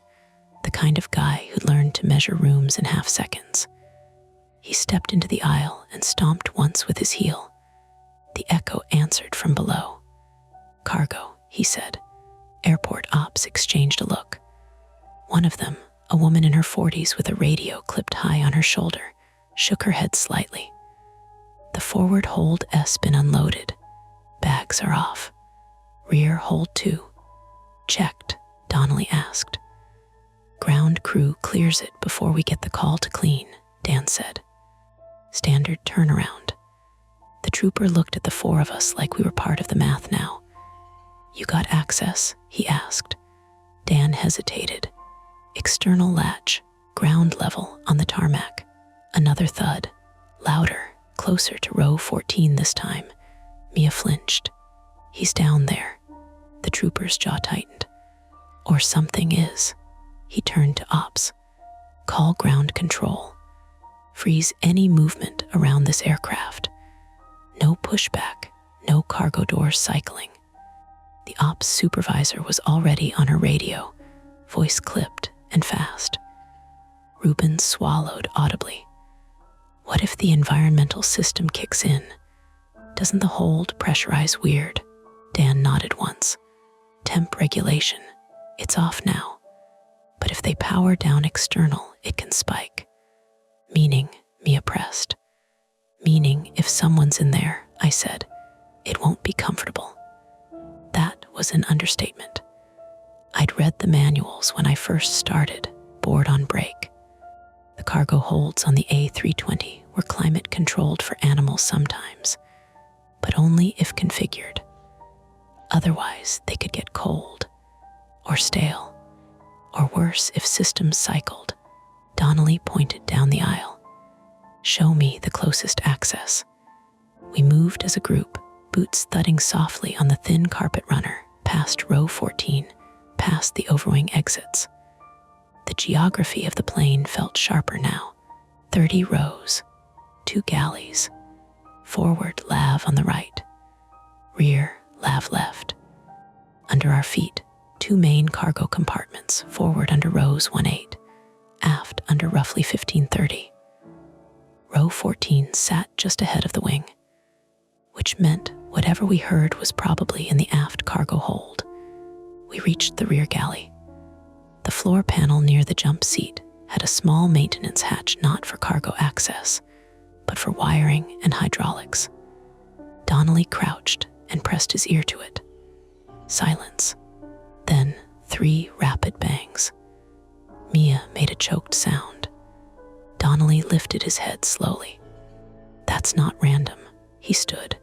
the kind of guy who'd learned to measure rooms in half seconds. He stepped into the aisle and stomped once with his heel. The echo answered from below. "Cargo," he said. Airport ops exchanged a look. One of them, a woman in her 40s with a radio clipped high on her shoulder, shook her head slightly. "The forward hold S been unloaded. Bags are off. Rear hold 2. Checked," Donnelly asked. "Ground crew clears it before we get the call to clean," Dan said. "Standard turnaround." The trooper looked at the four of us like we were part of the math now. "You got access?" he asked. Dan hesitated. "External latch, ground level on the tarmac." Another thud, louder, closer to row 14 this time. Mia flinched. "He's down there." The trooper's jaw tightened. "Or something is." He turned to ops. "Call ground control. Freeze any movement around this aircraft. No pushback, no cargo doors cycling." The ops supervisor was already on her radio, voice clipped and fast. Reuben swallowed audibly. "What if the environmental system kicks in? Doesn't the hold pressurize weird?" Dan nodded once. "Temp regulation. It's off now. But if they power down external, it can spike." "Meaning," Mia pressed. "Meaning if someone's in there," I said, "it won't be comfortable." That was an understatement. I'd read the manuals when I first started, board on break. The cargo holds on the A320 were climate controlled for animals sometimes, but only if configured. Otherwise, they could get cold, or stale, or worse if systems cycled. Donnelly pointed down the aisle. "Show me the closest access." We moved as a group, boots thudding softly on the thin carpet runner, past row 14, past the overwing exits. The geography of the plane felt sharper now. 30 rows, 2 galleys, forward lav on the right, rear lav left. Under our feet, 2 main cargo compartments, forward under rows 1-8, aft under roughly 15-30. Row 14 sat just ahead of the wing, which meant whatever we heard was probably in the aft cargo hold. We reached the rear galley. The floor panel near the jump seat had a small maintenance hatch not for cargo access, but for wiring and hydraulics. Donnelly crouched and pressed his ear to it. Silence. Then 3 rapid bangs. Mia made a choked sound. Donnelly lifted his head slowly. "That's not random," he stood.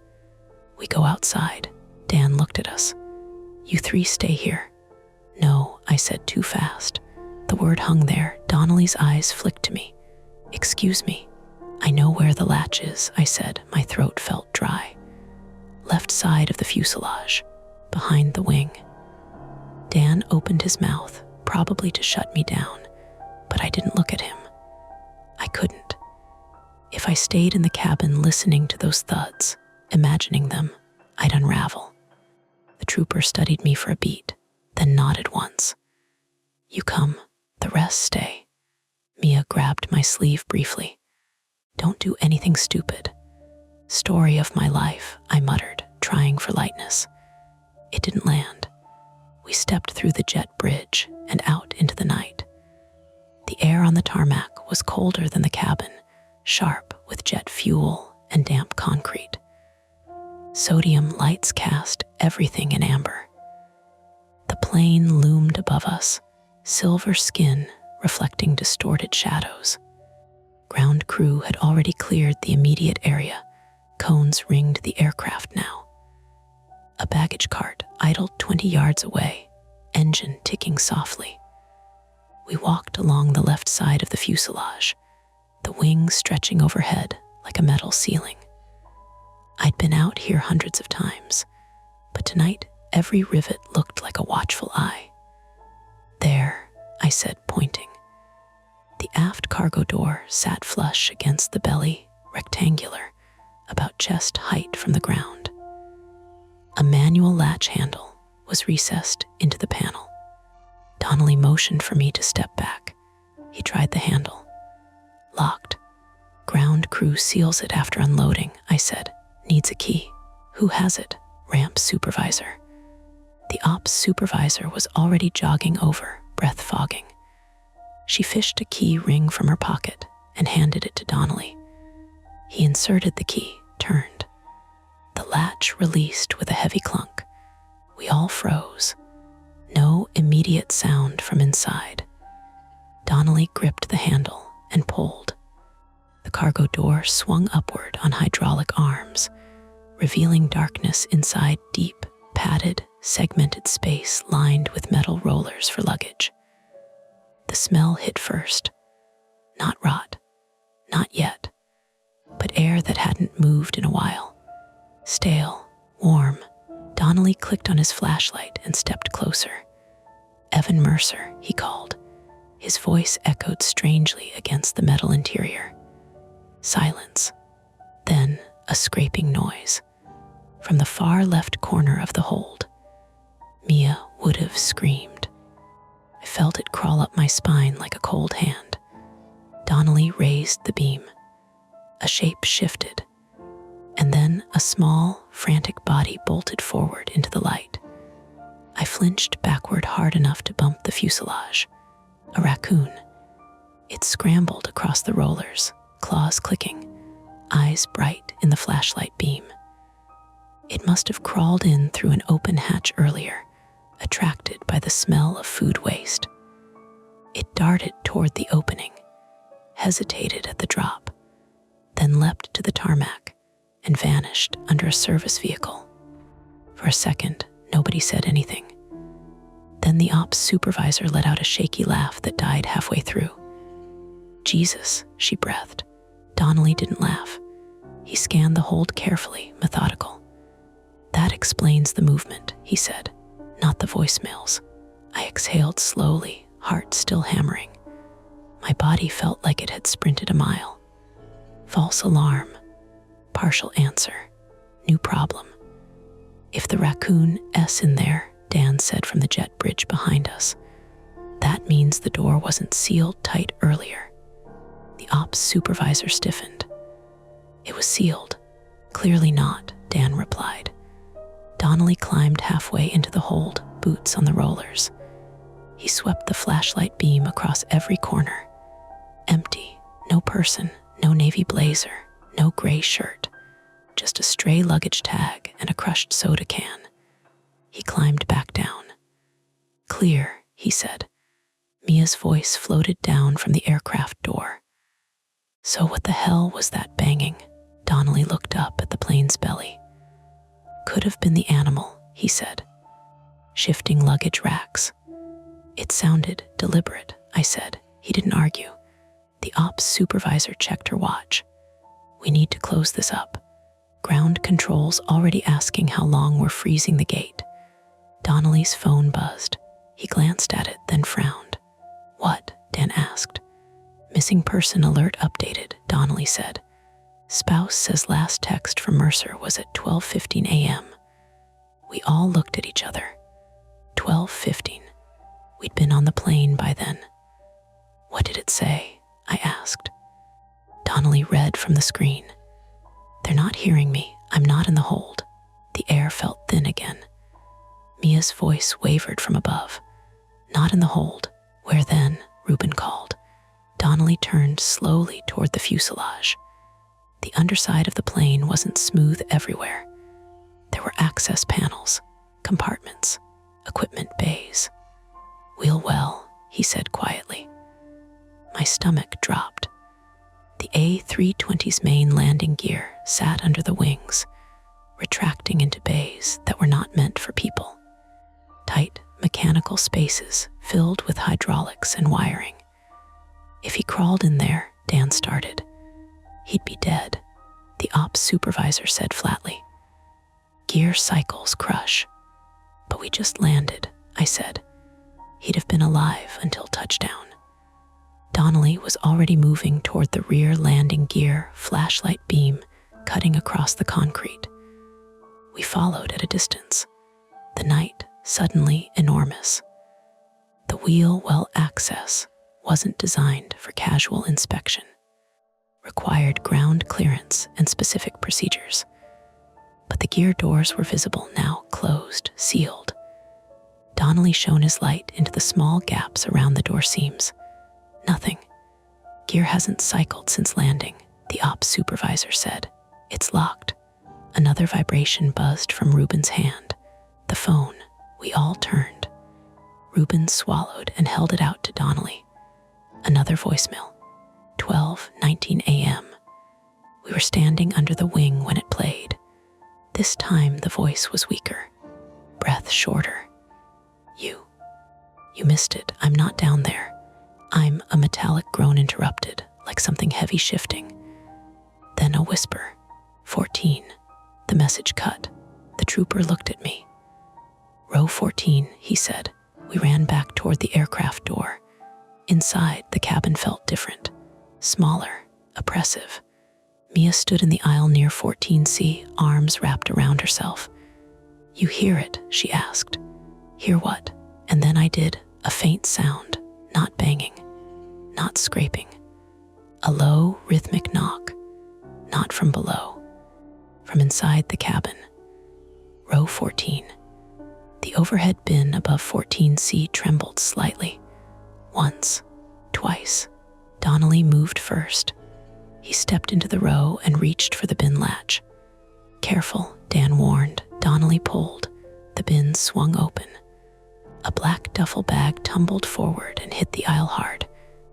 "We go outside." Dan looked at us. "You 3 stay here." "No," I said too fast. The word hung there. Donnelly's eyes flicked to me. "Excuse me." "I know where the latch is," I said. My throat felt dry. "Left side of the fuselage, behind the wing." Dan opened his mouth, probably to shut me down, but I didn't look at him. I couldn't. If I stayed in the cabin listening to those thuds, imagining them, I'd unravel. The trooper studied me for a beat, then nodded once. "You come, the rest stay." Mia grabbed my sleeve briefly. "Don't do anything stupid." "Story of my life," I muttered, trying for lightness. It didn't land. We stepped through the jet bridge and out into the night. The air on the tarmac was colder than the cabin, sharp with jet fuel and damp concrete. Sodium lights cast everything in amber. The plane loomed above us, silver skin reflecting distorted shadows. Ground crew had already cleared the immediate area. Cones ringed the aircraft now. A baggage cart idled 20 yards away, engine ticking softly. We walked along the left side of the fuselage, the wings stretching overhead like a metal ceiling. I'd been out here hundreds of times, but tonight every rivet looked like a watchful eye. "There," I said, pointing. The aft cargo door sat flush against the belly, rectangular, about chest height from the ground. A manual latch handle was recessed into the panel. Donnelly motioned for me to step back. He tried the handle. Locked. "Ground crew seals it after unloading," I said. "Needs a key." "Who has it?" "Ramp supervisor." The ops supervisor was already jogging over, breath fogging. She fished a key ring from her pocket and handed it to Donnelly. He inserted the key, turned. The latch released with a heavy clunk. We all froze. No immediate sound from inside. Donnelly gripped the handle and pulled. The cargo door swung upward on hydraulic arms, revealing darkness inside deep, padded, segmented space lined with metal rollers for luggage. The smell hit first. Not rot, not yet, but air that hadn't moved in a while. Stale, warm. Donnelly clicked on his flashlight and stepped closer. "Evan Mercer," he called. His voice echoed strangely against the metal interior. Silence. Then a scraping noise. From the far left corner of the hold. Mia would have screamed. I felt it crawl up my spine like a cold hand. Donnelly raised the beam. A shape shifted, and then a small, frantic body bolted forward into the light. I flinched backward hard enough to bump the fuselage. A raccoon. It scrambled across the rollers, claws clicking, eyes bright in the flashlight beam. It must have crawled in through an open hatch earlier, attracted by the smell of food waste. It darted toward the opening, hesitated at the drop, then leapt to the tarmac and vanished under a service vehicle. For a second, nobody said anything. Then the ops supervisor let out a shaky laugh that died halfway through. "Jesus," she breathed. Donnelly didn't laugh. He scanned the hold carefully, methodical. "That explains the movement," he said, "not the voicemails." I exhaled slowly, heart still hammering. My body felt like it had sprinted a mile. False alarm. Partial answer. New problem. "If the raccoon S in there," Dan said from the jet bridge behind us, "that means the door wasn't sealed tight earlier." The ops supervisor stiffened. "It was sealed." "Clearly not," Dan replied. Donnelly climbed halfway into the hold, boots on the rollers. He swept the flashlight beam across every corner. Empty. No person, no navy blazer, no gray shirt. Just a stray luggage tag and a crushed soda can. He climbed back down. "Clear," he said. Mia's voice floated down from the aircraft door. "So what the hell was that banging?" Donnelly looked up at the plane's belly. "Could have been the animal," he said. "Shifting luggage racks." "It sounded deliberate," I said. He didn't argue. The ops supervisor checked her watch. "We need to close this up. Ground control's already asking how long we're freezing the gate." Donnelly's phone buzzed. He glanced at it, then frowned. "What?" Dan asked. "Missing person alert updated," Donnelly said. "Spouse says last text from Mercer was at 12:15 a.m. We all looked at each other. 12:15. We'd been on the plane by then. "What did it say?" I asked. Donnelly read from the screen. "They're not hearing me. I'm not in the hold." The air felt thin again. Mia's voice wavered from above. Not in the hold. Where then? Reuben called. Donnelly turned slowly toward the fuselage. The underside of the plane wasn't smooth everywhere. There were access panels, compartments, equipment bays. "Wheel well," he said quietly. My stomach dropped. The A320's main landing gear sat under the wings, retracting into bays that were not meant for people. Tight, mechanical spaces filled with hydraulics and wiring. If he crawled in there, Dan started, he'd be dead, the ops supervisor said flatly. Gear cycles crush. But we just landed, I said. He'd have been alive until touchdown. Donnelly was already moving toward the rear landing gear flashlight beam cutting across the concrete. We followed at a distance, the night suddenly enormous. The wheel well access wasn't designed for casual inspection, required ground clearance and specific procedures. But the gear doors were visible now, closed, sealed. Donnelly shone his light into the small gaps around the door seams. Nothing. Gear hasn't cycled since landing, the ops supervisor said. It's locked. Another vibration buzzed from Reuben's hand. The phone. We all turned. Reuben swallowed and held it out to Donnelly. Another voicemail. 12:19 a.m. We were standing under the wing when it played. This time the voice was weaker, breath shorter. You missed it. I'm not down there. I'm a metallic groan interrupted, like something heavy shifting. Then a whisper. 14. The message cut. The trooper looked at me. Row 14, he said. We ran back toward the aircraft door. Inside, the cabin felt different, smaller, oppressive. Mia stood in the aisle near 14C, arms wrapped around herself. You hear it? She asked. Hear what? And then I did, a faint sound, not banging, not scraping. A low, rhythmic knock, not from below, from inside the cabin. Row 14. The overhead bin above 14C trembled slightly. Once, twice. Donnelly moved first. He stepped into the row and reached for the bin latch. Careful, Dan warned. Donnelly pulled. The bin swung open. A black duffel bag tumbled forward and hit the aisle hard.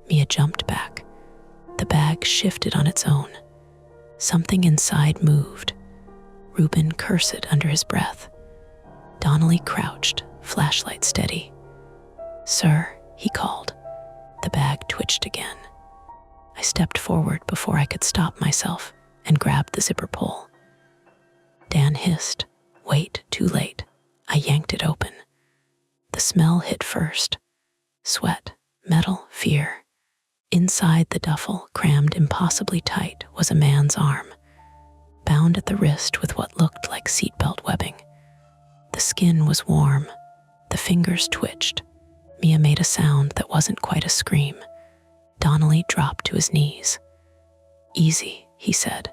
Mia jumped back. The bag shifted on its own. Something inside moved. Reuben cursed under his breath. Donnelly crouched, flashlight steady. Sir, he called. The bag twitched again. I stepped forward before I could stop myself and grabbed the zipper pull. Dan hissed. Wait, too late. I yanked it open. The smell hit first. Sweat, metal, fear. Inside the duffel, crammed impossibly tight, was a man's arm, bound at the wrist with what looked like seatbelt webbing. The skin was warm. The fingers twitched. Mia made a sound that wasn't quite a scream. Donnelly dropped to his knees. Easy, he said,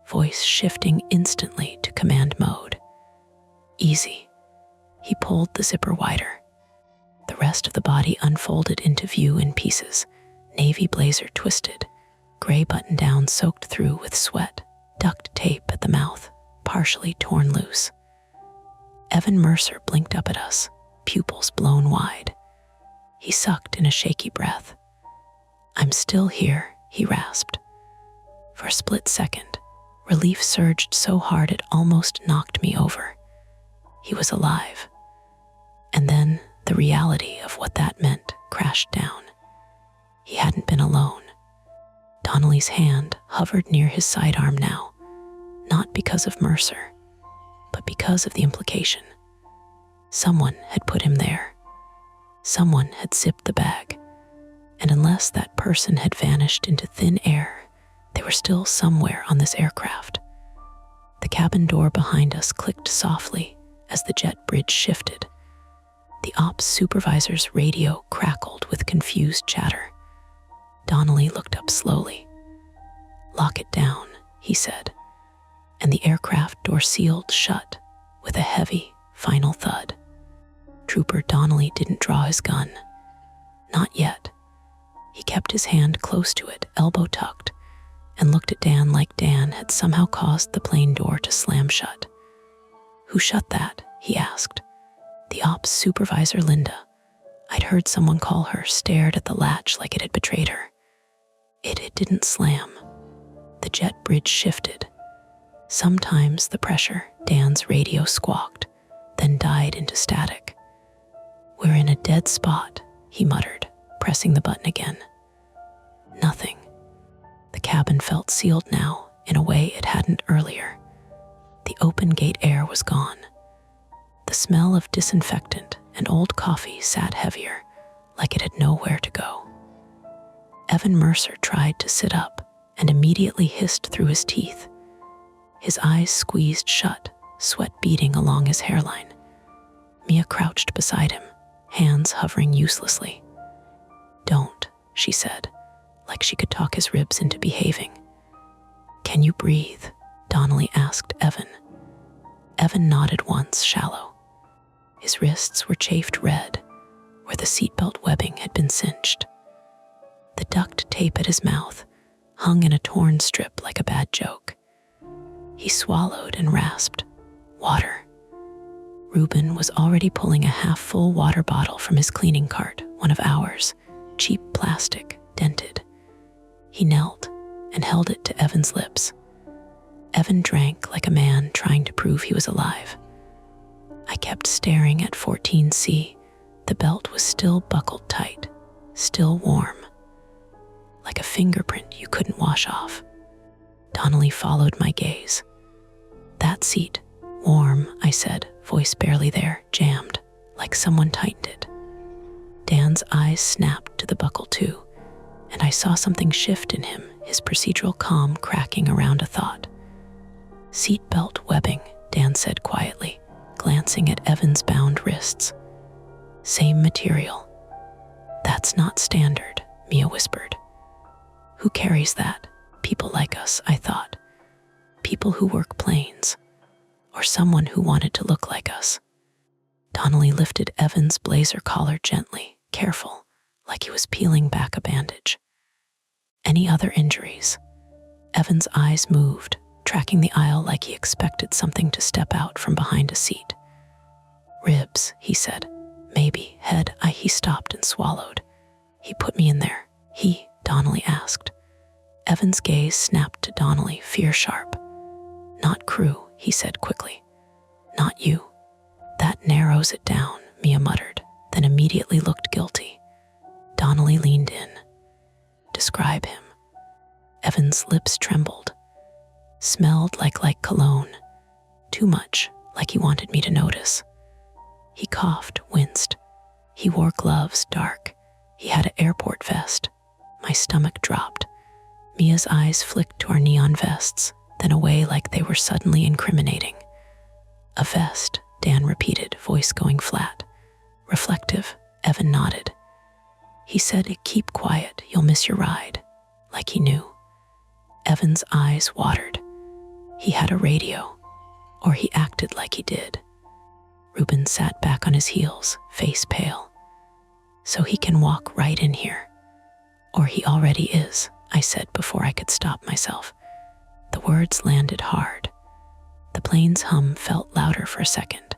voice shifting instantly to command mode. Easy. He pulled the zipper wider. The rest of the body unfolded into view in pieces. Navy blazer twisted, gray button-down soaked through with sweat, duct tape at the mouth, partially torn loose. Evan Mercer blinked up at us, pupils blown wide. He sucked in a shaky breath. I'm still here, he rasped. For a split second, relief surged so hard it almost knocked me over. He was alive. And then the reality of what that meant crashed down. He hadn't been alone. Donnelly's hand hovered near his sidearm now, not because of Mercer, but because of the implication. Someone had put him there. Someone had zipped the bag, and unless that person had vanished into thin air, they were still somewhere on this aircraft. The cabin door behind us clicked softly as the jet bridge shifted. The ops supervisor's radio crackled with confused chatter. Donnelly looked up slowly. Lock it down, he said, and the aircraft door sealed shut with a heavy, final thud. Trooper Donnelly didn't draw his gun. Not yet. He kept his hand close to it, elbow tucked, and looked at Dan like Dan had somehow caused the plane door to slam shut. "Who shut that?" he asked. "The ops supervisor, Linda." I'd heard someone call her, stared at the latch like it had betrayed her. It didn't slam. The jet bridge shifted. Sometimes the pressure, Dan's radio squawked, then died into static. "We're in a dead spot," he muttered, pressing the button again. Nothing. The cabin felt sealed now in a way it hadn't earlier. The open gate air was gone. The smell of disinfectant and old coffee sat heavier, like it had nowhere to go. Evan Mercer tried to sit up and immediately hissed through his teeth. His eyes squeezed shut, sweat beading along his hairline. Mia crouched beside him, hands hovering uselessly. "Don't," she said, like she could talk his ribs into behaving. "Can you breathe?" Donnelly asked Evan. Evan nodded once, shallow. His wrists were chafed red, where the seatbelt webbing had been cinched. The duct tape at his mouth hung in a torn strip like a bad joke. He swallowed and rasped, "Water." Reuben was already pulling a half-full water bottle from his cleaning cart, one of ours, cheap plastic, dented. He knelt and held it to Evan's lips. Evan drank like a man trying to prove he was alive. I kept staring at 14C. The belt was still buckled tight, still warm. Like a fingerprint you couldn't wash off. Donnelly followed my gaze. "That seat, warm," I said, voice barely there, jammed, like someone tightened it. Dan's eyes snapped to the buckle too, and I saw something shift in him, his procedural calm cracking around a thought. "Seatbelt webbing," Dan said quietly, glancing at Evan's bound wrists. "Same material." "That's not standard," Mia whispered. "Who carries that? People like us," I thought. People who work planes. Or someone who wanted to look like us. Donnelly lifted Evan's blazer collar gently, careful, like he was peeling back a bandage. "Any other injuries?" Evan's eyes moved, tracking the aisle like he expected something to step out from behind a seat. "Ribs," he said. "Maybe head." He stopped and swallowed. "He put me in there." "He?" Donnelly asked. Evan's gaze snapped to Donnelly, fear sharp. "Not crew," he said quickly. "Not you." "That narrows it down," Mia muttered, then immediately looked guilty. Donnelly leaned in. "Describe him." Evan's lips trembled. Smelled like cologne. Too much, like he wanted me to notice. He coughed, winced. He wore gloves, dark. He had an airport vest. My stomach dropped. Mia's eyes flicked to our neon vests, then away like they were suddenly incriminating. "A vest," Dan repeated, voice going flat. "Reflective," Evan nodded. He said, "Keep quiet, you'll miss your ride," like he knew. Evan's eyes watered. He had a radio, or he acted like he did. Reuben sat back on his heels, face pale. "So he can walk right in here." "Or he already is," I said before I could stop myself. The words landed hard. The plane's hum felt louder for a second.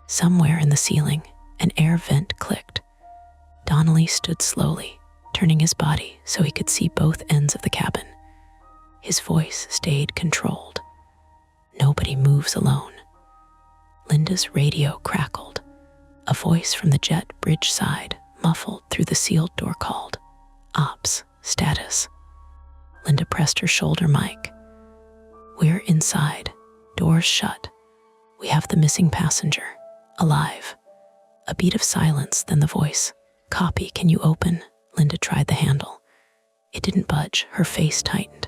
Somewhere in the ceiling, an air vent clicked. Donnelly stood slowly, turning his body so he could see both ends of the cabin. His voice stayed controlled. "Nobody moves alone." Linda's radio crackled. A voice from the jet bridge side, muffled through the sealed door, called, "Ops, status." Linda pressed her shoulder mic. "We're inside, doors shut. We have the missing passenger, alive." A beat of silence, then the voice. "Copy, can you open?" Linda tried the handle. It didn't budge, her face tightened.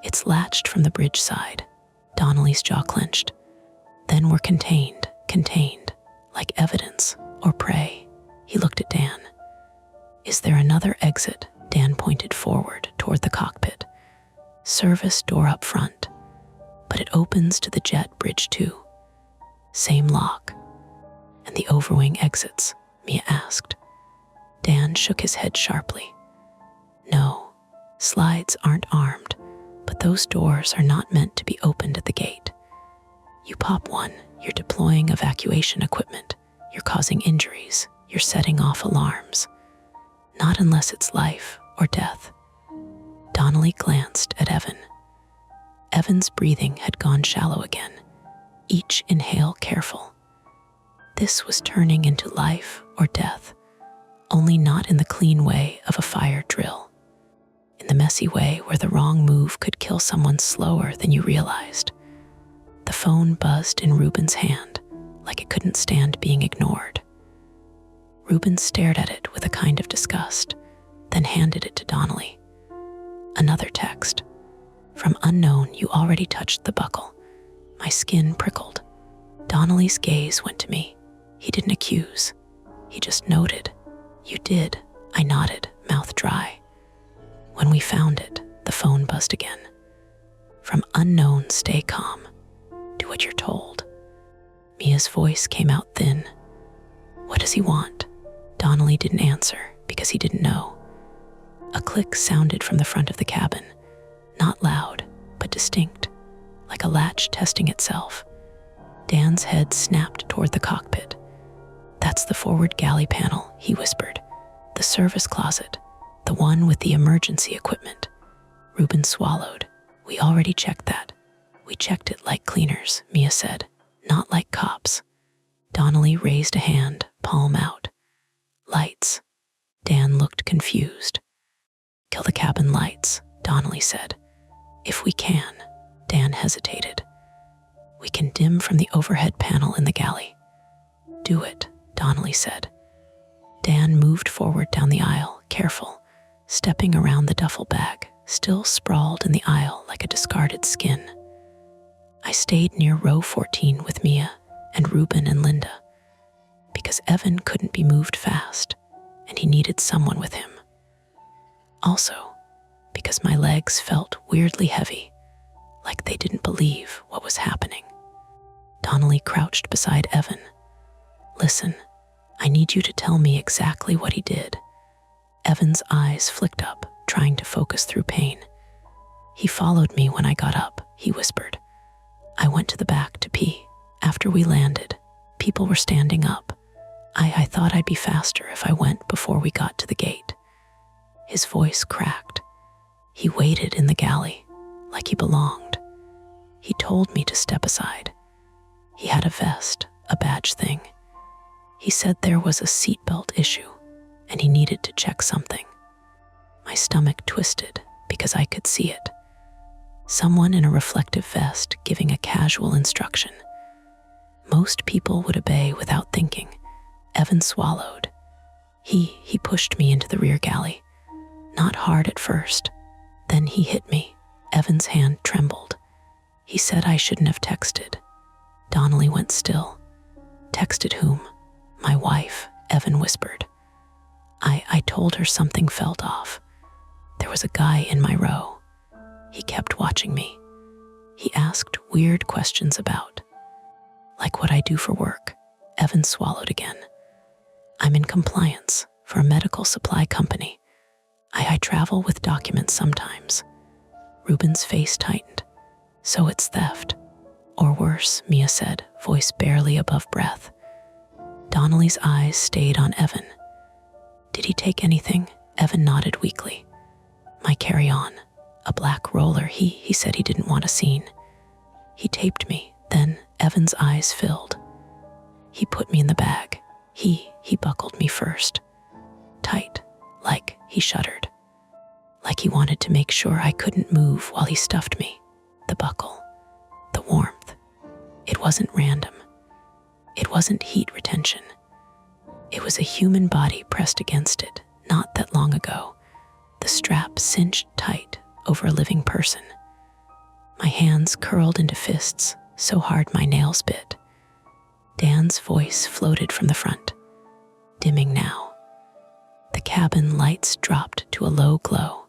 "It's latched from the bridge side." Donnelly's jaw clenched. "Then we're contained, like evidence or prey." He looked at Dan. "Is there another exit?" Dan pointed forward toward the cockpit. "Service door up front, but it opens to the jet bridge too. Same lock." and the overwing exits?" Mia asked. Dan shook his head sharply. "No, slides aren't armed, but those doors are not meant to be opened at the gate. You pop one, you're deploying evacuation equipment, you're causing injuries, you're setting off alarms. Not unless it's life or death." Donnelly glanced at Evan. Evan's breathing had gone shallow again, each inhale careful. This was turning into life or death, only not in the clean way of a fire drill. In the messy way where the wrong move could kill someone slower than you realized. The phone buzzed in Ruben's hand like it couldn't stand being ignored. Ruben stared at it with a kind of disgust, then handed it to Donnelly. Another text. "From unknown, you already touched the buckle." My skin prickled. Donnelly's gaze went to me. He didn't accuse. He just noted. "You did," I nodded, mouth dry. "When we found it," the phone buzzed again. "From unknown, stay calm. Do what you're told." Mia's voice came out thin. "What does he want?" Donnelly didn't answer because he didn't know. A click sounded from the front of the cabin, not loud, but distinct, like a latch testing itself. Dan's head snapped toward the cockpit. "That's the forward galley panel," he whispered. "The service closet, the one with the emergency equipment." Ruben swallowed. "We already checked that. We checked it like cleaners," Mia said, "not like cops." Donnelly raised a hand, palm out. "Lights." Dan looked confused. "Kill the cabin lights," Donnelly said. "If we can." Dan hesitated. "We can dim from the overhead panel in the galley." "Do it," Donnelly said. Dan moved forward down the aisle, careful, stepping around the duffel bag, still sprawled in the aisle like a discarded skin. I stayed near row 14 with Mia and Ruben and Linda, because Evan couldn't be moved fast, and he needed someone with him. Also, because my legs felt weirdly heavy, like they didn't believe what was happening. Donnelly crouched beside Evan. "Listen, I need you to tell me exactly what he did." Evan's eyes flicked up, trying to focus through pain. "He followed me when I got up," he whispered. "I went to the back to pee. After we landed, people were standing up. I thought I'd be faster if I went before we got to the gate." His voice cracked. "He waited in the galley, like he belonged. He told me to step aside. He had a vest, a badge thing. He said there was a seatbelt issue, and he needed to check something." My stomach twisted because I could see it. Someone in a reflective vest giving a casual instruction. Most people would obey without thinking. Evan swallowed. He pushed me into the rear galley. Not hard at first. Then he hit me. Evan's hand trembled. He said I shouldn't have texted. Donnelly went still. "Texted whom?" "My wife," Evan whispered. I told her something felt off. There was a guy in my row. He kept watching me. He asked weird questions about, like what I do for work. Evan swallowed again. "I'm in compliance for a medical supply company. I travel with documents sometimes." Ruben's face tightened. "So it's theft." "Or worse," Mia said, voice barely above breath. Donnelly's eyes stayed on Evan. "Did he take anything?" Evan nodded weakly. "My carry-on, a black roller. He said he didn't want a scene. He taped me." Then Evan's eyes filled. "He put me in the bag. He buckled me first. Tight, like," he shuddered, "like he wanted to make sure I couldn't move while he stuffed me. The buckle, the warmth. It wasn't random. It wasn't heat retention. It was a human body pressed against it not that long ago, the strap cinched tight over a living person. My hands curled into fists so hard my nails bit. Dan's voice floated from the front, dimming now. The cabin lights dropped to a low glow.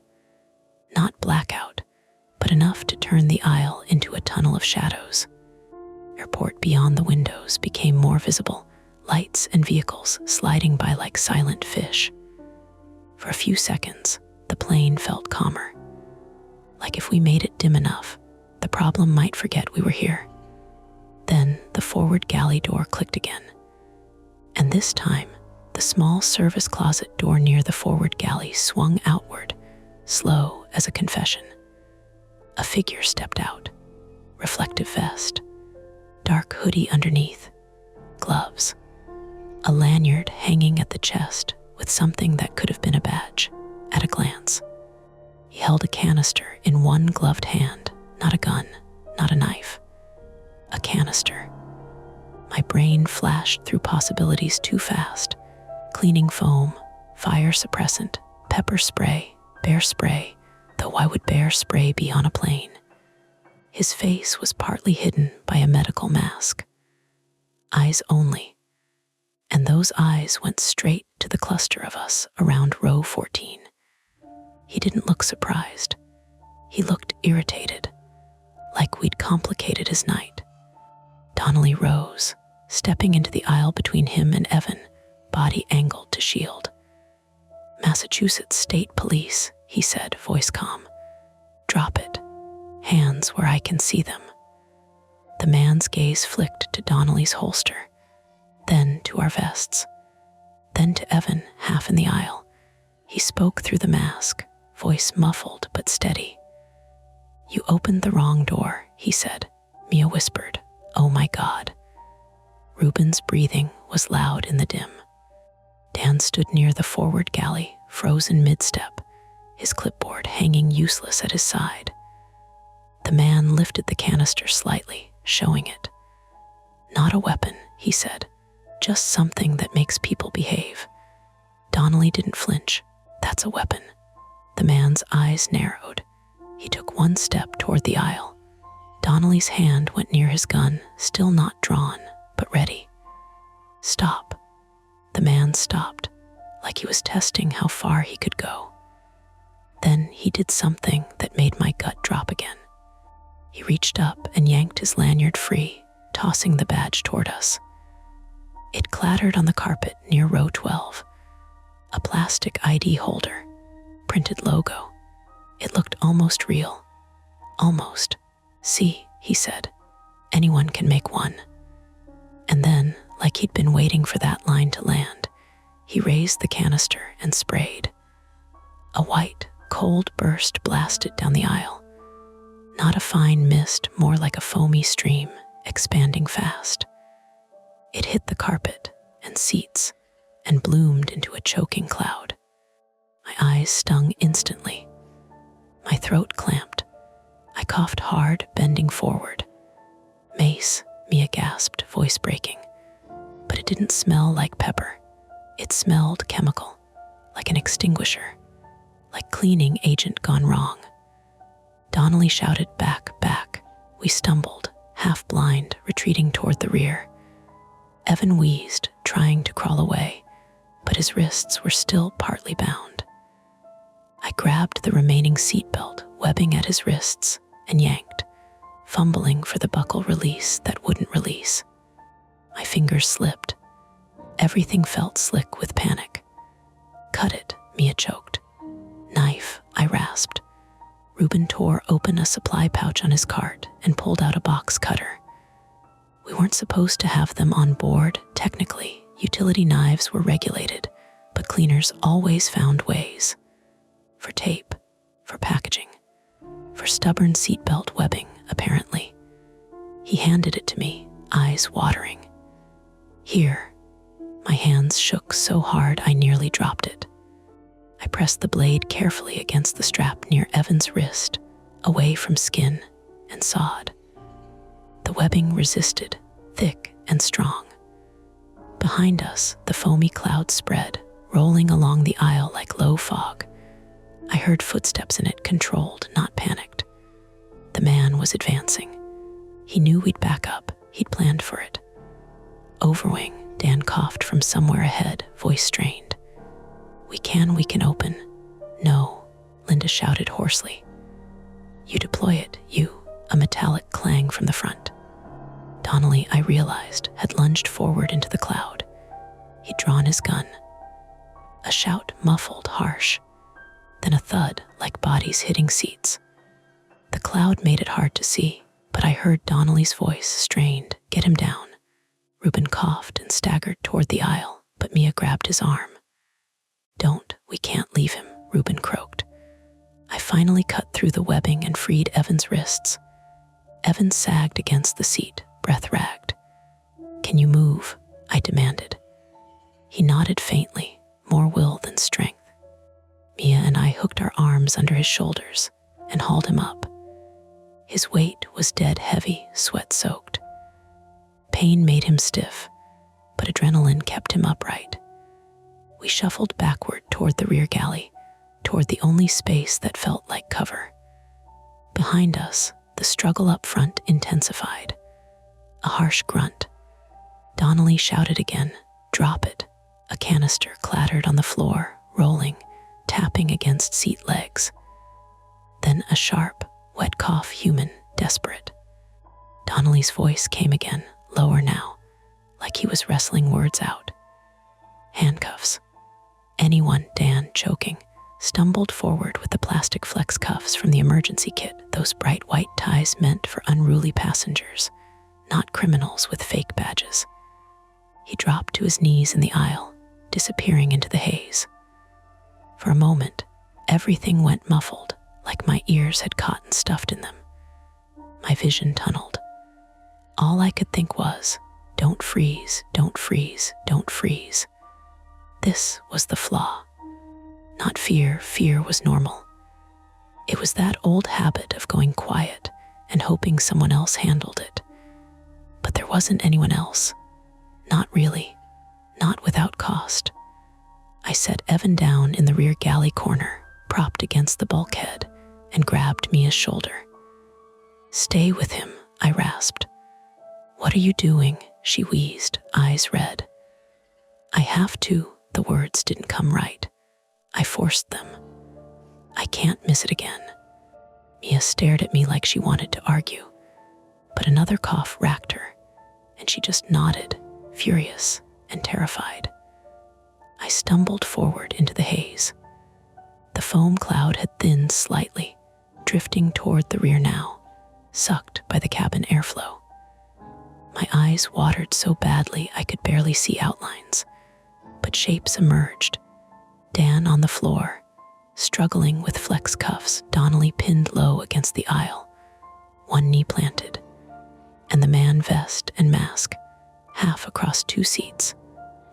Not blackout, but enough to turn the aisle into a tunnel of shadows. Airport beyond the windows became more visible, lights and vehicles sliding by like silent fish. For a few seconds, the plane felt calmer. Like if we made it dim enough, the problem might forget we were here. Then the forward galley door clicked again. And this time, the small service closet door near the forward galley swung outward, slow as a confession. A figure stepped out, reflective vest, dark hoodie underneath, gloves, a lanyard hanging at the chest with something that could have been a badge at a glance. He held a canister in one gloved hand, not a gun, not a knife, a canister. My brain flashed through possibilities too fast. Cleaning foam, fire suppressant, pepper spray, bear spray, though why would bear spray be on a plane? His face was partly hidden by a medical mask. Eyes only. And those eyes went straight to the cluster of us around row 14. He didn't look surprised. He looked irritated, like we'd complicated his night. Donnelly rose, stepping into the aisle between him and Evan, body angled to shield. "Massachusetts State Police," he said, voice calm. "Drop it. Hands where I can see them." The man's gaze flicked to Donnelly's holster, then to our vests, then to Evan, half in the aisle. He spoke through the mask, voice muffled but steady. "You opened the wrong door," he said. Mia whispered, "Oh my God." Ruben's breathing was loud in the dim. Dan stood near the forward galley, frozen mid-step, his clipboard hanging useless at his side. The man lifted the canister slightly, showing it. "Not a weapon," he said, "just something that makes people behave." Donnelly didn't flinch. "That's a weapon." The man's eyes narrowed. He took one step toward the aisle. Donnelly's hand went near his gun, still not drawn, but ready. "Stop." The man stopped, like he was testing how far he could go. Then he did something that made my gut drop again. He reached up and yanked his lanyard free, tossing the badge toward us. It clattered on the carpet near row 12. A plastic ID holder, printed logo. It looked almost real. Almost. "See," he said, "anyone can make one." And then, like he'd been waiting for that line to land, he raised the canister and sprayed. A white, cold burst blasted down the aisle. Not a fine mist, more like a foamy stream, expanding fast. It hit the carpet and seats and bloomed into a choking cloud. My eyes stung instantly. My throat clamped. I coughed hard, bending forward. "Mace," Mia gasped, voice breaking. But it didn't smell like pepper. It smelled chemical, like an extinguisher, like cleaning agent gone wrong. Donnelly shouted, "Back, back." We stumbled, half blind, retreating toward the rear. Evan wheezed, trying to crawl away, but his wrists were still partly bound. I grabbed the remaining seatbelt, webbing at his wrists, and yanked, fumbling for the buckle release that wouldn't release. My fingers slipped. Everything felt slick with panic. "Cut it," Mia choked. "Knife," I rasped. Ruben tore open a supply pouch on his cart and pulled out a box cutter. We weren't supposed to have them on board, technically. Utility knives were regulated, but cleaners always found ways. For tape, for packaging, for stubborn seatbelt webbing, apparently. He handed it to me, eyes watering. "Here." My hands shook so hard I nearly dropped it. I pressed the blade carefully against the strap near Evan's wrist, away from skin, and sawed. The webbing resisted, thick and strong. Behind us, the foamy cloud spread, rolling along the aisle like low fog. I heard footsteps in it, controlled, not panicked. The man was advancing. He knew we'd back up. He'd planned for it. "Overwing," Dan coughed from somewhere ahead, voice strained. We can open." "No," Linda shouted hoarsely. "You deploy it, you," a metallic clang from the front. Donnelly, I realized, had lunged forward into the cloud. He'd drawn his gun. A shout muffled, harsh, then a thud like bodies hitting seats. The cloud made it hard to see, but I heard Donnelly's voice, strained. "Get him down." Reuben coughed and staggered toward the aisle, but Mia grabbed his arm. "Don't, we can't leave him," Reuben croaked. I finally cut through the webbing and freed Evan's wrists. Evan sagged against the seat, breath ragged. "Can you move?" I demanded. He nodded faintly, more will than strength. Mia and I hooked our arms under his shoulders and hauled him up. His weight was dead heavy, sweat-soaked. Pain made him stiff, but adrenaline kept him upright. We shuffled backward toward the rear galley, toward the only space that felt like cover. Behind us, the struggle up front intensified. A harsh grunt. Donnelly shouted again, "Drop it." A canister clattered on the floor, rolling, tapping against seat legs. Then a sharp, wet cough, human, desperate. Donnelly's voice came again, lower now, like he was wrestling words out. "Handcuffs." Anyone, Dan, choking, stumbled forward with the plastic flex cuffs from the emergency kit, those bright white ties meant for unruly passengers, not criminals with fake badges. He dropped to his knees in the aisle, disappearing into the haze. For a moment, everything went muffled, like my ears had cotton stuffed in them. My vision tunneled. All I could think was, "Don't freeze, don't freeze, don't freeze." This was the flaw. Not fear, fear was normal. It was that old habit of going quiet and hoping someone else handled it. But there wasn't anyone else. Not really. Not without cost. I set Evan down in the rear galley corner, propped against the bulkhead, and grabbed Mia's shoulder. "Stay with him," I rasped. "What are you doing?" she wheezed, eyes red. "I have to." The words didn't come right. I forced them. "I can't miss it again." Mia stared at me like she wanted to argue, but another cough racked her, and she just nodded, furious and terrified. I stumbled forward into the haze. The foam cloud had thinned slightly, drifting toward the rear now, sucked by the cabin airflow. My eyes watered so badly I could barely see outlines, but shapes emerged. Dan on the floor, struggling with flex cuffs, Donnelly pinned low against the aisle, one knee planted, and the man vest and mask, half across two seats,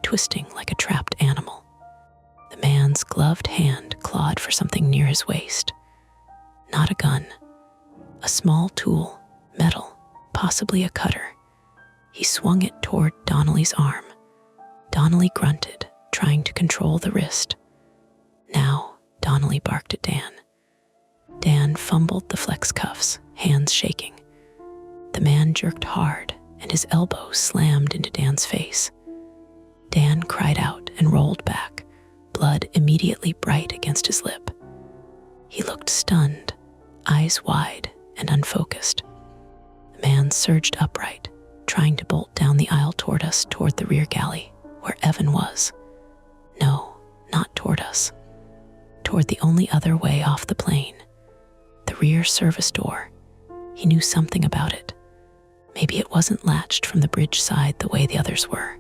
twisting like a trapped animal. The man's gloved hand clawed for something near his waist. Not a gun. A small tool, metal, possibly a cutter. He swung it toward Donnelly's arm. Donnelly grunted, trying to control the wrist. "Now," Donnelly barked at Dan. Dan fumbled the flex cuffs, hands shaking. The man jerked hard, and his elbow slammed into Dan's face. Dan cried out and rolled back, blood immediately bright against his lip. He looked stunned, eyes wide and unfocused. The man surged upright, trying to bolt down the aisle toward us, toward the rear galley, where Evan was. No, not toward us. Toward the only other way off the plane. The rear service door. He knew something about it. Maybe it wasn't latched from the bridge side the way the others were.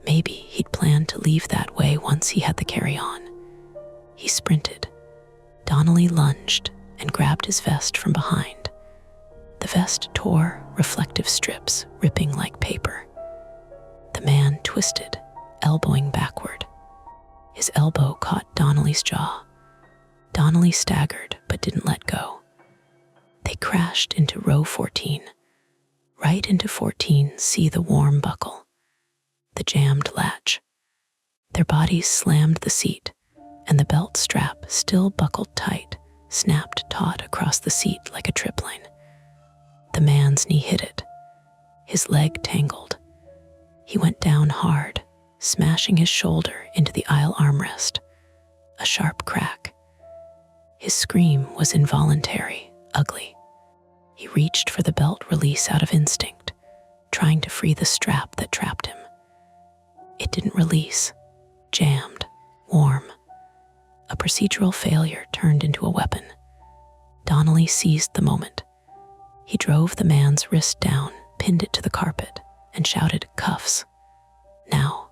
Maybe he'd planned to leave that way once he had the carry-on. He sprinted. Donnelly lunged and grabbed his vest from behind. The vest tore reflective strips, ripping like paper. The man twisted, elbowing backward. His elbow caught Donnelly's jaw. Donnelly staggered but didn't let go. They crashed into row 14. Right into 14, see the warm buckle. The jammed latch. Their bodies slammed the seat, and the belt strap, still buckled tight, snapped taut across the seat like a tripline. The man's knee hit it. His leg tangled. He went down hard, smashing his shoulder into the aisle armrest. A sharp crack. His scream was involuntary, ugly. He reached for the belt release out of instinct, trying to free the strap that trapped him. It didn't release. Jammed. Warm. A procedural failure turned into a weapon. Donnelly seized the moment. He drove the man's wrist down, pinned it to the carpet, and shouted, "Cuffs." Now,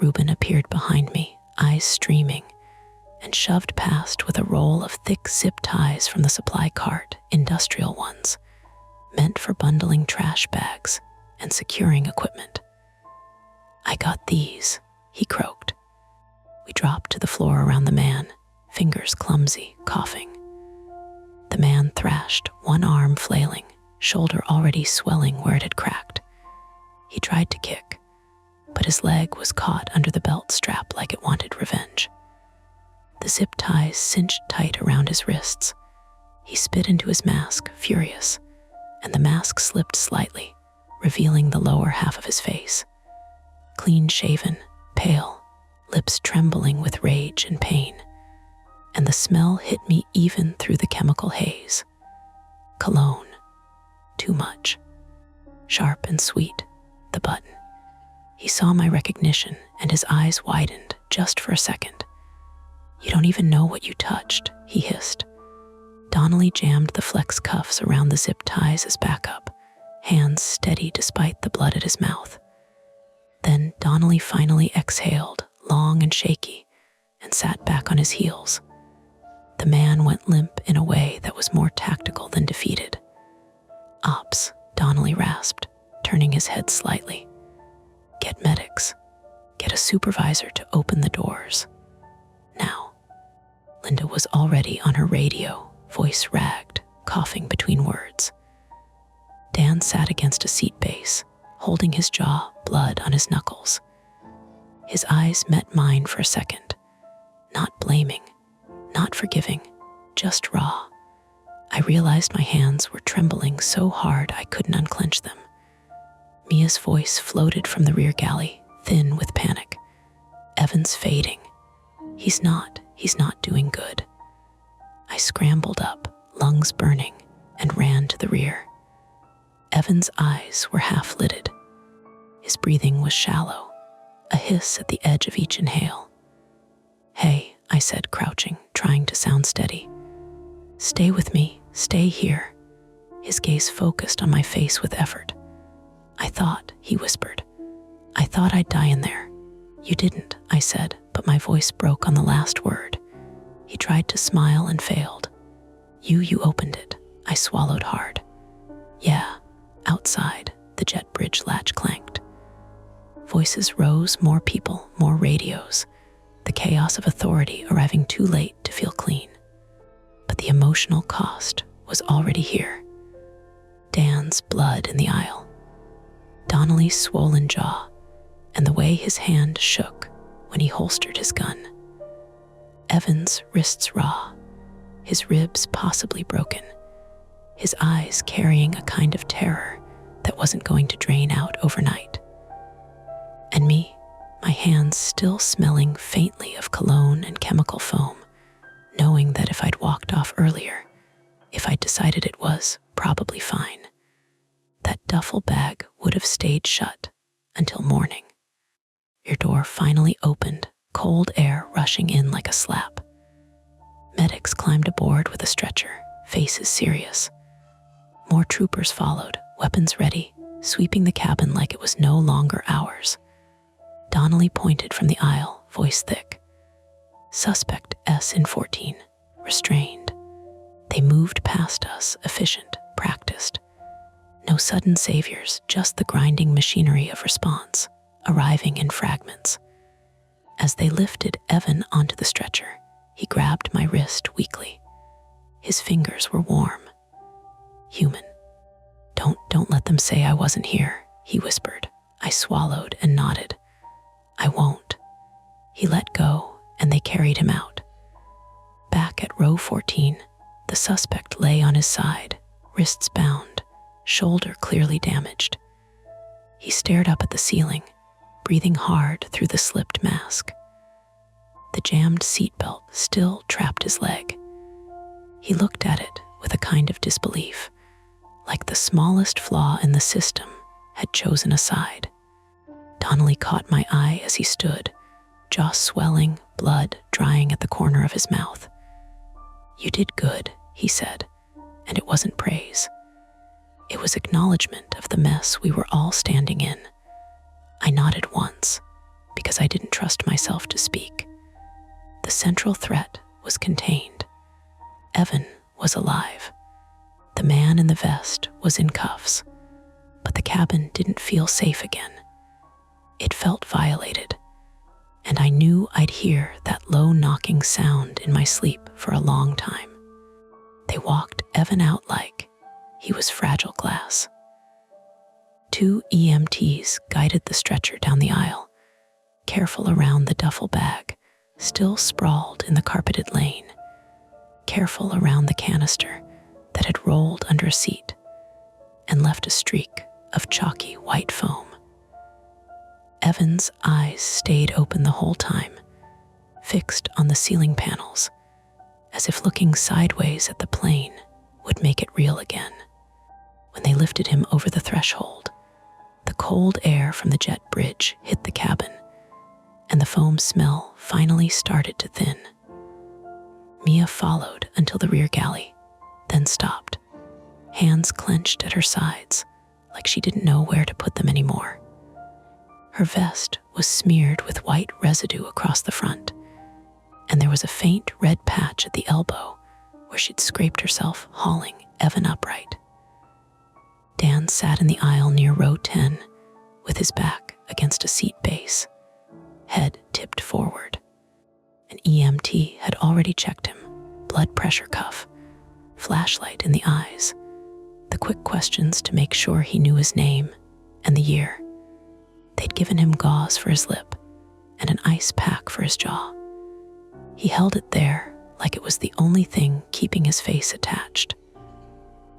Reuben appeared behind me, eyes streaming, and shoved past with a roll of thick zip ties from the supply cart, industrial ones, meant for bundling trash bags and securing equipment. "I got these," he croaked. We dropped to the floor around the man, fingers clumsy, coughing. The man thrashed, one arm flailing, shoulder already swelling where it had cracked. He tried to kick, but his leg was caught under the belt strap like it wanted revenge. The zip ties cinched tight around his wrists. He spit into his mask, furious, and the mask slipped slightly, revealing the lower half of his face. Clean-shaven, pale, lips trembling with rage and pain, and the smell hit me even through the chemical haze. Cologne. Too much. Sharp and sweet, the button. He saw my recognition, and his eyes widened just for a second. "You don't even know what you touched," he hissed. Donnelly jammed the flex cuffs around the zip ties as backup, hands steady despite the blood at his mouth. Then Donnelly finally exhaled, long and shaky, and sat back on his heels. The man went limp in a way that was more tactical than defeated. "Ops," Donnelly rasped, turning his head slightly. "Get medics. Get a supervisor to open the doors. Now." Linda was already on her radio, voice ragged, coughing between words. Dan sat against a seat base, holding his jaw, blood on his knuckles. His eyes met mine for a second, not blaming, not forgiving, just raw. I realized my hands were trembling so hard I couldn't unclench them. Mia's voice floated from the rear galley, thin with panic. "Evan's fading. He's not doing good." I scrambled up, lungs burning, and ran to the rear. Evan's eyes were half-lidded. His breathing was shallow, a hiss at the edge of each inhale. "Hey," I said, crouching, trying to sound steady. "Stay with me, stay here." His gaze focused on my face with effort. He whispered. "I thought I'd die in there." "You didn't," I said, but my voice broke on the last word. He tried to smile and failed. You opened it." I swallowed hard. "Yeah." Outside, the jet bridge latch clanked. Voices rose, more people, more radios, the chaos of authority arriving too late to feel clean. But the emotional cost was already here. Dan's blood in the aisle, Donnelly's swollen jaw, and the way his hand shook when he holstered his gun. Evan's wrists raw, his ribs possibly broken, his eyes carrying a kind of terror that wasn't going to drain out overnight. And me, my hands still smelling faintly of cologne and chemical foam, knowing that if I'd walked off earlier, if I'd decided it was probably fine, that duffel bag would have stayed shut until morning. Your door finally opened, cold air rushing in like a slap. Medics climbed aboard with a stretcher, faces serious. More troopers followed, weapons ready, sweeping the cabin like it was no longer ours. Donnelly pointed from the aisle, voice thick. "Suspect S in 14, restrained." They moved past us, efficient, practiced. No sudden saviors, just the grinding machinery of response, arriving in fragments. As they lifted Evan onto the stretcher, he grabbed my wrist weakly. His fingers were warm. "Human. Don't let them say I wasn't here," he whispered. I swallowed and nodded. "I won't." He let go, and they carried him out. Back at row 14, the suspect lay on his side, wrists bound, shoulder clearly damaged. He stared up at the ceiling, breathing hard through the slipped mask. The jammed seatbelt still trapped his leg. He looked at it with a kind of disbelief, like the smallest flaw in the system had chosen a side. Donnelly caught my eye as he stood, jaw swelling, blood drying at the corner of his mouth. "You did good," he said, and it wasn't praise. It was acknowledgement of the mess we were all standing in. I nodded once, because I didn't trust myself to speak. The central threat was contained. Evan was alive. The man in the vest was in cuffs, but the cabin didn't feel safe again. It felt violated, and I knew I'd hear that low knocking sound in my sleep for a long time. They walked Evan out like he was fragile glass. 2 EMTs guided the stretcher down the aisle, careful around the duffel bag, still sprawled in the carpeted lane, careful around the canister that had rolled under a seat and left a streak of chalky white foam. Evan's eyes stayed open the whole time, fixed on the ceiling panels, as if looking sideways at the plane would make it real again. When they lifted him over the threshold, the cold air from the jet bridge hit the cabin, and the foam smell finally started to thin. Mia followed until the rear galley, then stopped, hands clenched at her sides, like she didn't know where to put them anymore. Her vest was smeared with white residue across the front, and there was a faint red patch at the elbow where she'd scraped herself hauling Evan upright. Dan sat in the aisle near row 10 with his back against a seat base, head tipped forward. An EMT had already checked him, blood pressure cuff, flashlight in the eyes, the quick questions to make sure he knew his name and the year. They'd given him gauze for his lip and an ice pack for his jaw. He held it there like it was the only thing keeping his face attached.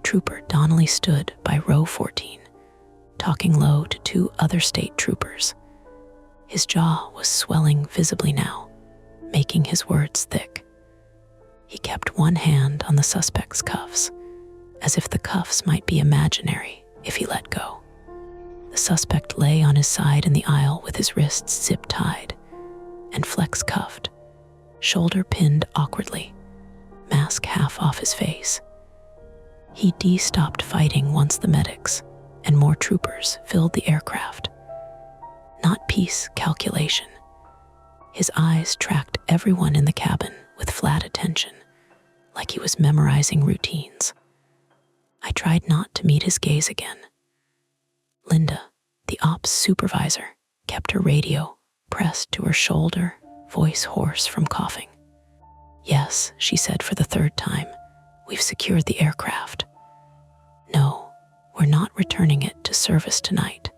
Trooper Donnelly stood by row 14, talking low to 2 other state troopers. His jaw was swelling visibly now, making his words thick. He kept one hand on the suspect's cuffs, as if the cuffs might be imaginary if he let go. The suspect lay on his side in the aisle with his wrists zip-tied and flex cuffed, shoulder pinned awkwardly, mask half off his face. He stopped fighting once the medics and more troopers filled the aircraft. Not peace calculation. His eyes tracked everyone in the cabin with flat attention, like he was memorizing routines. I tried not to meet his gaze again. Linda, the ops supervisor, kept her radio pressed to her shoulder, voice hoarse from coughing. "Yes," she said for the 3rd time, "we've secured the aircraft. No, we're not returning it to service tonight."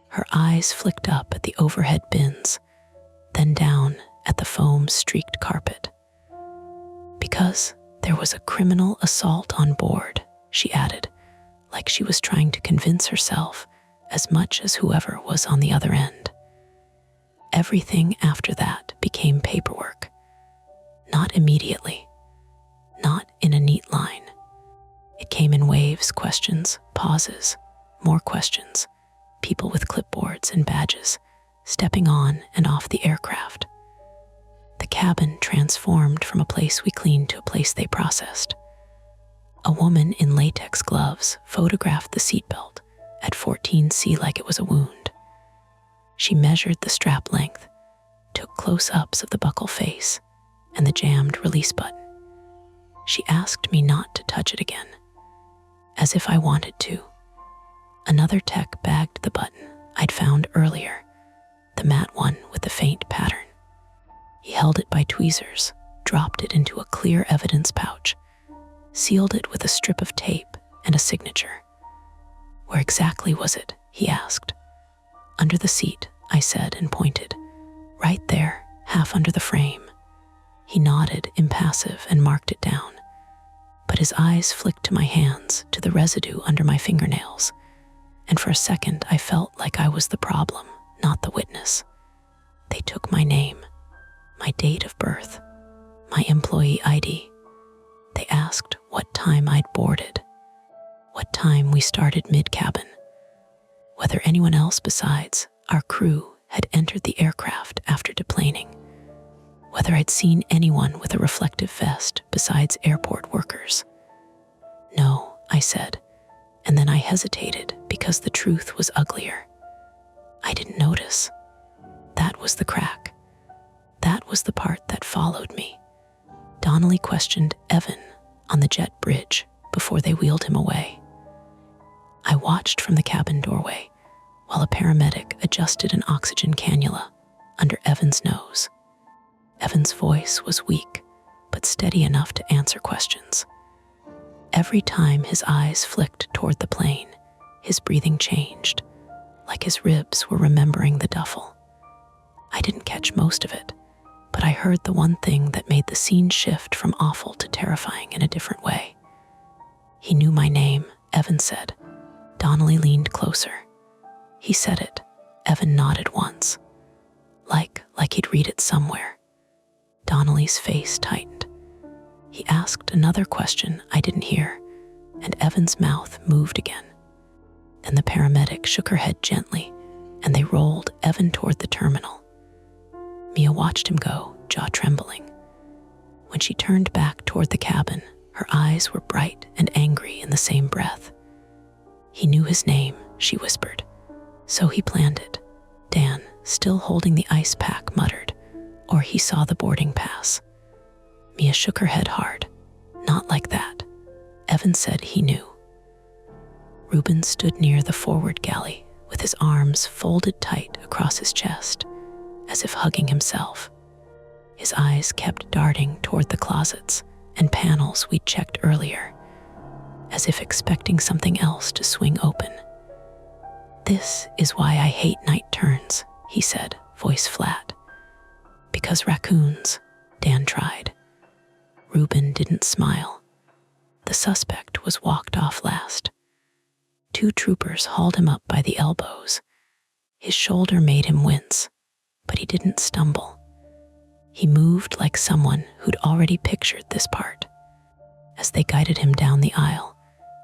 Her eyes flicked up at the overhead bins, then down at the foam-streaked carpet. "Because there was a criminal assault on board," she added, like she was trying to convince herself as much as whoever was on the other end. Everything after that became paperwork. Not immediately, not in a neat line. It came in waves, questions, pauses, more questions, people with clipboards and badges, stepping on and off the aircraft. The cabin transformed from a place we cleaned to a place they processed. A woman in latex gloves photographed the seatbelt at 14C like it was a wound. She measured the strap length, took close-ups of the buckle face and the jammed release button. She asked me not to touch it again, as if I wanted to. Another tech bagged the button I'd found earlier, the matte one with the faint pattern. He held it by tweezers, dropped it into a clear evidence pouch, sealed it with a strip of tape and a signature. "Where exactly was it?" he asked. "Under the seat," I said and pointed. "Right there, half under the frame." He nodded, impassive, and marked it down. But his eyes flicked to my hands, to the residue under my fingernails, and for a second I felt like I was the problem, not the witness. They took my name, my date of birth, my employee ID. They asked what time I'd boarded, what time we started mid-cabin, whether anyone else besides our crew had entered the aircraft after deplaning, whether I'd seen anyone with a reflective vest besides airport workers. No, I said, and then I hesitated because the truth was uglier. I didn't notice. That was the crack. That was the part that followed me. Donnelly questioned Evan on the jet bridge before they wheeled him away. I watched from the cabin doorway while a paramedic adjusted an oxygen cannula under Evan's nose. Evan's voice was weak, but steady enough to answer questions. Every time his eyes flicked toward the plane, his breathing changed, like his ribs were remembering the duffel. I didn't catch most of it, but I heard the one thing that made the scene shift from awful to terrifying in a different way. He knew my name, Evan said. Donnelly leaned closer. He said it. Evan nodded once, like he'd read it somewhere. Donnelly's face tightened. He asked another question I didn't hear, and Evan's mouth moved again. Then the paramedic shook her head gently, and they rolled Evan toward the terminal. Mia watched him go, jaw trembling. When she turned back toward the cabin, her eyes were bright and angry in the same breath. He knew his name, she whispered. So he planned it. Dan, still holding the ice pack, muttered, or he saw the boarding pass. Mia shook her head hard. Not like that. Evan said he knew. Reuben stood near the forward galley with his arms folded tight across his chest, as if hugging himself. His eyes kept darting toward the closets and panels we'd checked earlier, as if expecting something else to swing open. This is why I hate night turns, he said, voice flat. Because raccoons, Dan tried. Reuben didn't smile. The suspect was walked off last. 2 troopers hauled him up by the elbows. His shoulder made him wince, but he didn't stumble. He moved like someone who'd already pictured this part. As they guided him down the aisle,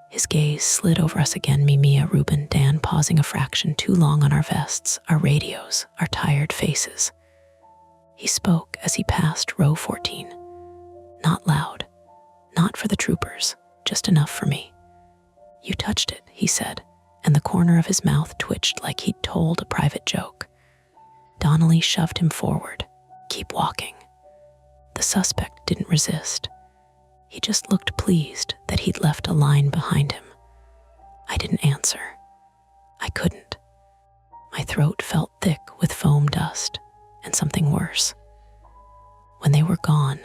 his gaze slid over us again, me, Mia, Reuben, Dan, pausing a fraction too long on our vests, our radios, our tired faces. He spoke as he passed row 14. Not loud, not for the troopers, just enough for me. You touched it, he said, and the corner of his mouth twitched like he'd told a private joke. Donnelly shoved him forward. Keep walking. The suspect didn't resist. He just looked pleased that he'd left a line behind him. I didn't answer. I couldn't. My throat felt thick with foam dust and something worse. When they were gone,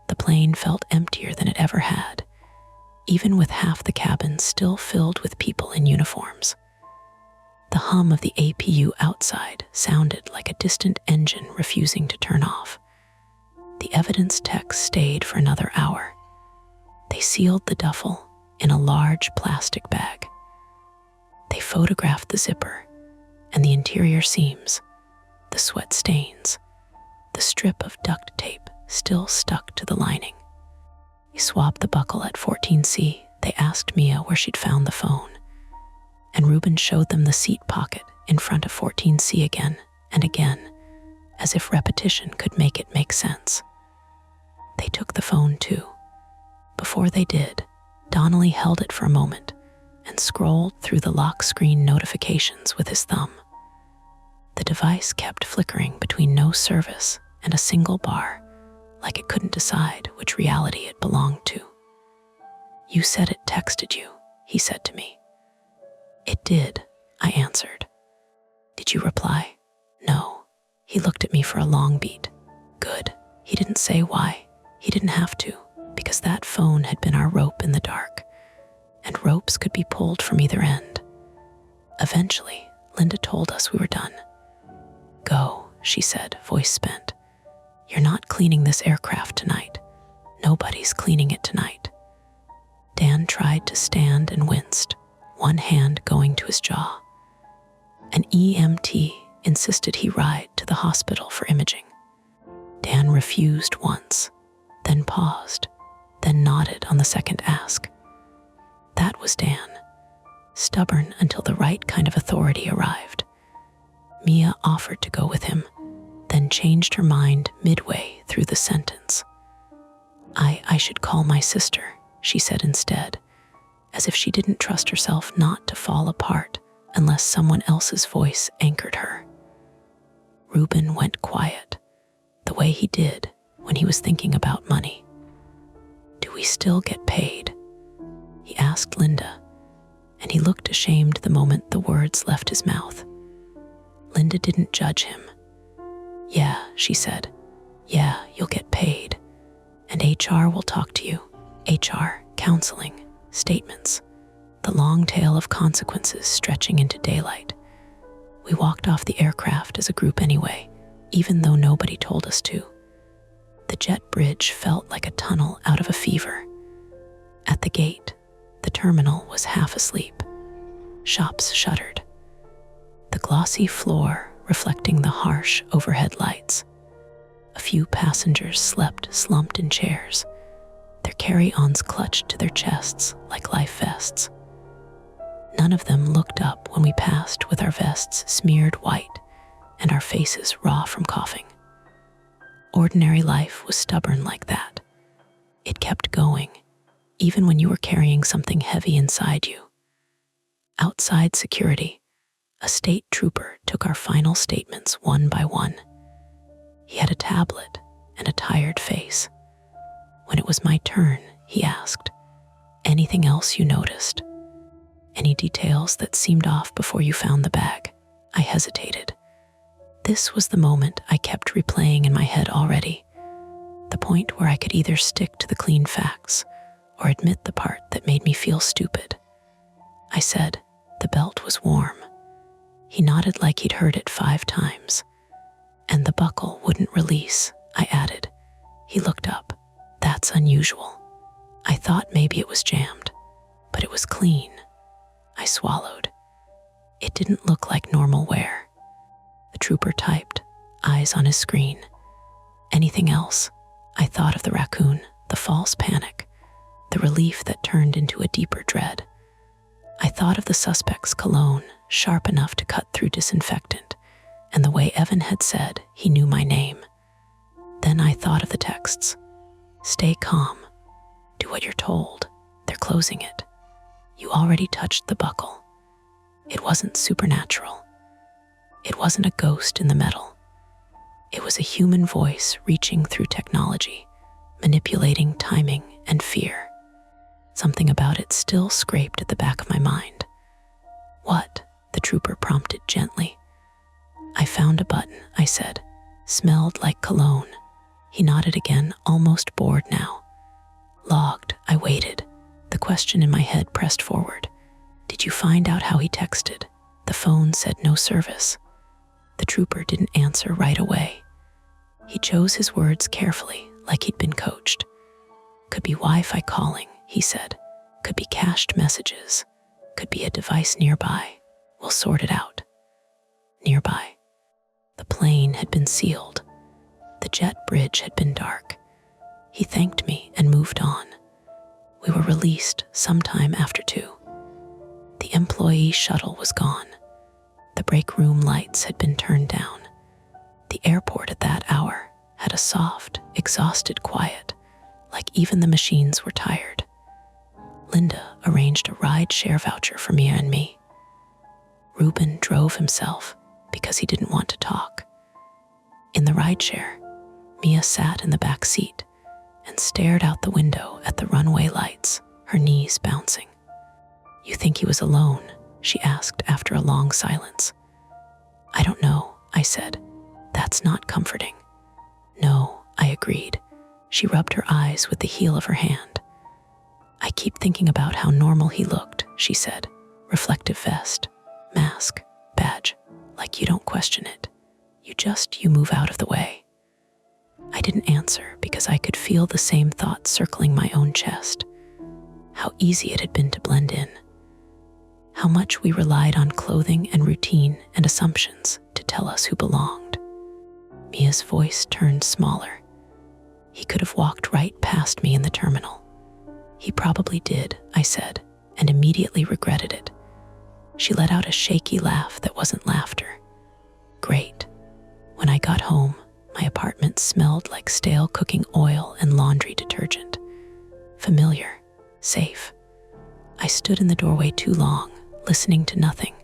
the plane felt emptier than it ever had, even with half the cabin still filled with people in uniforms. The hum of the APU outside sounded like a distant engine refusing to turn off. The evidence techs stayed for another hour. They sealed the duffel in a large plastic bag. They photographed the zipper and the interior seams, the sweat stains, the strip of duct tape still stuck to the lining. They swabbed the buckle at 14C. They asked Mia where she'd found the phone, and Reuben showed them the seat pocket in front of 14C again and again, as if repetition could make it make sense. They took the phone too. Before they did, Donnelly held it for a moment and scrolled through the lock screen notifications with his thumb. The device kept flickering between no service and a single bar, like it couldn't decide which reality it belonged to. You said it texted you, he said to me. It did, I answered. Did you reply? No. He looked at me for a long beat. Good. He didn't say why. He didn't have to, because that phone had been our rope in the dark, and ropes could be pulled from either end. Eventually, Linda told us we were done. Go, she said, voice spent. You're not cleaning this aircraft tonight. Nobody's cleaning it tonight. Dan tried to stand and winced, one hand going to his jaw. An EMT insisted he ride to the hospital for imaging. Dan refused once, then paused, then nodded on the second ask. That was Dan, stubborn until the right kind of authority arrived. Mia offered to go with him, then changed her mind midway through the sentence. I should call my sister, she said instead, as if she didn't trust herself not to fall apart unless someone else's voice anchored her. Reuben went quiet, the way he did when he was thinking about money. Do we still get paid? He asked Linda, and he looked ashamed the moment the words left his mouth. Linda didn't judge him. Yeah, she said. Yeah, you'll get paid. And HR will talk to you. HR, counseling, statements, the long tail of consequences stretching into daylight. We walked off the aircraft as a group anyway, even though nobody told us to. The jet bridge felt like a tunnel out of a fever. At the gate, the terminal was half asleep. Shops shuttered. The glossy floor reflecting the harsh overhead lights. A few passengers slept slumped in chairs, their carry-ons clutched to their chests like life vests. None of them looked up when we passed with our vests smeared white and our faces raw from coughing. Ordinary life was stubborn like that. It kept going, even when you were carrying something heavy inside you. Outside security, a state trooper took our final statements one by one. He had a tablet and a tired face. When it was my turn, he asked, "Anything else you noticed? Any details that seemed off before you found the bag?" I hesitated. This was the moment I kept replaying in my head already, the point where I could either stick to the clean facts or admit the part that made me feel stupid. I said, "The belt was warm." He nodded like he'd heard it 5 times. "And the buckle wouldn't release," I added. He looked up. "That's unusual." I thought maybe it was jammed, but it was clean. I swallowed. It didn't look like normal wear. The trooper typed, eyes on his screen. Anything else? I thought of the raccoon, the false panic, the relief that turned into a deeper dread. I thought of the suspect's cologne, sharp enough to cut through disinfectant, and the way Evan had said he knew my name. Then I thought of the texts. Stay calm. Do what you're told. They're closing it. You already touched the buckle. It wasn't supernatural. It wasn't a ghost in the metal. It was a human voice reaching through technology, manipulating timing and fear. Something about it still scraped at the back of my mind. "What?" the trooper prompted gently. "I found a button," I said. "Smelled like cologne." He nodded again, almost bored now. Logged, I waited. The question in my head pressed forward. "Did you find out how he texted?" The phone said no service. The trooper didn't answer right away. He chose his words carefully, like he'd been coached. "Could be Wi-Fi calling," he said. "Could be cached messages. Could be a device nearby. We'll sort it out." Nearby. The plane had been sealed. The jet bridge had been dark. He thanked me and moved on. We were released sometime after 2. The employee shuttle was gone. The break room lights had been turned down. The airport at that hour had a soft, exhausted quiet, like even the machines were tired. Linda arranged a ride-share voucher for Mia and me. Reuben drove himself because he didn't want to talk. In the rideshare, Mia sat in the back seat and stared out the window at the runway lights, her knees bouncing. "You think he was alone?" she asked after a long silence. "I don't know," I said. "That's not comforting." "No," I agreed. She rubbed her eyes with the heel of her hand. "I keep thinking about how normal he looked," she said. "Reflective vest, mask, badge, like you don't question it. You move out of the way." I didn't answer because I could feel the same thoughts circling my own chest. How easy it had been to blend in. How much we relied on clothing and routine and assumptions to tell us who belonged. Mia's voice turned smaller. "He could have walked right past me in the terminal." "He probably did," I said, and immediately regretted it. She let out a shaky laugh that wasn't laughter. smelled like stale cooking oil and laundry detergent. Familiar, safe. I stood in the doorway too long, listening to nothing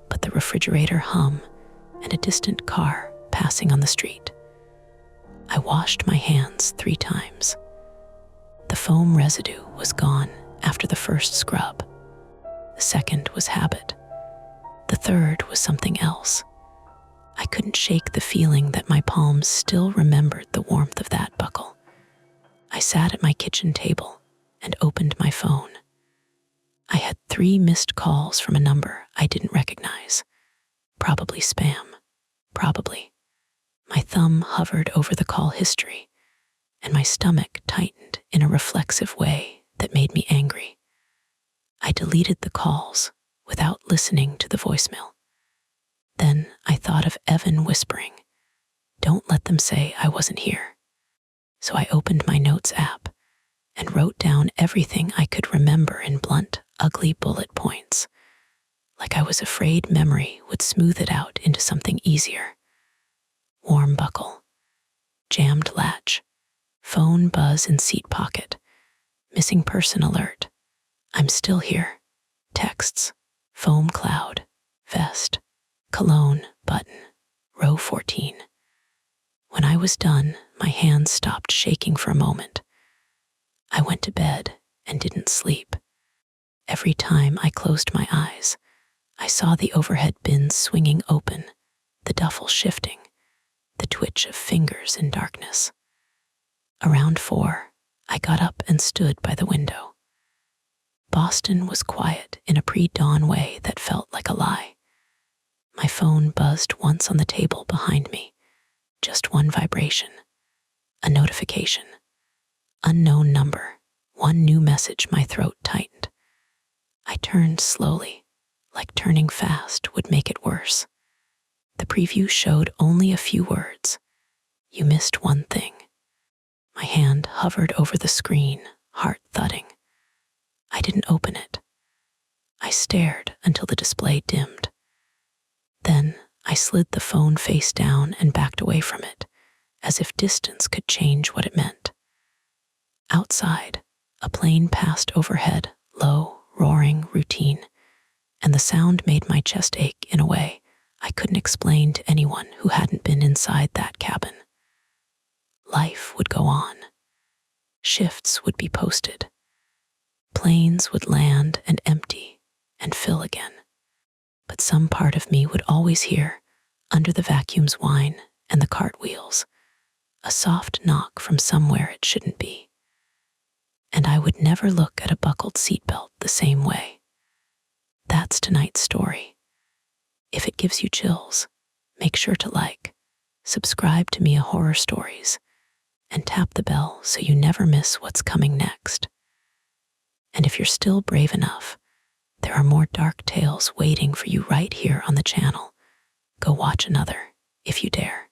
but the refrigerator hum and a distant car passing on the street. I washed my hands 3 times. The foam residue was gone after the first scrub. The second was habit. The third was something else. I couldn't shake the feeling that my palms still remembered the warmth of that buckle. I sat at my kitchen table and opened my phone. I had 3 missed calls from a number I didn't recognize. Probably spam. Probably. My thumb hovered over the call history, and my stomach tightened in a reflexive way that made me angry. I deleted the calls without listening to the voicemail. Then I thought of Evan whispering, "Don't let them say I wasn't here." So I opened my notes app and wrote down everything I could remember in blunt, ugly bullet points, like I was afraid memory would smooth it out into something easier. Warm buckle, jammed latch, phone buzz in seat pocket, missing person alert, I'm still here, texts, foam cloud, vest, cologne, button, row 14. When I was done, my hands stopped shaking for a moment. I went to bed and didn't sleep. Every time I closed my eyes, I saw the overhead bins swinging open, the duffel shifting, the twitch of fingers in darkness. Around 4, I got up and stood by the window. Boston was quiet in a pre-dawn way that felt like a lie. My phone buzzed once on the table behind me, just one vibration, a notification. Unknown number, one new message. My throat tightened. I turned slowly, like turning fast would make it worse. The preview showed only a few words. You missed one thing. My hand hovered over the screen, heart thudding. I didn't open it. I stared until the display dimmed. Then I slid the phone face down and backed away from it, as if distance could change what it meant. Outside, a plane passed overhead, low, roaring, routine, and the sound made my chest ache in a way I couldn't explain to anyone who hadn't been inside that cabin. Life would go on. Shifts would be posted. Planes would land and empty and fill again. But some part of me would always hear, under the vacuum's whine and the cartwheels, a soft knock from somewhere it shouldn't be. And I would never look at a buckled seatbelt the same way. That's tonight's story. If it gives you chills, make sure to like, subscribe to Mia Horror Stories, and tap the bell so you never miss what's coming next. And if you're still brave enough, there are more dark tales waiting for you right here on the channel. Go watch another, if you dare.